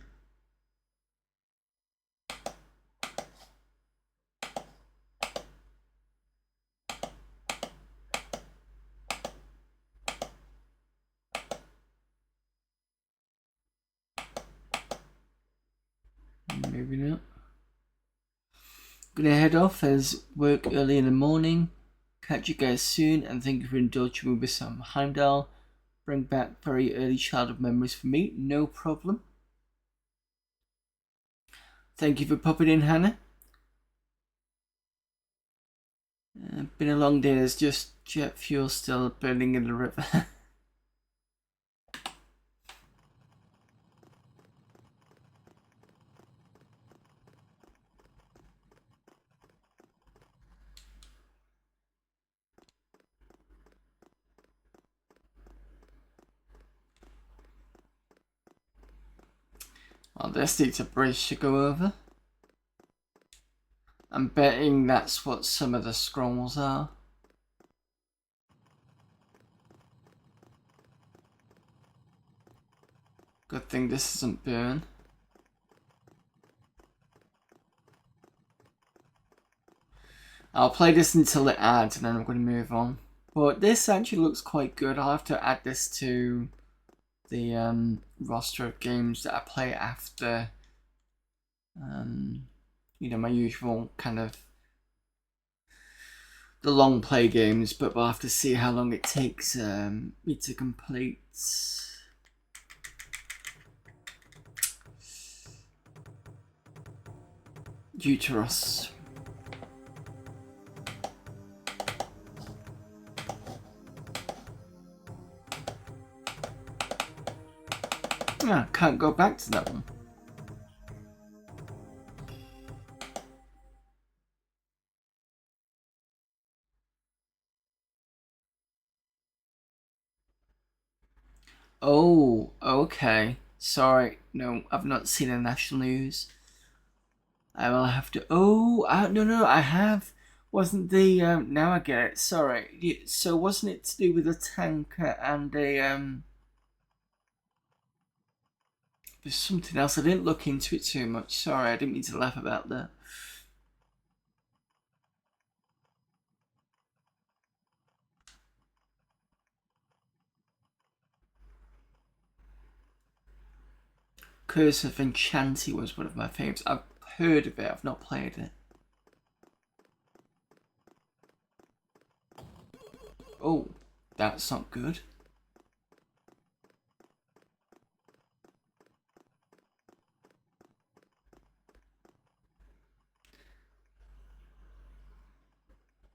Maybe not. Gonna head off as work early in the morning. Catch you guys soon, and thank you for indulging me with some Heimdall. Bring back very early childhood memories for me, no problem. Thank you for popping in, Hannah. Been a long day, there's just jet fuel still burning in the river. Well, this needs a bridge to go over. I'm betting that's what some of the scrolls are. Good thing this doesn't burn. I'll play this until it adds and then I'm going to move on. But this actually looks quite good. I'll have to add this to the roster of games that I play after you know, my usual kind of the long play games, but we'll have to see how long it takes me to complete. Deuteros. Ah, can't go back to that one. Oh, okay. Sorry, no, I've not seen the national news. I will have to. Oh, no, I have. Wasn't the now I get it. Sorry. So wasn't it to do with a tanker and a There's something else. I didn't look into it too much. Sorry, I didn't mean to laugh about that. Curse of Enchanti was one of my favourites. I've heard of it, I've not played it. Oh, that's not good.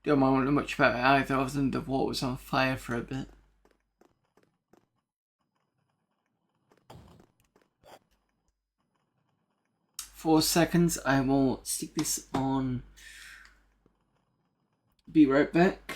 Don't know much about it either, other than the water was on fire for a bit. Four seconds, I will stick this on. Be right back.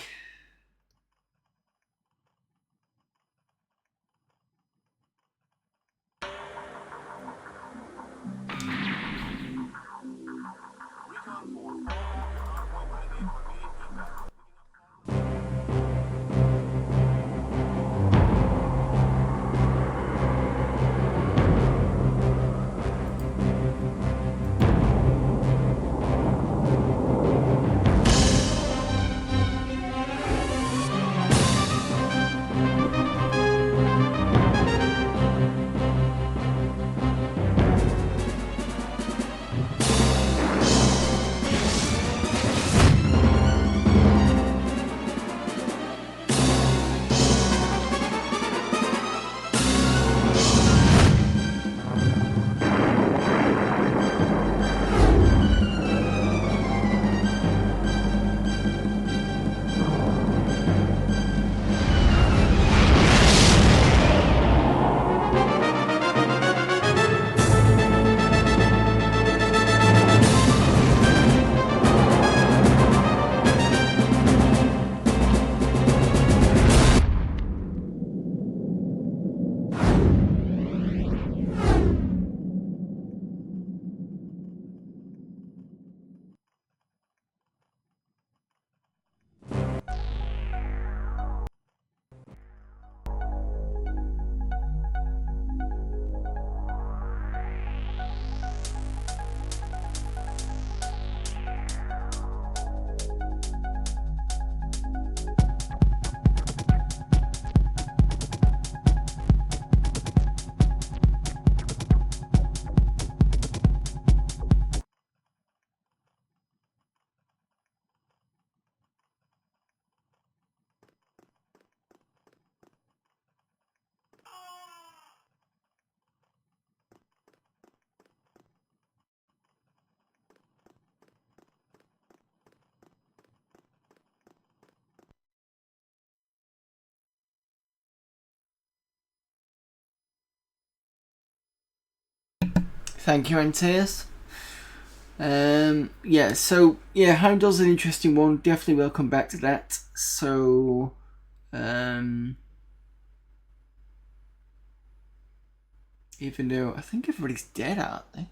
Thank you, Antaeus. Heimdall's an interesting one. Definitely will come back to that. So, even though I think everybody's dead, aren't they?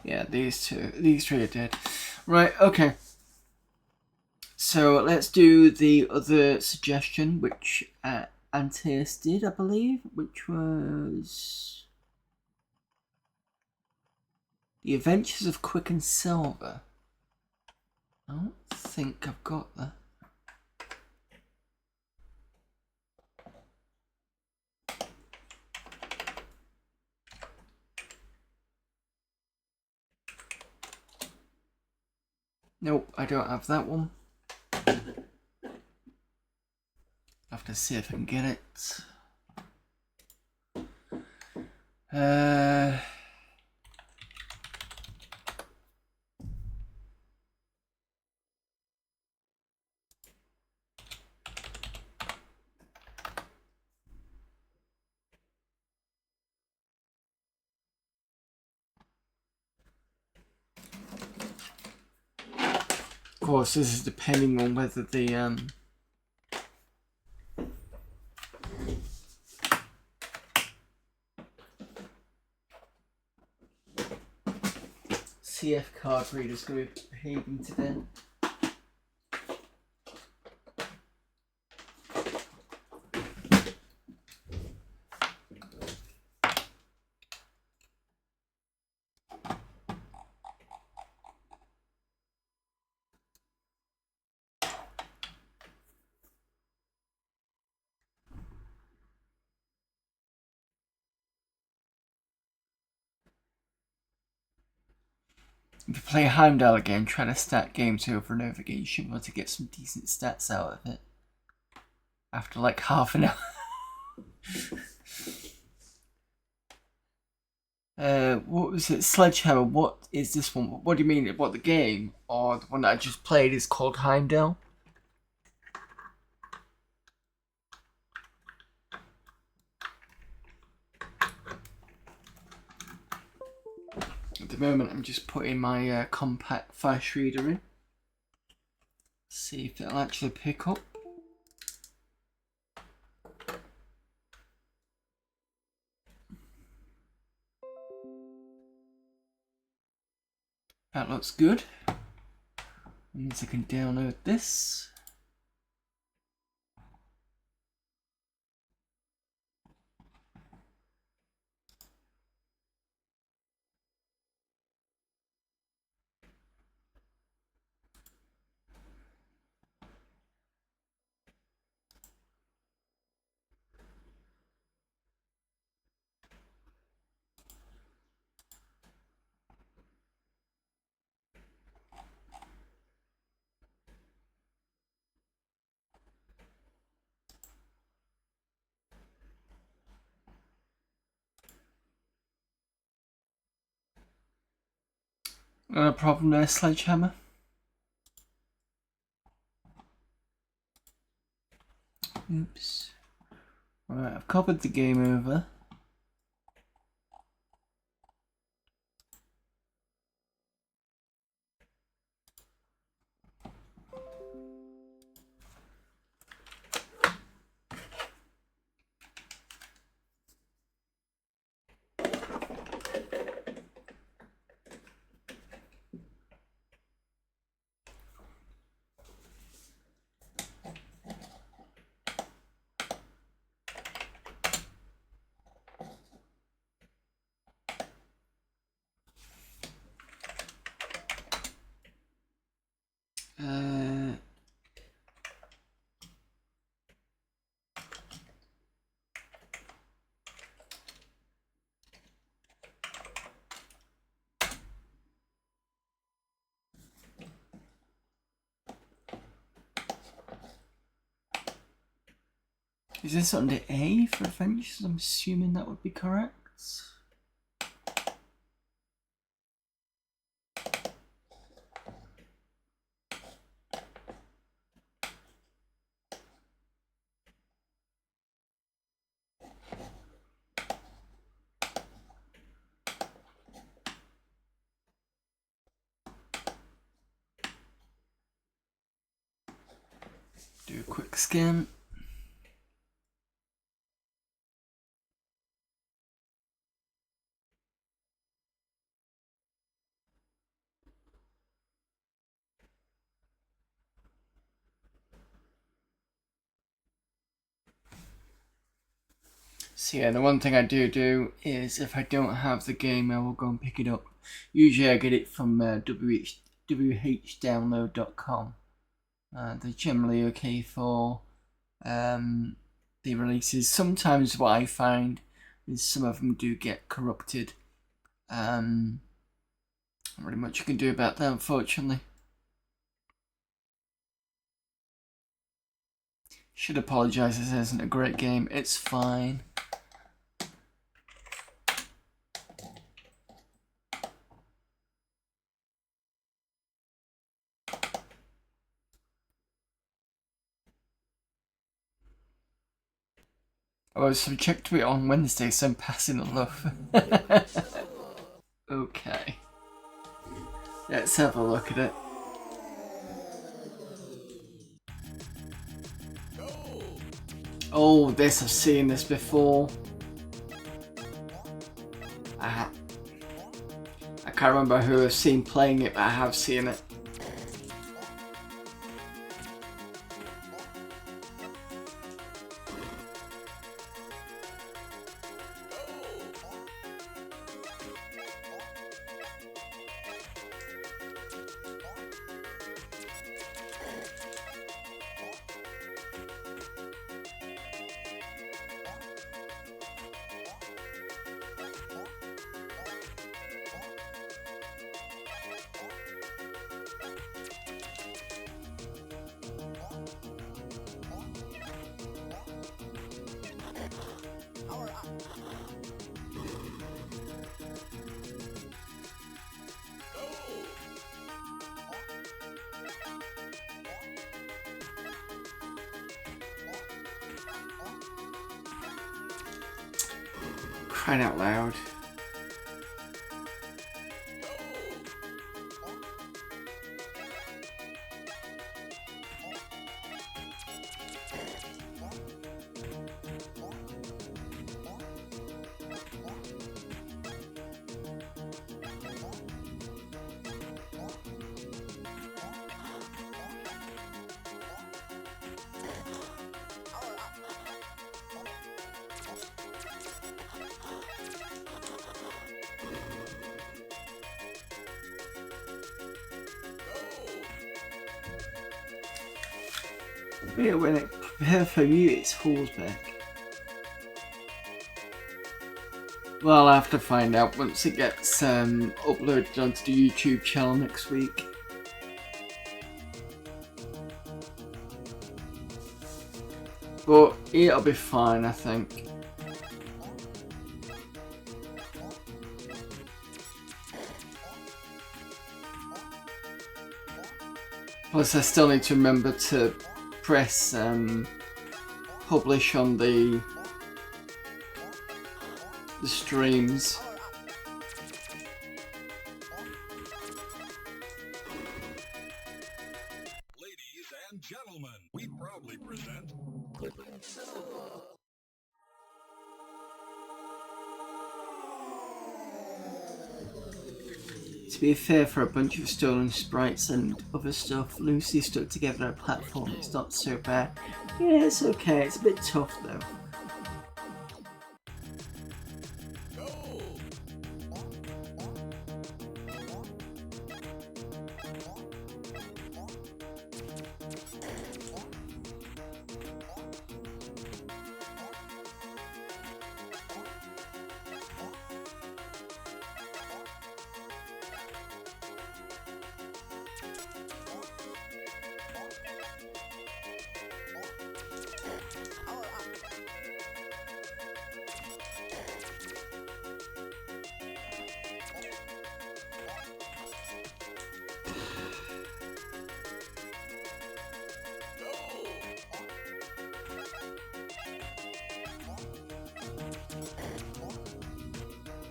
Yeah, these three are dead. Right, okay. So let's do the other suggestion, which Antaeus did, I believe, which was The Adventures of Quick and Silver. I don't think I've got that. Nope, I don't have that one. I have to see if I can get it. course, this is depending on whether the CF card reader is going to be behaving today. If you play Heimdall again, try to start games over and over again, you should be able to get some decent stats out of it. After like half an hour. What was it? Sledgehammer, what is this one? What do you mean? What, the game? Or the one that I just played is called Heimdall? At the moment, I'm just putting my compact flash reader in. See if it'll actually pick up. That looks good. Means I can download this. No problem there, Sledgehammer. Oops. Alright, I've copied the game over. Is this under A for adventures? I'm assuming that would be correct. Do a quick scan. So yeah, the one thing I do is if I don't have the game, I will go and pick it up. Usually I get it from whdownload.com. They're generally okay for the releases. Sometimes what I find is some of them do get corrupted. Not really much you can do about that, unfortunately. Should apologise, this isn't a great game. It's fine. Oh, so I checked it on Wednesday, so I'm passing the love. Okay. Let's have a look at it. Oh, this, I've seen this before. I can't remember who I've seen playing it, but I have seen it. Crying out loud. Yeah, when it prepare for you, it falls back. Well, I'll have to find out once it gets uploaded onto the YouTube channel next week. But it'll be fine, I think. Plus, I still need to remember to press publish on the streams. Ladies and gentlemen, we proudly present. To be fair, for a bunch of stolen sprites and other stuff loosely stuck together on a platform, it's not so bad. Yeah, it's okay, it's a bit tough though.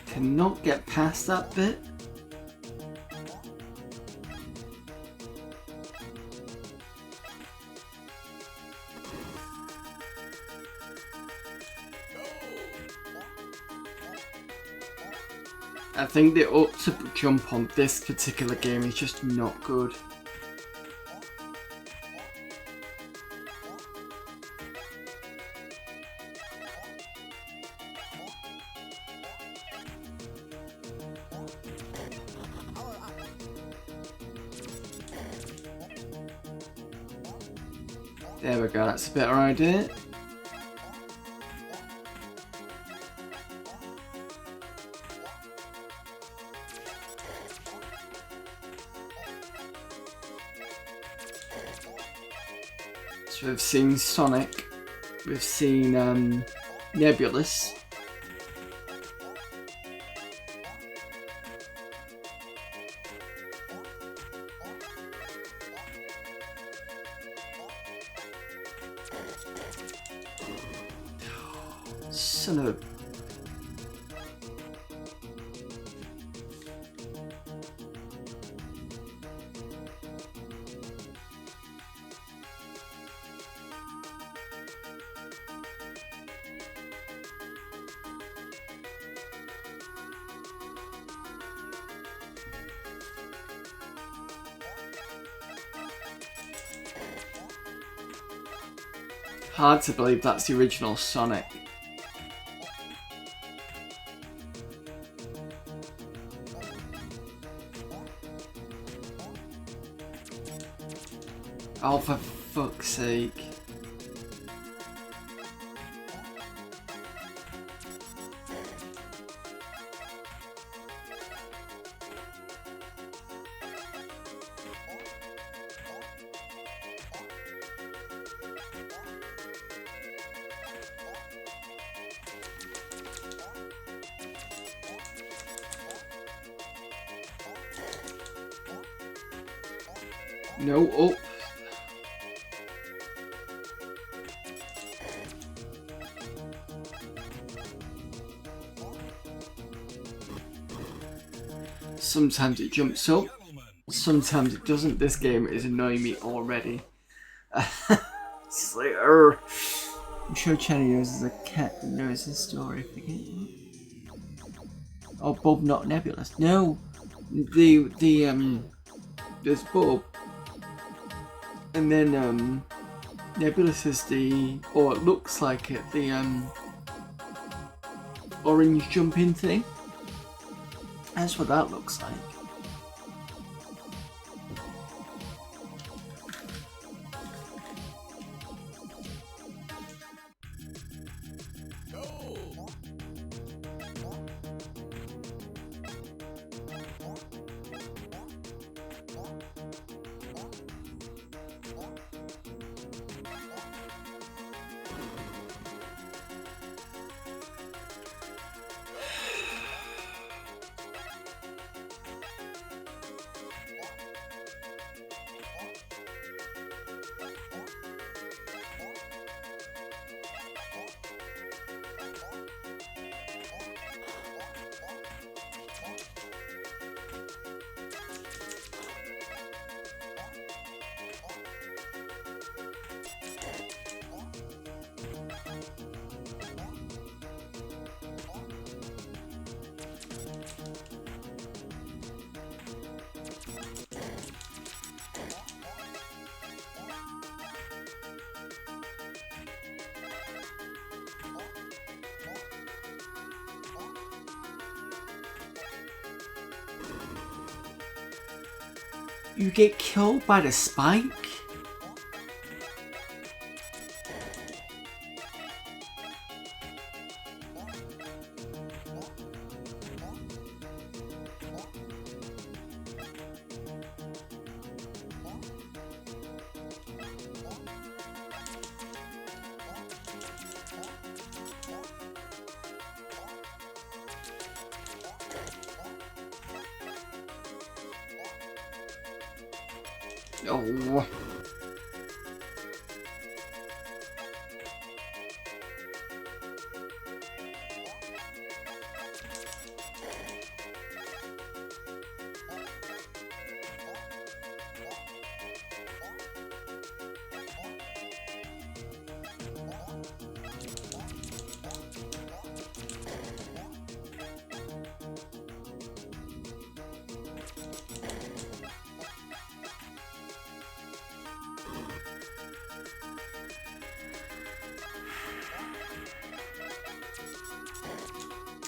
Cannot get past that bit. I think the up to jump on this particular game is just not good. There we go, that's a better idea. So we've seen Sonic, we've seen Nebulous. Son of a... Hard to believe that's the original Sonic. Oh, for fuck's sake. No, up. Sometimes it jumps up, sometimes it doesn't. This game is annoying me already. It's like, I'm sure Channy knows as a cat that knows his story. Forget what? Oh, Bob, not Nebulous. No, there's Bob, and then Nebulous is or it looks like it, the orange jumping thing. That's what that looks like. You get killed by the spike? Oh.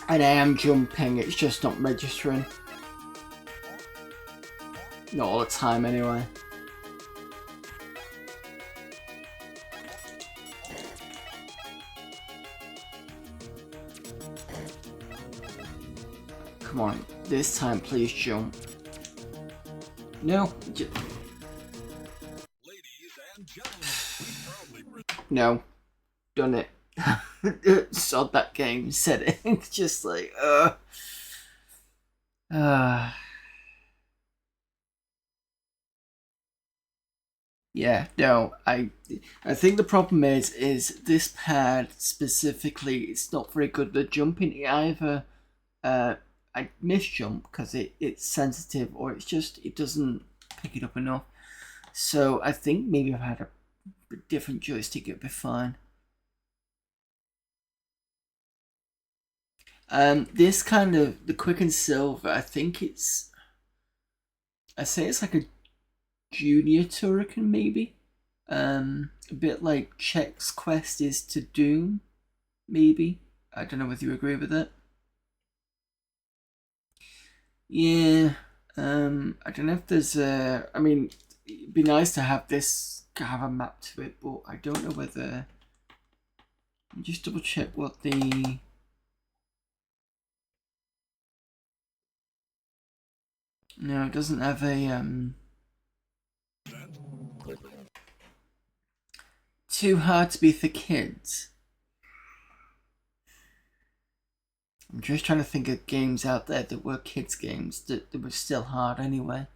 And I am jumping, it's just not registering. Not all the time anyway. Come on, this time please jump. No. No. Done it. Sod that game, said it. It's just like, yeah, no, I think the problem is this pad specifically, it's not very good at jumping. It either I misjump because it's sensitive, or it doesn't pick it up enough. So I think maybe if I had a different joystick, it'd be fine. This kind of, the Quick and Silver, I think I say it's like a junior Turrican maybe. A bit like Check's Quest is to Doom, maybe. I don't know whether you agree with it. Yeah, I don't know if there's a. I mean, it'd be nice to have a map to it, but I don't know whether. Just double check what the. No, it doesn't have a Too hard to be for kids. I'm just trying to think of games out there that were kids games that were still hard anyway.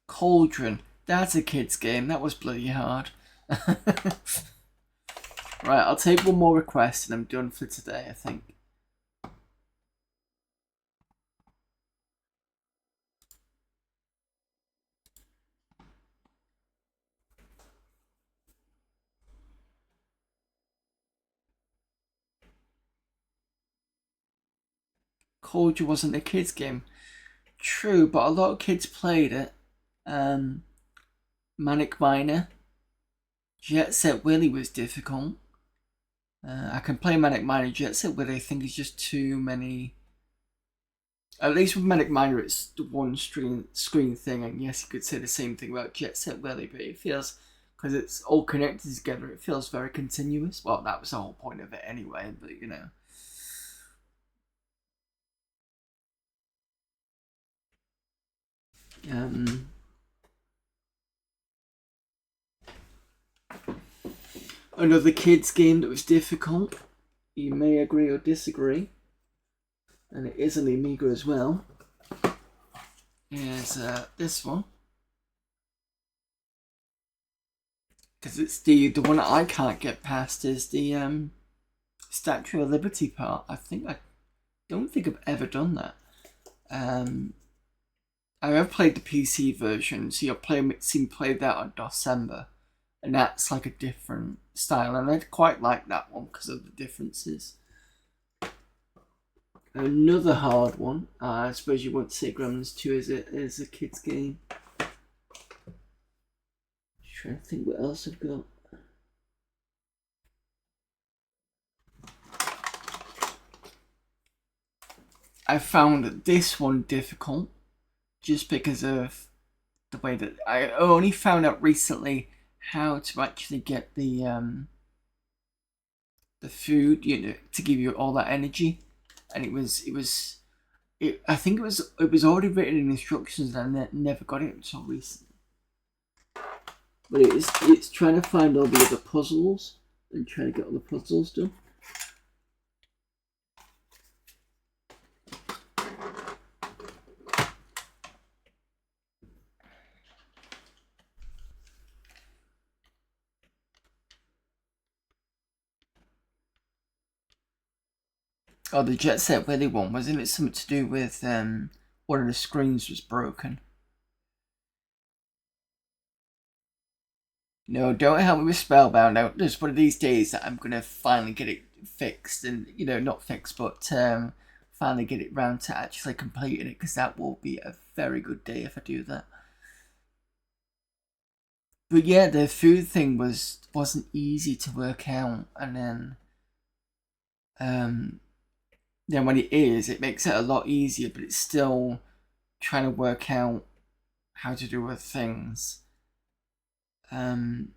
Cauldron. That's a kids game. That was bloody hard. Right, I'll take one more request and I'm done for today, I think. Cauldron wasn't a kids game. True, but a lot of kids played it. Manic Miner. Jet Set Willy was difficult. I can play Manic Miner. Jet Set Willy I think is just too many. At least with Manic Miner it's the one screen thing, and yes you could say the same thing about Jet Set Willy, but it feels, because it's all connected together, it feels very continuous. Well, that was the whole point of it anyway, but you know. Another kids game that was difficult, you may agree or disagree, and it is on the Amiga as well, is this one. Because it's the one that I can't get past is the Statue of Liberty part. I don't think I've ever done that. I have played the PC version, so you'll see me play that on December, and that's like a different style, and I quite like that one because of the differences. Another hard one, I suppose you won't say Gremlins 2 is a kids game. Trying to think what else I've got. I found this one difficult just because of the way that I only found out recently how to actually get the food, to give you all that energy, and I think it was already written in instructions, and I never got it until recently. But it's trying to find all the other puzzles and trying to get all the puzzles done. Oh, the Jet Set Willy one, wasn't it something to do with one of the screens was broken? No, don't help me with Spellbound now. There's one of these days that I'm gonna finally get it fixed, and not fixed, but finally get it round to actually completing it, because that will be a very good day if I do that. But yeah, the food thing wasn't easy to work out, and then when it is, it makes it a lot easier, but it's still trying to work out how to do other things. Either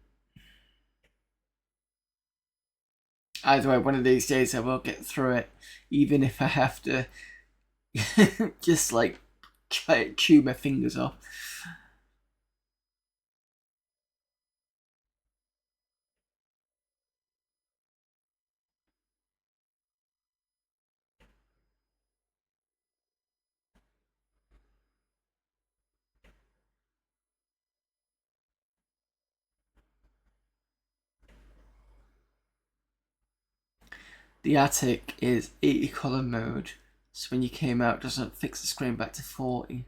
way, one of these days I will get through it, even if I have to just like chew my fingers off. The attic is 80 colour mode, so when you came out, it doesn't fix the screen back to 40.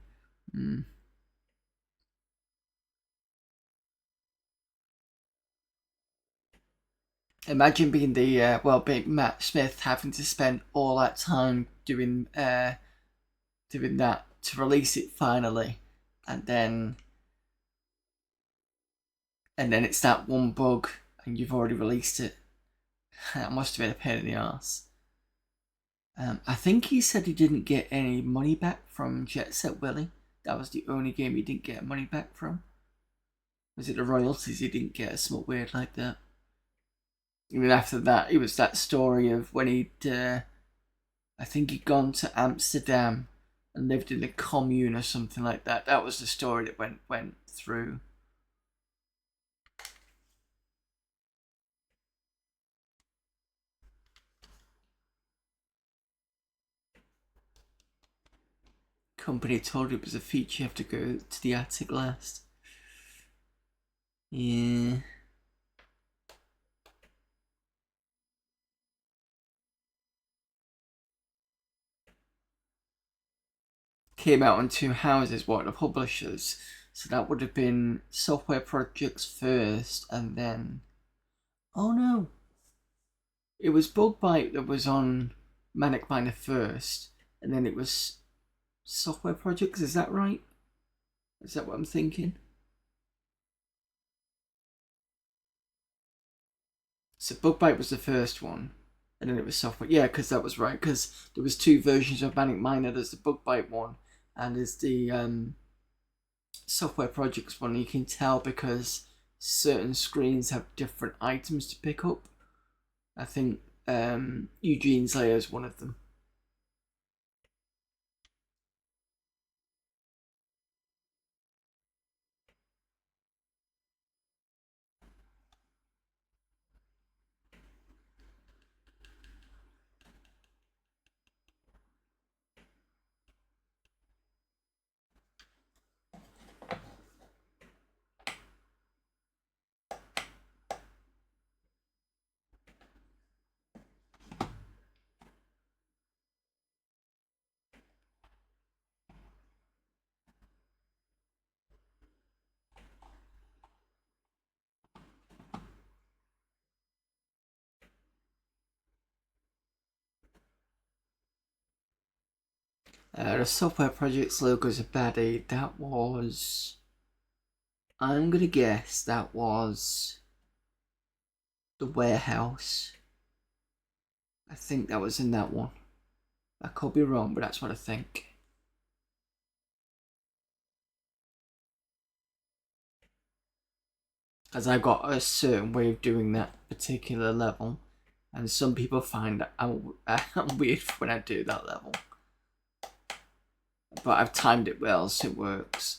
Imagine being being Matt Smith, having to spend all that time doing that to release it finally, and then it's that one bug, and you've already released it. That must have been a pain in the arse. I think he said he didn't get any money back from Jet Set Willy. That was the only game he didn't get money back from. Was it the royalties he didn't get, or something weird like that? And then after that, it was that story of when he'd, I think he'd gone to Amsterdam and lived in a commune or something like that. That was the story that went through. Company told it was a feature you have to go to the attic last. Yeah. Came out on two houses, what, the publishers. So that would have been Software Projects first, and then... Oh no! It was Bug Bite that was on Manic Miner first, and then it was Software Projects, is that right? Is that what I'm thinking? So Bug Bite was the first one, and then it was Software. Yeah, because that was right, because there was two versions of Manic Miner. There's the Bug Bite one, and there's the Software Projects one. You can tell because certain screens have different items to pick up. I think Eugene's layer is one of them. The Software Projects logo's a baddie. That was... I'm gonna guess that was... The Warehouse. I think that was in that one. I could be wrong, but that's what I think. As I've got a certain way of doing that particular level, and some people find that I'm weird when I do that level. But I've timed it well, so it works.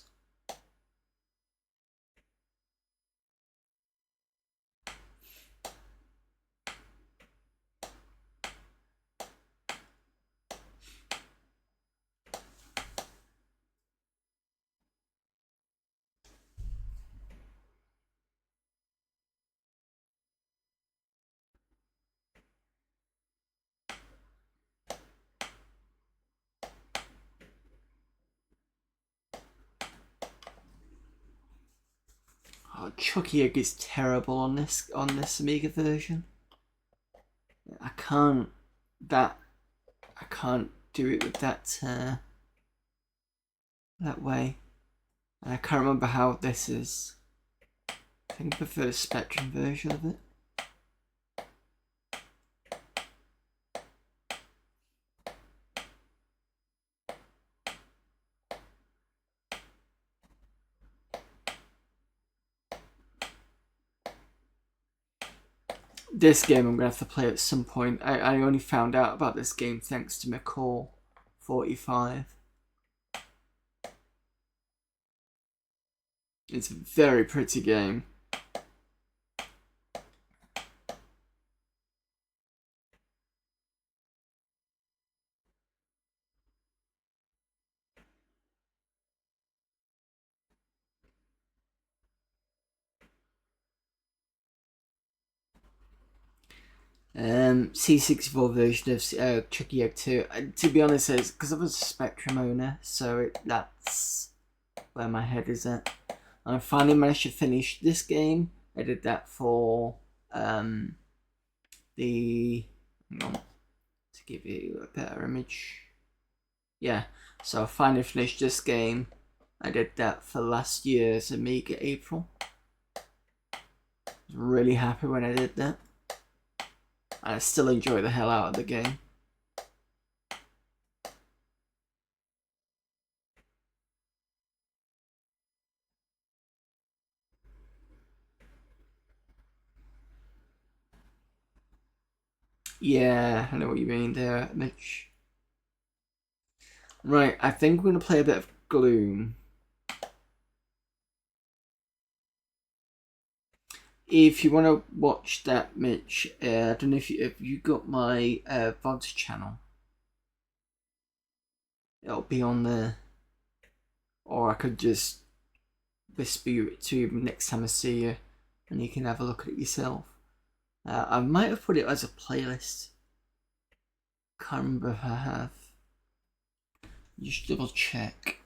Oh, Chucky Egg is terrible on this Amiga version. I can't do it with that that way. And I can't remember how this is. I think I prefer the Spectrum version of it. This game I'm going to have to play at some point. I only found out about this game thanks to McCall45. It's a very pretty game. C64 version of Chucky Egg 2. To be honest, it's because I was a Spectrum owner, so that's where my head is at. I finally managed to finish this game. I did that for the to give you a better image. Yeah, so I finally finished this game. I did that for last year's Amiga April. I was really happy when I did that. And I still enjoy the hell out of the game. Yeah, I know what you mean there, Mitch. Right, I think we're going to play a bit of Gloom. If you want to watch that, Mitch, I don't know if you got my VODs channel. It'll be on there. Or I could just whisper it to you next time I see you, and you can have a look at it yourself. I might have put it as a playlist. Can't remember if I have. Just double check.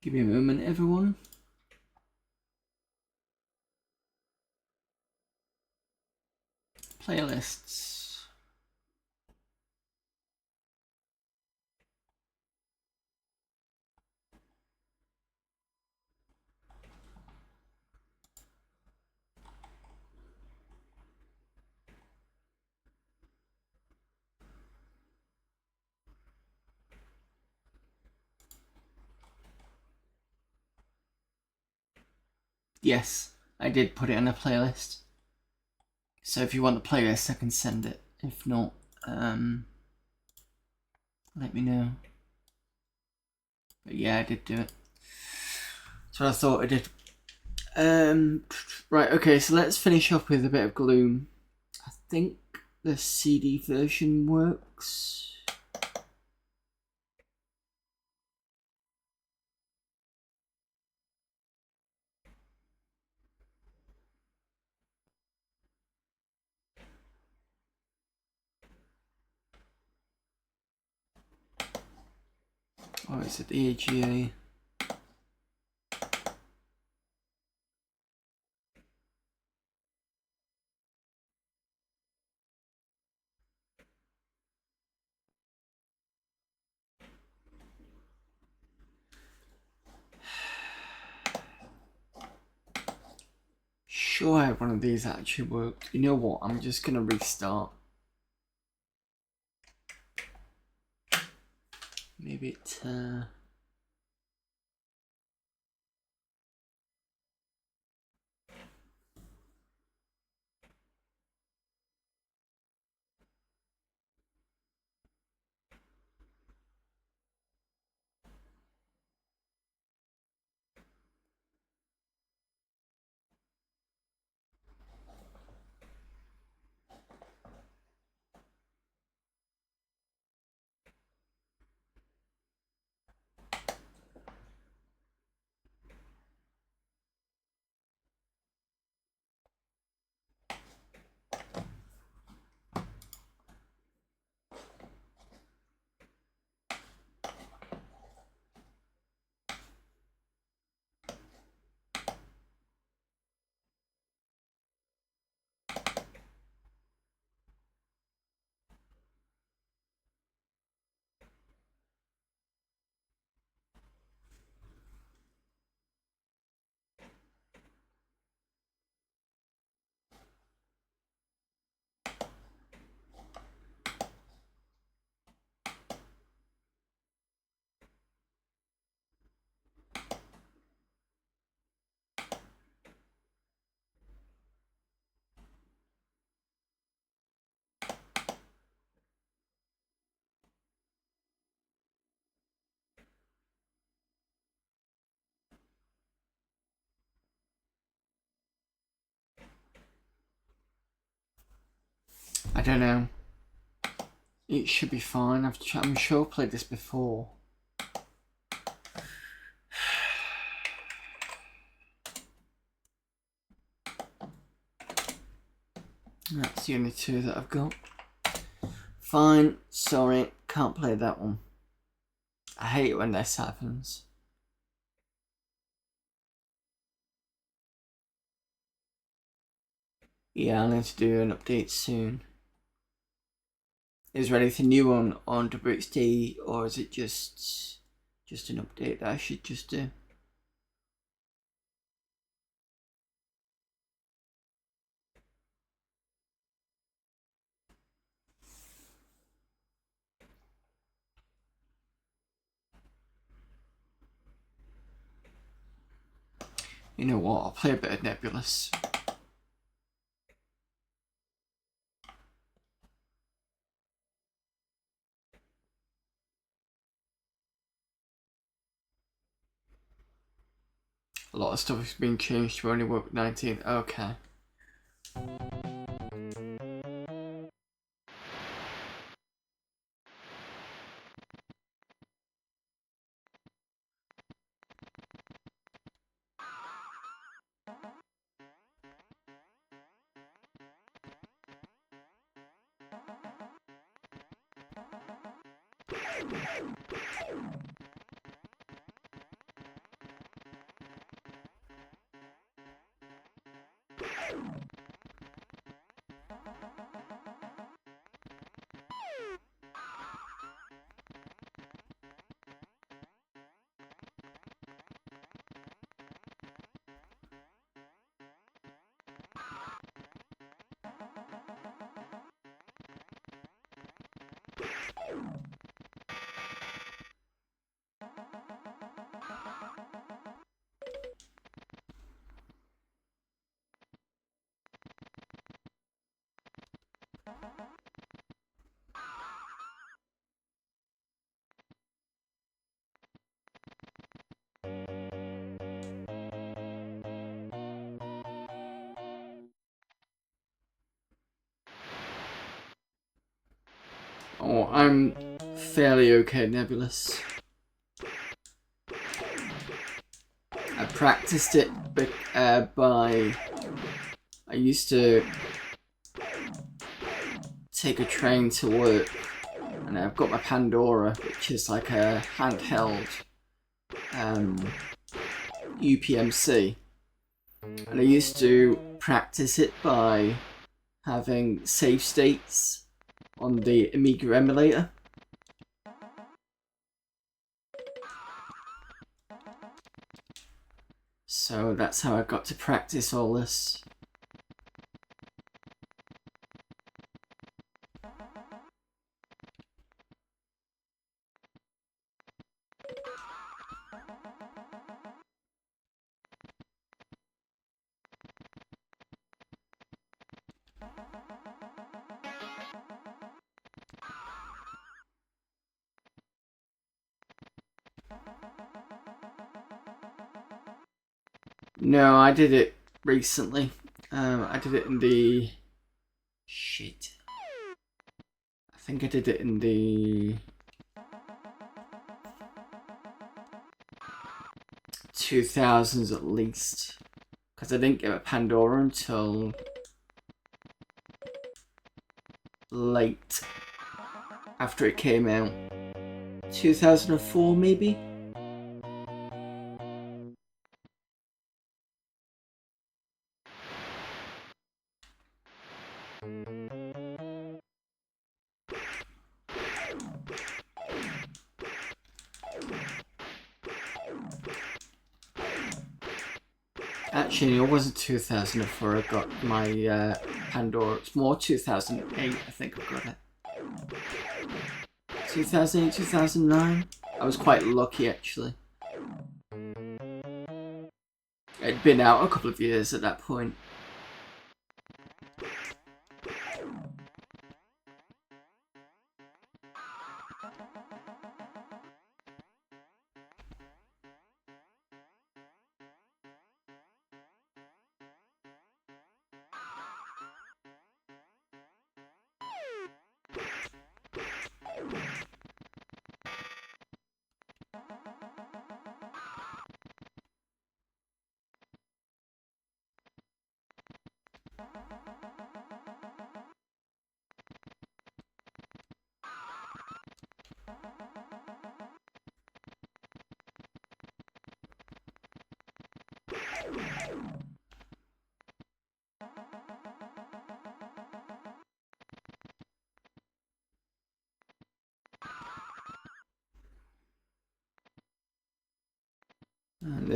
Give me a moment, everyone. Playlists. Yes, I did put it on a playlist. So if you want the playlist, I can send it. If not, let me know. But yeah, I did do it. That's what I thought I did. Right, okay, so let's finish off with a bit of Gloom. I think the CD version works. Or is it AGA? Sure, one of these actually worked. You know what? I'm just gonna restart. Maybe it. don't know. It should be fine. I'm sure I've played this before. That's the only two that I've got. Fine, sorry, can't play that one. I hate it when this happens. Yeah, I need to do an update soon. Is there anything new on WXD, or is it just an update that I should just do? You know what, I'll play a bit of Nebulous. A lot of stuff has been changed to only work 19. Okay. Oh, I'm fairly okay at Nebulous. I practiced it by... I used to take a train to work, and I've got my Pandora, which is like a handheld UPMC. And I used to practice it by having save states on the Amiga emulator. So that's how I got to practice all this. No, I did it recently. I did it in the... Shit. I think I did it in the... 2000s at least. Because I didn't get a Pandora until... late. After it came out. 2004 maybe? Actually, it wasn't 2004 I got my Pandora. It's more 2008 I think I got it. 2008, 2009? I was quite lucky actually. It'd been out a couple of years at that point.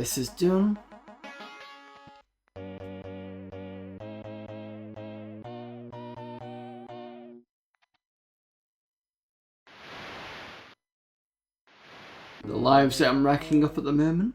this is done. The lives that I'm racking up at the moment.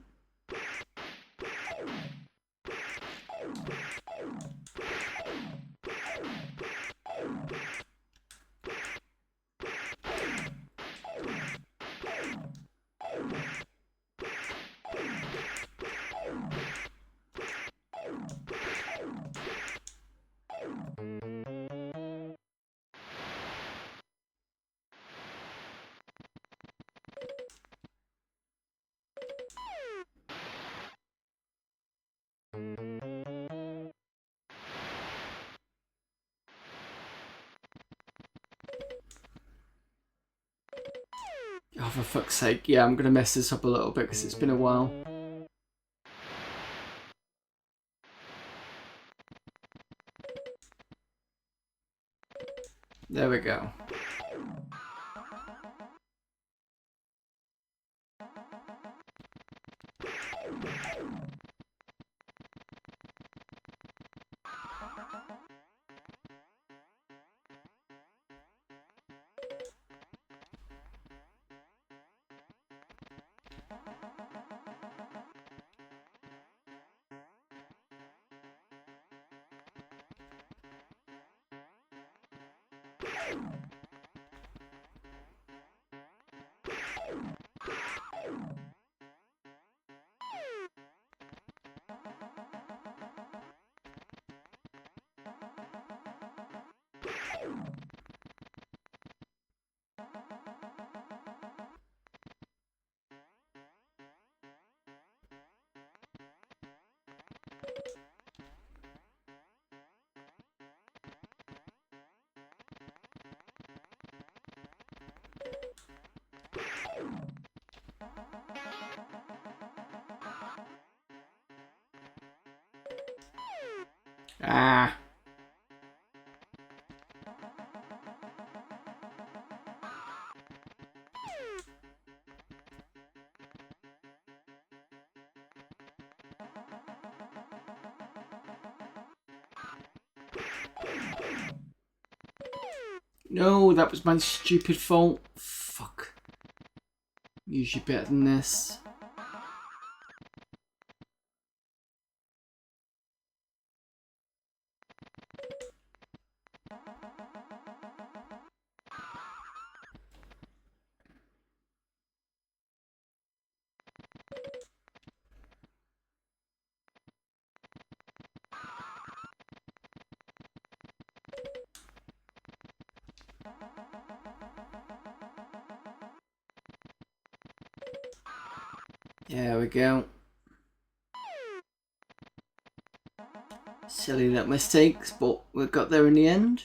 Oh, for fuck's sake. Yeah, I'm going to mess this up a little bit because it's been a while. There we go. Ah. No, that was my stupid fault. Fuck. Usually better than this. There we go. Silly little mistakes, but we got there in the end.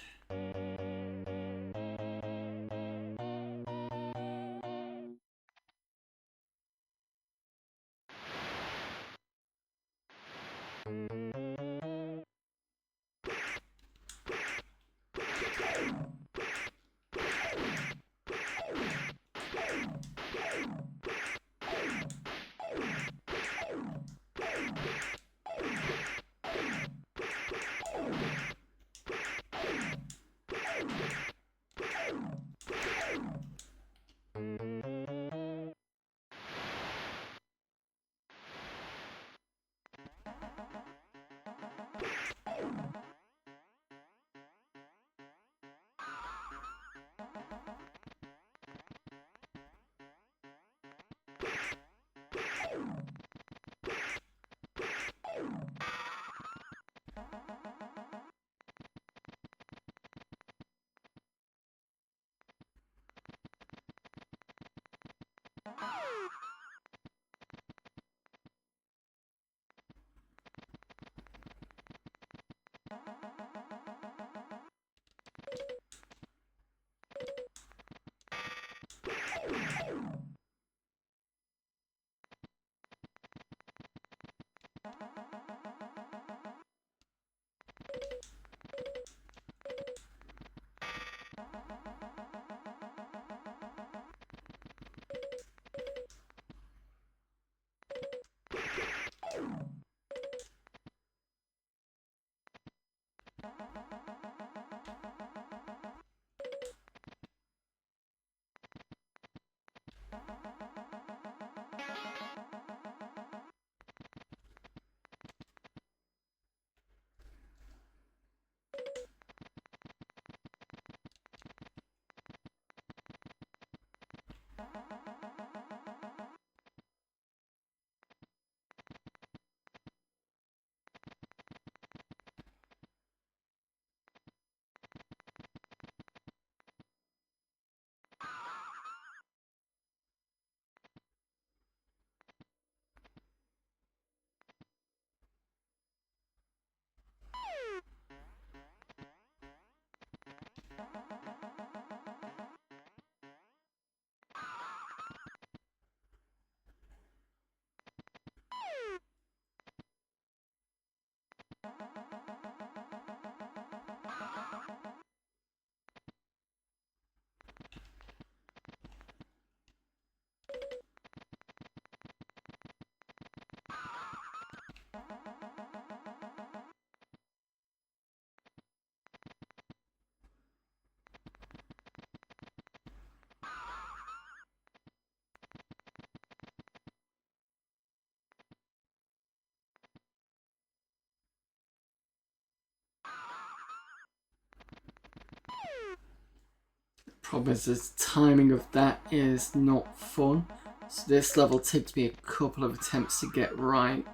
Problem is, the timing of that is not fun. So this level takes me a couple of attempts to get right.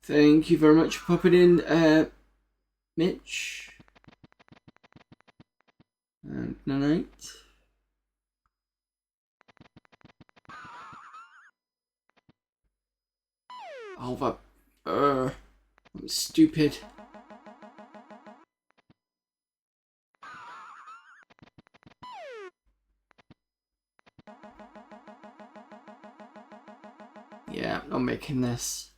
Thank you very much for popping in, Mitch. And good night. Oh, that. I'm stupid. Yeah, I'm not making this.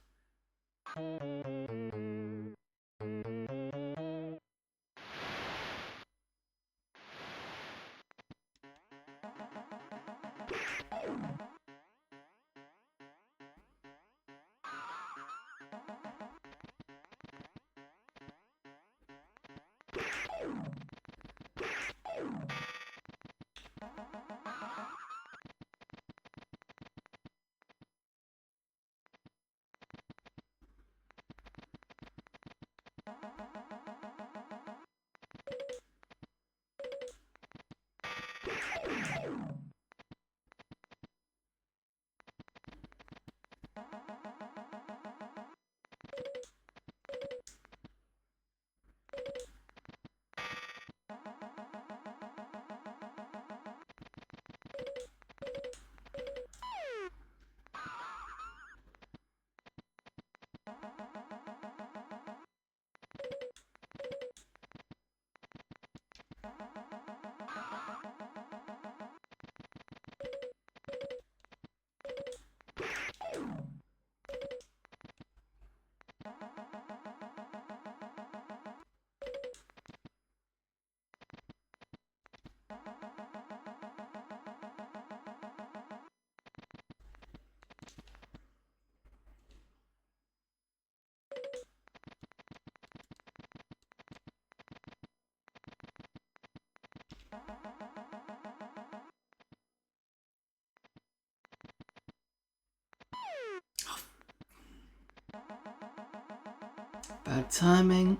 Bad timing.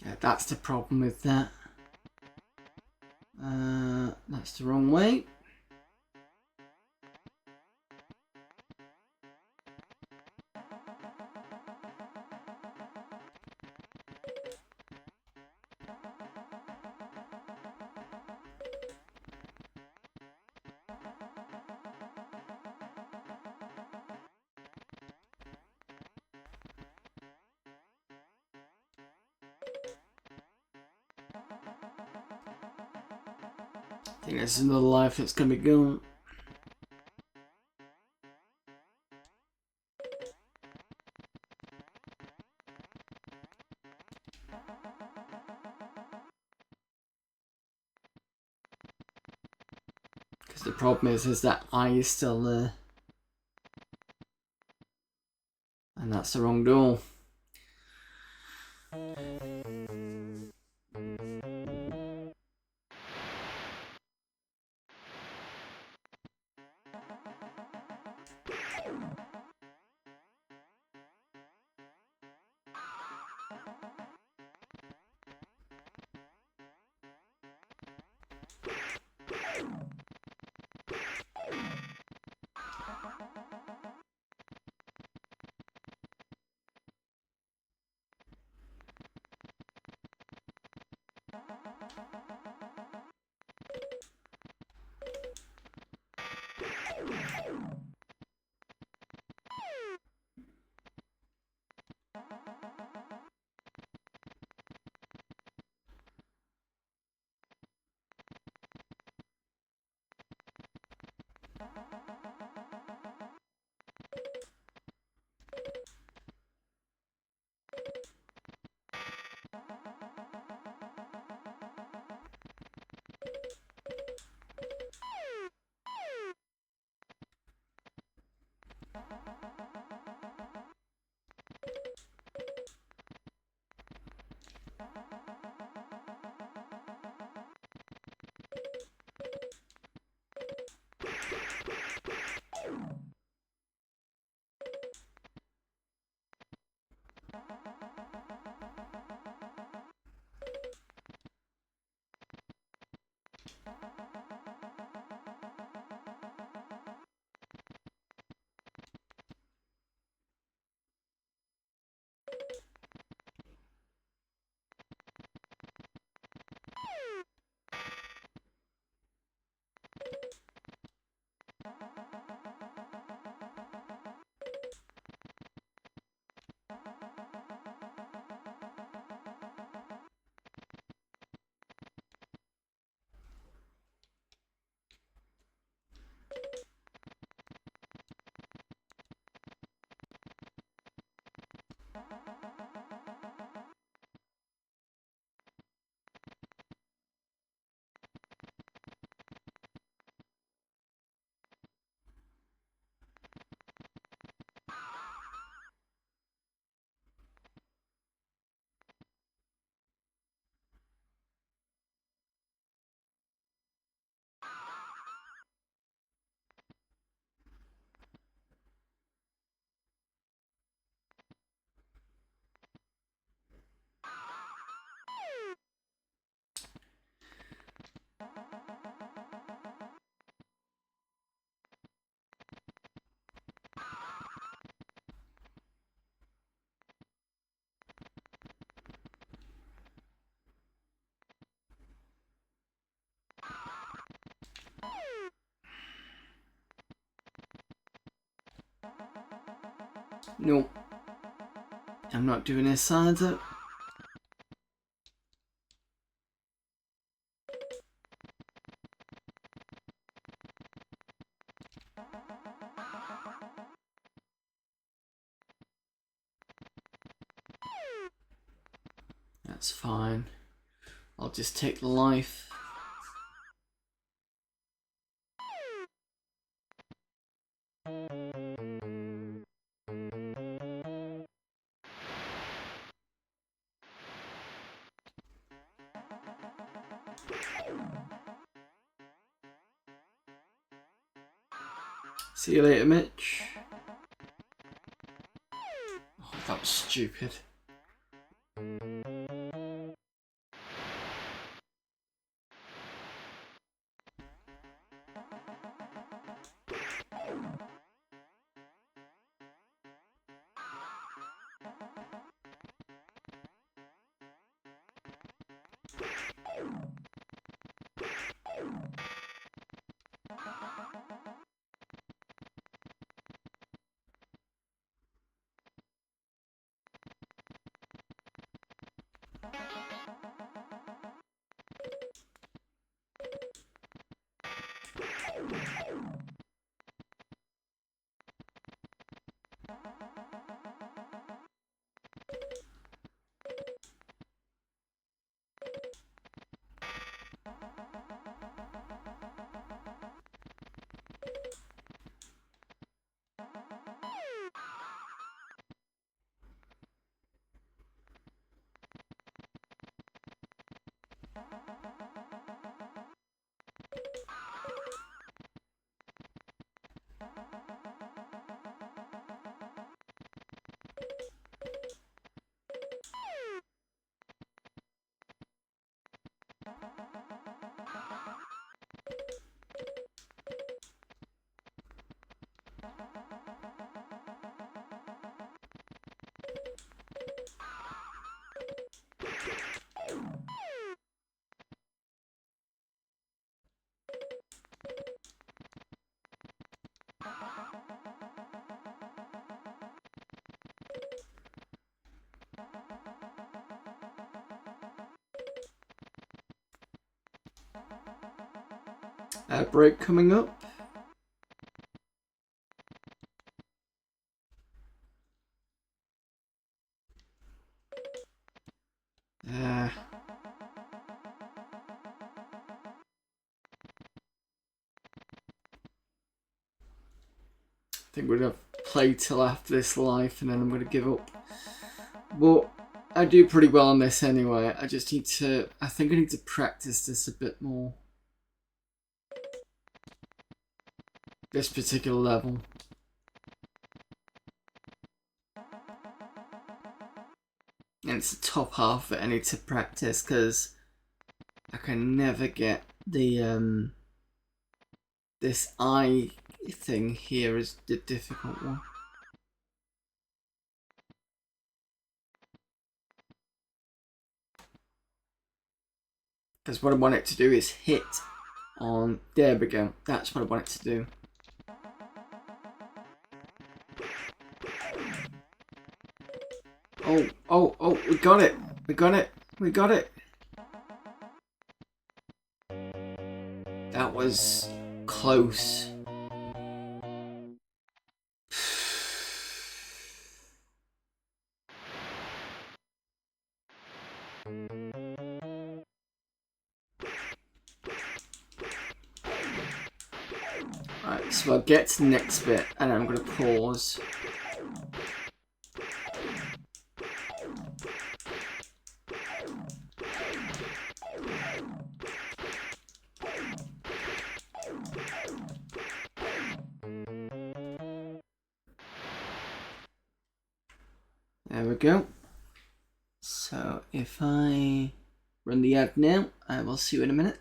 Yeah, that's the problem with that. That's the wrong way. think there's another life that's gonna be gone. Because the problem is that eye is still there. And that's the wrong door. Nope. I'm not doing this either. That's fine. I'll just take the life. See you later, Mitch. Oh, that was stupid. break coming up. I think we're gonna play till after this life and then I'm gonna give up. But I do pretty well on this anyway. I just need to, I think I need to practice this a bit more. This particular level. And it's the top half that I need to practice because I can never get the this eye thing here is the difficult one. Because what I want it to do is hit on, there we go, that's what I want it to do. Oh, we got it, we got it, we got it. That was close. Right, so I'll get to the next bit and I'm going to pause. There we go. So if I run the ad now, I will see you in a minute.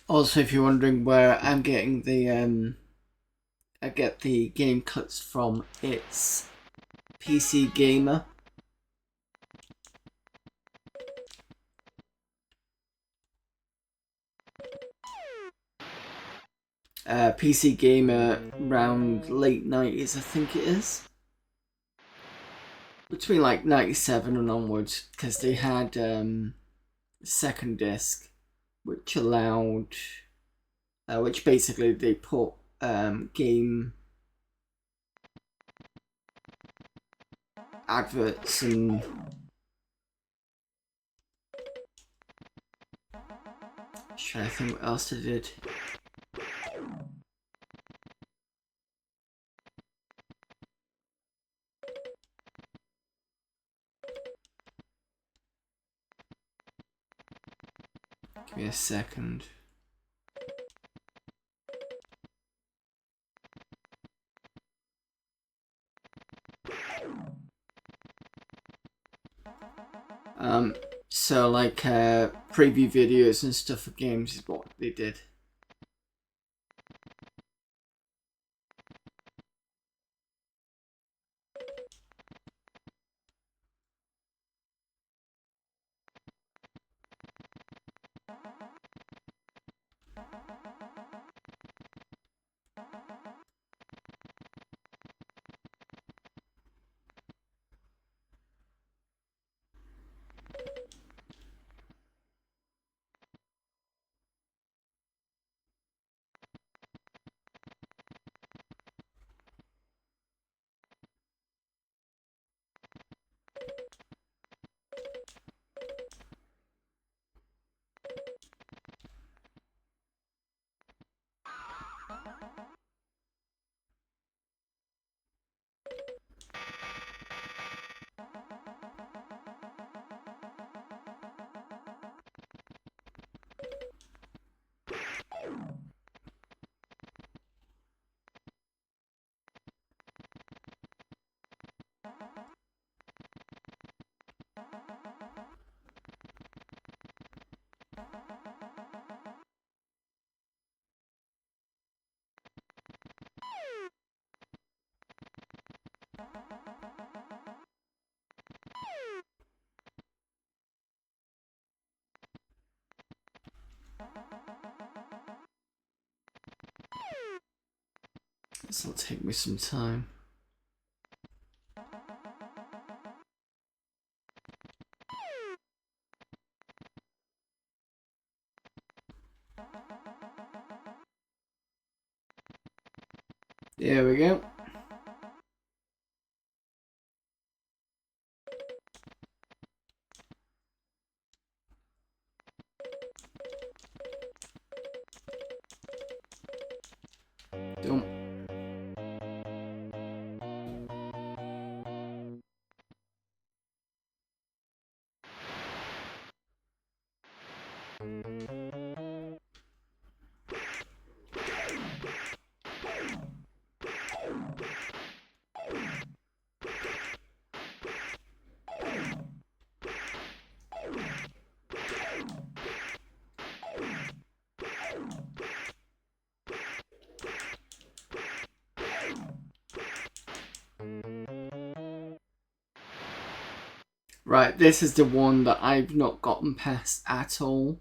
Also, if you're wondering where I'm getting the I get the game cuts from, it's PC Gamer. PC Gamer around late 90s, I think it is. Between like 97 and onwards, because they had second disc, which allowed, which basically they put game adverts and trying to think what else they did. Give me a second. So like preview videos and stuff for games is what they did. This will take me some time. There we go. Done. Right, this is the one that I've not gotten past at all.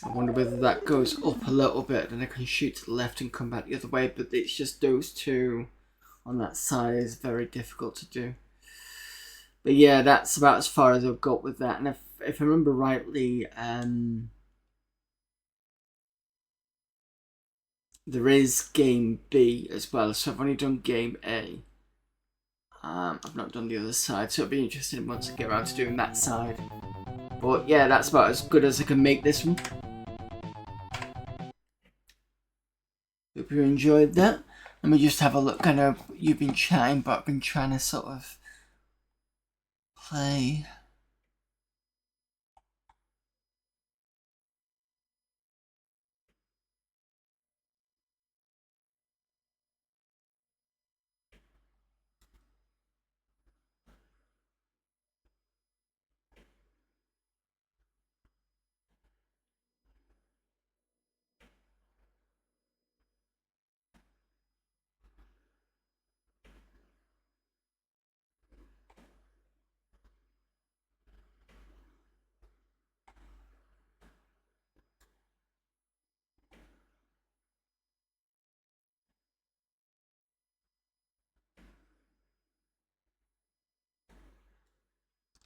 I wonder whether that goes up a little bit and I can shoot to the left and come back the other way, but it's just those two on that side is very difficult to do. But yeah, that's about as far as I've got with that. And if I remember rightly, there is game B as well, so I've only done game A. I've not done the other side, so it'll be interesting once I get around to doing that side. But yeah, that's about as good as I can make this one. Hope you enjoyed that. Let me just have a look. I know you've been chatting, but I've been trying to sort of play.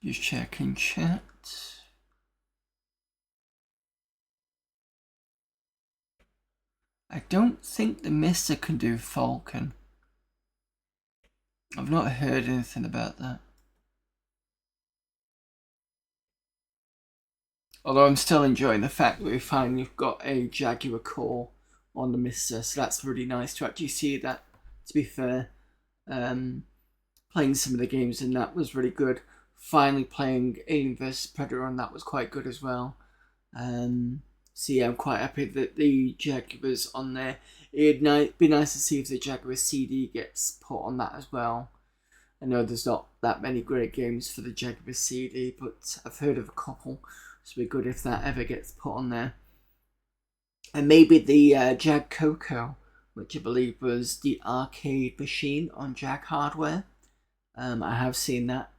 Just checking chat. I don't think the Mister can do Falcon. I've not heard anything about that. Although I'm still enjoying the fact that we finally got a Jaguar core on the Mister, so that's really nice to actually see that, to be fair. Playing some of the games and that was really good. Finally playing Alien vs Predator and that was quite good as well. So yeah, I'm quite happy that the Jaguar's on there. It'd be nice to see if the Jaguar CD gets put on that as well. I know there's not that many great games for the Jaguar CD, but I've heard of a couple. So it'd be good if that ever gets put on there. And maybe the Jag Coco, which I believe was the arcade machine on Jag hardware. I have seen that.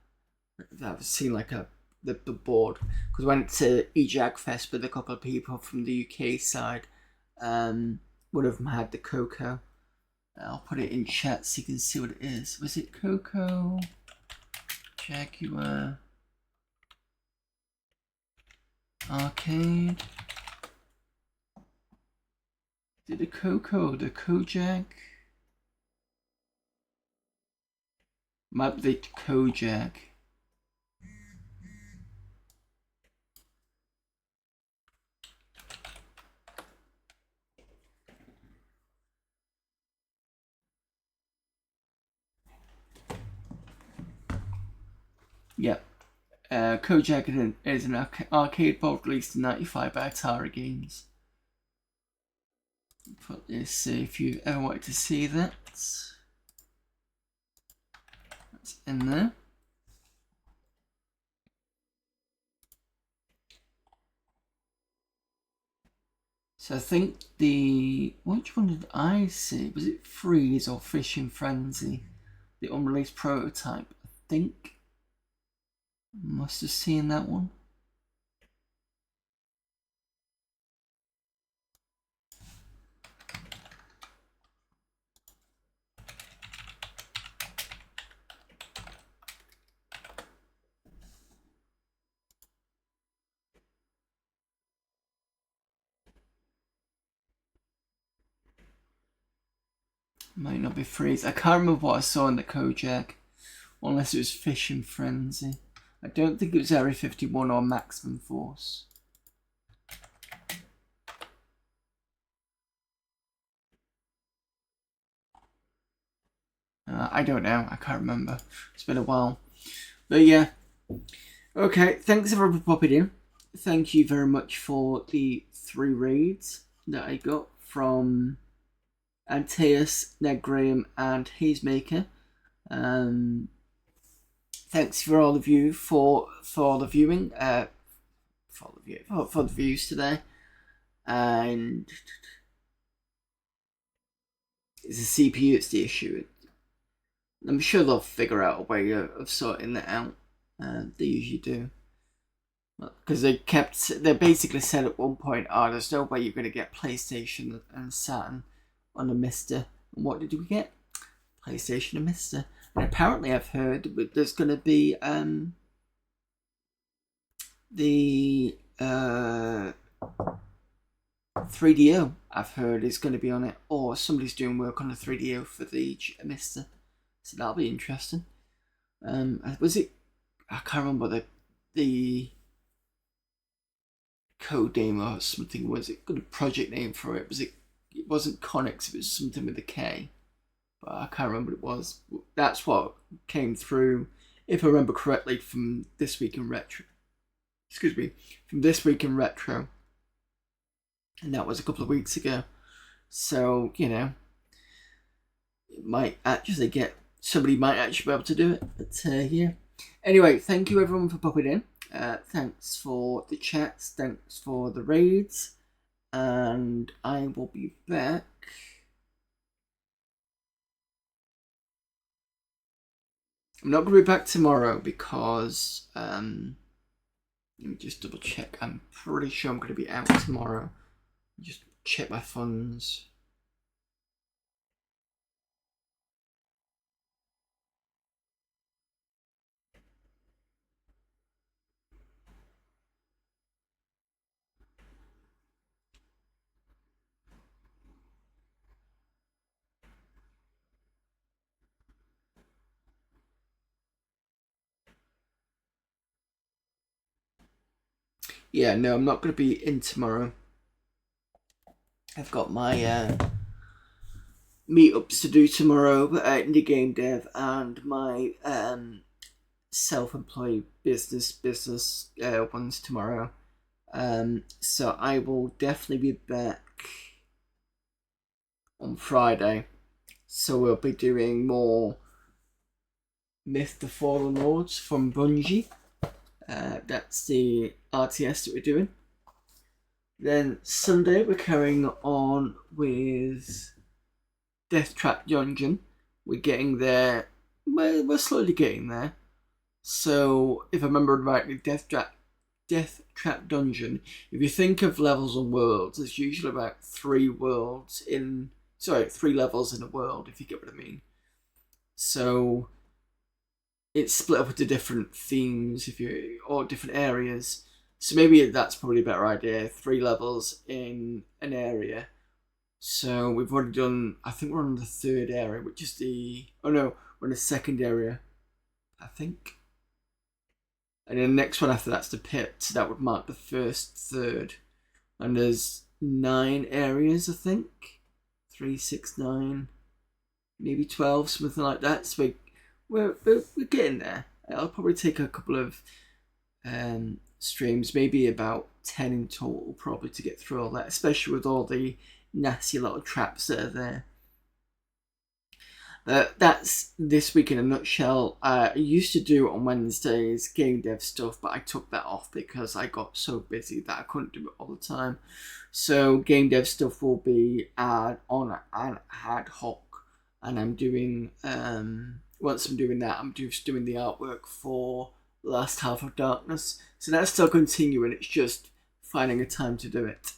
I've seen like the board, because I went to eJag Fest with a couple of people from the UK side. One of them had the Coco. I'll put it in chat so you can see what it is. Was it Coco? Jaguar arcade. Is it the Coco or the Kojak? Might be the Kojak. Yep. Kojak is an arcade board released in '95 by Atari Games. Put this if you ever wanted to see that. That's in there. So I think which one did I see? Was it Freeze or Fishing Frenzy? The unreleased prototype. I think must have seen that one. Might not be Freeze. I can't remember what I saw in the Kojak, unless it was Fishing Frenzy. I don't think it was Area 51 or Maximum Force. I don't know. I can't remember. It's been a while. But yeah. Okay, thanks everyone for popping in. Thank you very much for the 3 raids that I got from Antaeus, Ned Graham and Hazemaker. Thanks for all of you for the viewing, for the views today. And it's the CPU that's the issue. I'm sure they'll figure out a way of sorting that out. They usually do. Because they basically said at one point, there's no way you're going to get PlayStation and Saturn on a Mister. And what did we get? PlayStation and Mister. And apparently I've heard there's going to be the 3DO, I've heard, is going to be on it. Or somebody's doing work on a 3DO for the Mister. So that'll be interesting. Was it? I can't remember the code name or something. Was it got a project name for it? It wasn't Connex. It was something with a K, but I can't remember what it was. That's what came through, if I remember correctly, from This Week in Retro. Excuse me, from This Week in Retro, and that was a couple of weeks ago. So it might actually somebody might actually be able to do it. But yeah. Anyway, thank you everyone for popping in. Thanks for the chats. Thanks for the raids. And I will be back. I'm not going to be back tomorrow because let me just double check. I'm pretty sure I'm going to be out tomorrow. Just check my funds. Yeah, no, I'm not going to be in tomorrow. I've got my meetups to do tomorrow at Indie Game Dev and my self-employed business ones tomorrow. So I will definitely be back on Friday. So we'll be doing more Myth the Fallen Lords from Bungie. That's the RTS that we're doing. Then Sunday we're carrying on with Death Trap Dungeon. We're getting there. We're slowly getting there. So if I remember rightly, Death Trap Dungeon. If you think of levels and worlds, there's usually about 3 levels in a world. If you get what I mean. So it's split up into different themes or different areas. So maybe that's probably a better idea. 3 levels in an area. So we've already done, I think we're on the third area, which is oh no, we're in the second area, I think. And then the next one after that's the pit, so that would mark the first third. And there's 9 areas, I think. 3, 6, 9, maybe 12, something like that. So we're getting there. It'll probably take a couple of streams, maybe about 10 in total, probably, to get through all that, especially with all the nasty little traps that are there. That's this week in a nutshell. I used to do on Wednesdays game dev stuff, but I took that off because I got so busy that I couldn't do it all the time. So game dev stuff will be on an ad hoc, and I'm doing once I'm doing that, I'm just doing the artwork for Last Half of Darkness. So that's still continuing. It's just finding a time to do it.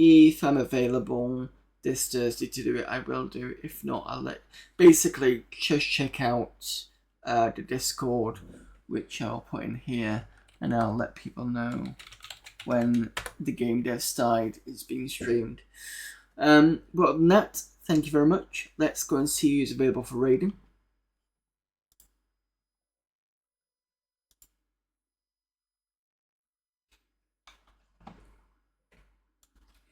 If I'm available this Thursday to do it, I will do. If not, I'll basically just check out the Discord, which I'll put in here, and I'll let people know when the game dev side is being streamed. But other than that, thank you very much. Let's go and see who's available for raiding.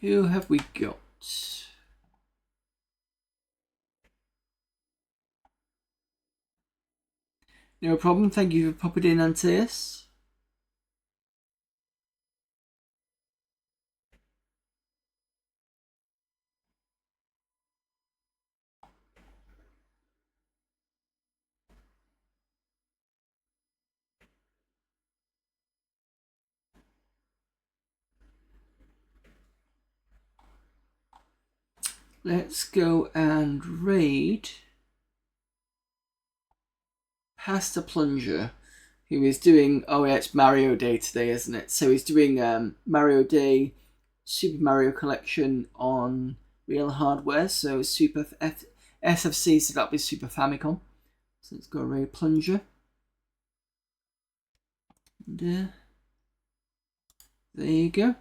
Who have we got? No problem. Thank you for popping in, Antaeus. Let's go and raid Pasta Plunger, who is doing, oh yeah, it's Mario Day today, isn't it? So he's doing Mario Day Super Mario Collection on real hardware, so Super SFC, so that'll be Super Famicom. So let's go raid Plunger. And, there you go.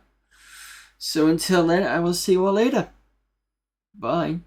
So until then, I will see you all later. Bye.